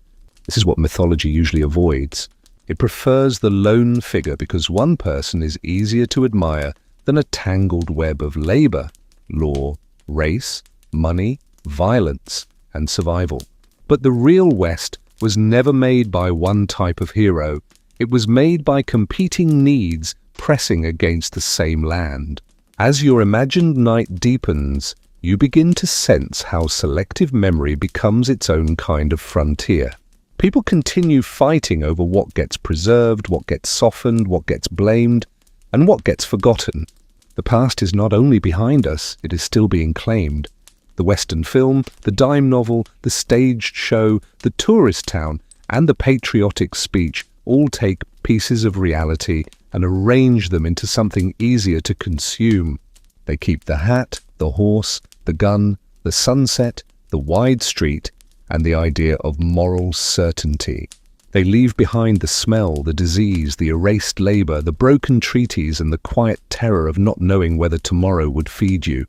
This is what mythology usually avoids. It prefers the lone figure because one person is easier to admire than a tangled web of labor, law, race, money, violence, and survival. But the real West was never made by one type of hero. It was made by competing needs pressing against the same land. As your imagined night deepens, you begin to sense how selective memory becomes its own kind of frontier. People continue fighting over what gets preserved, what gets softened, what gets blamed, and what gets forgotten. The past is not only behind us, it is still being claimed. The Western film, the dime novel, the staged show, the tourist town, and the patriotic speech all take pieces of reality and arrange them into something easier to consume. They keep the hat, the horse, the gun, the sunset, the wide street, and the idea of moral certainty. They leave behind the smell, the disease, the erased labor, the broken treaties, and the quiet terror of not knowing whether tomorrow would feed you.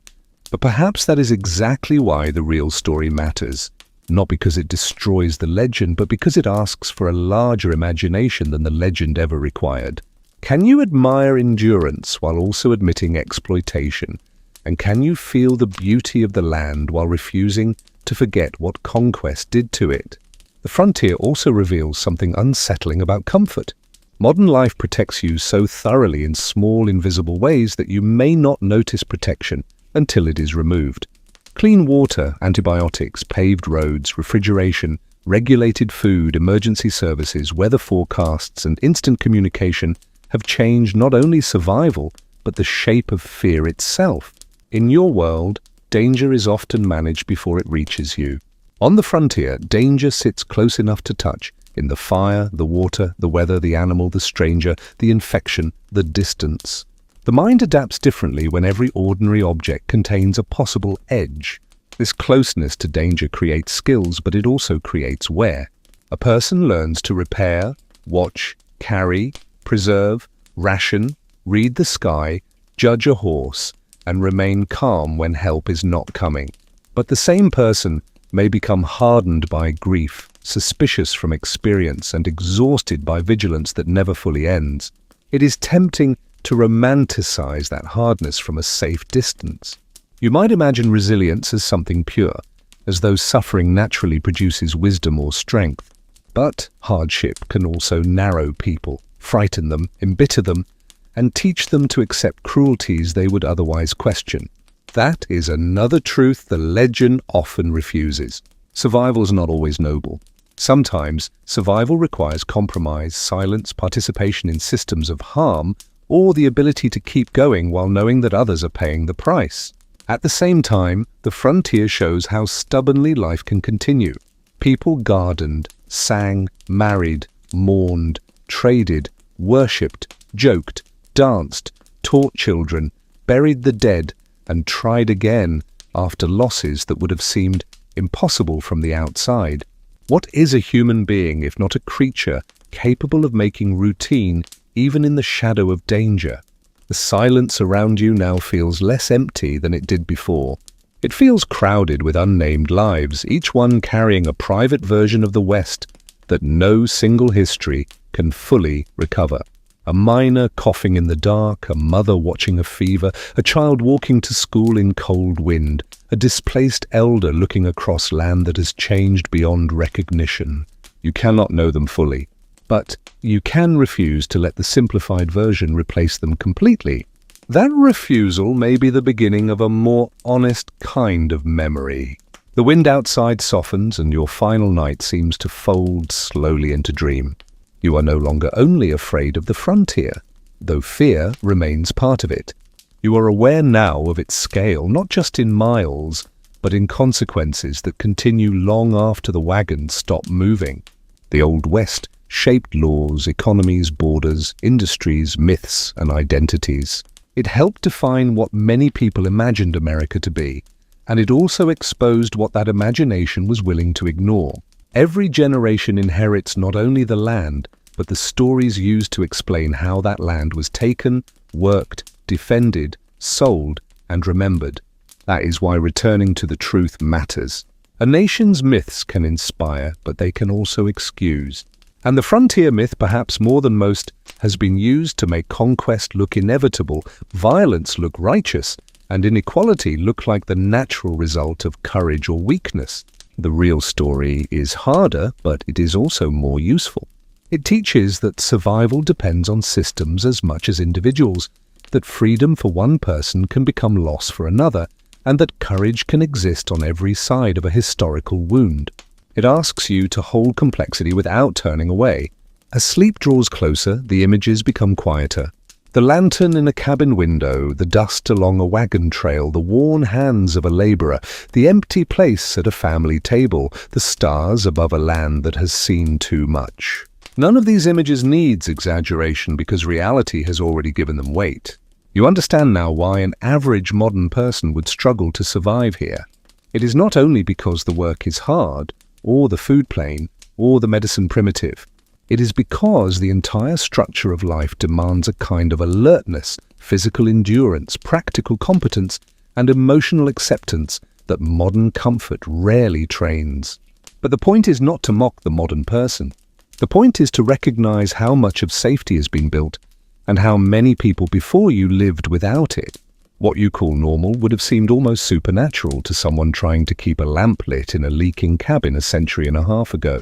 But perhaps that is exactly why the real story matters. Not because it destroys the legend, but because it asks for a larger imagination than the legend ever required. Can you admire endurance while also admitting exploitation? And can you feel the beauty of the land while refusing to forget what conquest did to it? The frontier also reveals something unsettling about comfort. Modern life protects you so thoroughly in small, invisible ways that you may not notice protection until it is removed. Clean water, antibiotics, paved roads, refrigeration, regulated food, emergency services, weather forecasts, and instant communication have changed not only survival, but the shape of fear itself. In your world, danger is often managed before it reaches you. On the frontier, danger sits close enough to touch, in the fire, the water, the weather, the animal, the stranger, the infection, the distance. The mind adapts differently when every ordinary object contains a possible edge. This closeness to danger creates skills, but it also creates wear. A person learns to repair, watch, carry, preserve, ration, read the sky, judge a horse, and remain calm when help is not coming. But the same person may become hardened by grief, suspicious from experience, and exhausted by vigilance that never fully ends. It is tempting to romanticize that hardness from a safe distance. You might imagine resilience as something pure, as though suffering naturally produces wisdom or strength. But hardship can also narrow people, frighten them, embitter them, and teach them to accept cruelties they would otherwise question. That is another truth the legend often refuses. Survival is not always noble. Sometimes survival requires compromise, silence, participation in systems of harm, or the ability to keep going while knowing that others are paying the price. At the same time, the frontier shows how stubbornly life can continue. People gardened, sang, married, mourned, traded, worshipped, joked, danced, taught children, buried the dead, and tried again after losses that would have seemed impossible from the outside. What is a human being if not a creature capable of making routine even in the shadow of danger? The silence around you now feels less empty than it did before. It feels crowded with unnamed lives, each one carrying a private version of the West that no single history can fully recover. A miner coughing in the dark, a mother watching a fever, a child walking to school in cold wind, a displaced elder looking across land that has changed beyond recognition. You cannot know them fully, but you can refuse to let the simplified version replace them completely. That refusal may be the beginning of a more honest kind of memory. The wind outside softens and your final night seems to fold slowly into dream. You are no longer only afraid of the frontier, though fear remains part of it. You are aware now of its scale, not just in miles, but in consequences that continue long after the wagons stop moving. The Old West shaped laws, economies, borders, industries, myths, and identities. It helped define what many people imagined America to be, and it also exposed what that imagination was willing to ignore. Every generation inherits not only the land, but the stories used to explain how that land was taken, worked, defended, sold, and remembered. That is why returning to the truth matters. A nation's myths can inspire, but they can also excuse. And the frontier myth, perhaps more than most, has been used to make conquest look inevitable, violence look righteous, and inequality look like the natural result of courage or weakness. The real story is harder, but it is also more useful. It teaches that survival depends on systems as much as individuals, that freedom for one person can become loss for another, and that courage can exist on every side of a historical wound. It asks you to hold complexity without turning away. As sleep draws closer, the images become quieter. The lantern in a cabin window, the dust along a wagon trail, the worn hands of a laborer, the empty place at a family table, the stars above a land that has seen too much. None of these images needs exaggeration because reality has already given them weight. You understand now why an average modern person would struggle to survive here. It is not only because the work is hard, or the food plain, or the medicine primitive. It is because the entire structure of life demands a kind of alertness, physical endurance, practical competence, and emotional acceptance that modern comfort rarely trains. But the point is not to mock the modern person. The point is to recognize how much of safety has been built, and how many people before you lived without it. What you call normal would have seemed almost supernatural to someone trying to keep a lamp lit in a leaking cabin a century and a half ago.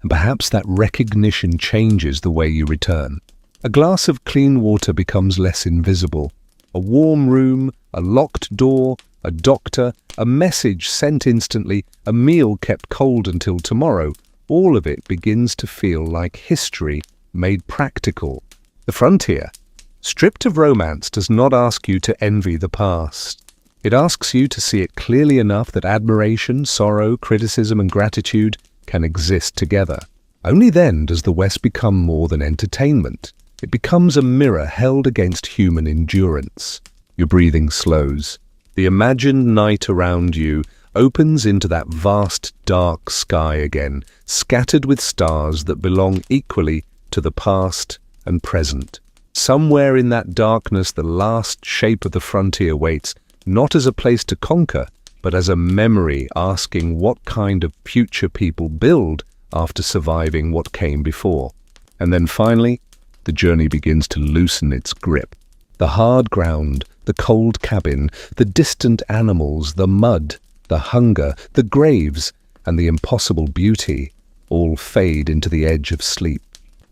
And perhaps that recognition changes the way you return. A glass of clean water becomes less invisible. A warm room, a locked door, a doctor, a message sent instantly, a meal kept cold until tomorrow, all of it begins to feel like history made practical. The frontier, stripped of romance, does not ask you to envy the past. It asks you to see it clearly enough that admiration, sorrow, criticism, and gratitude can exist together. Only then does the West become more than entertainment. It becomes a mirror held against human endurance. Your breathing slows. The imagined night around you opens into that vast, dark sky again, scattered with stars that belong equally to the past and present. Somewhere in that darkness, the last shape of the frontier waits, not as a place to conquer, but as a memory asking what kind of future people build after surviving what came before. And then finally, the journey begins to loosen its grip. The hard ground, the cold cabin, the distant animals, the mud, the hunger, the graves, and the impossible beauty all fade into the edge of sleep.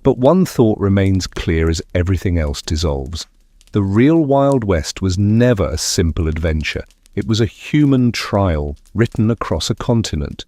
But one thought remains clear as everything else dissolves. The real Wild West was never a simple adventure. It was a human trial written across a continent.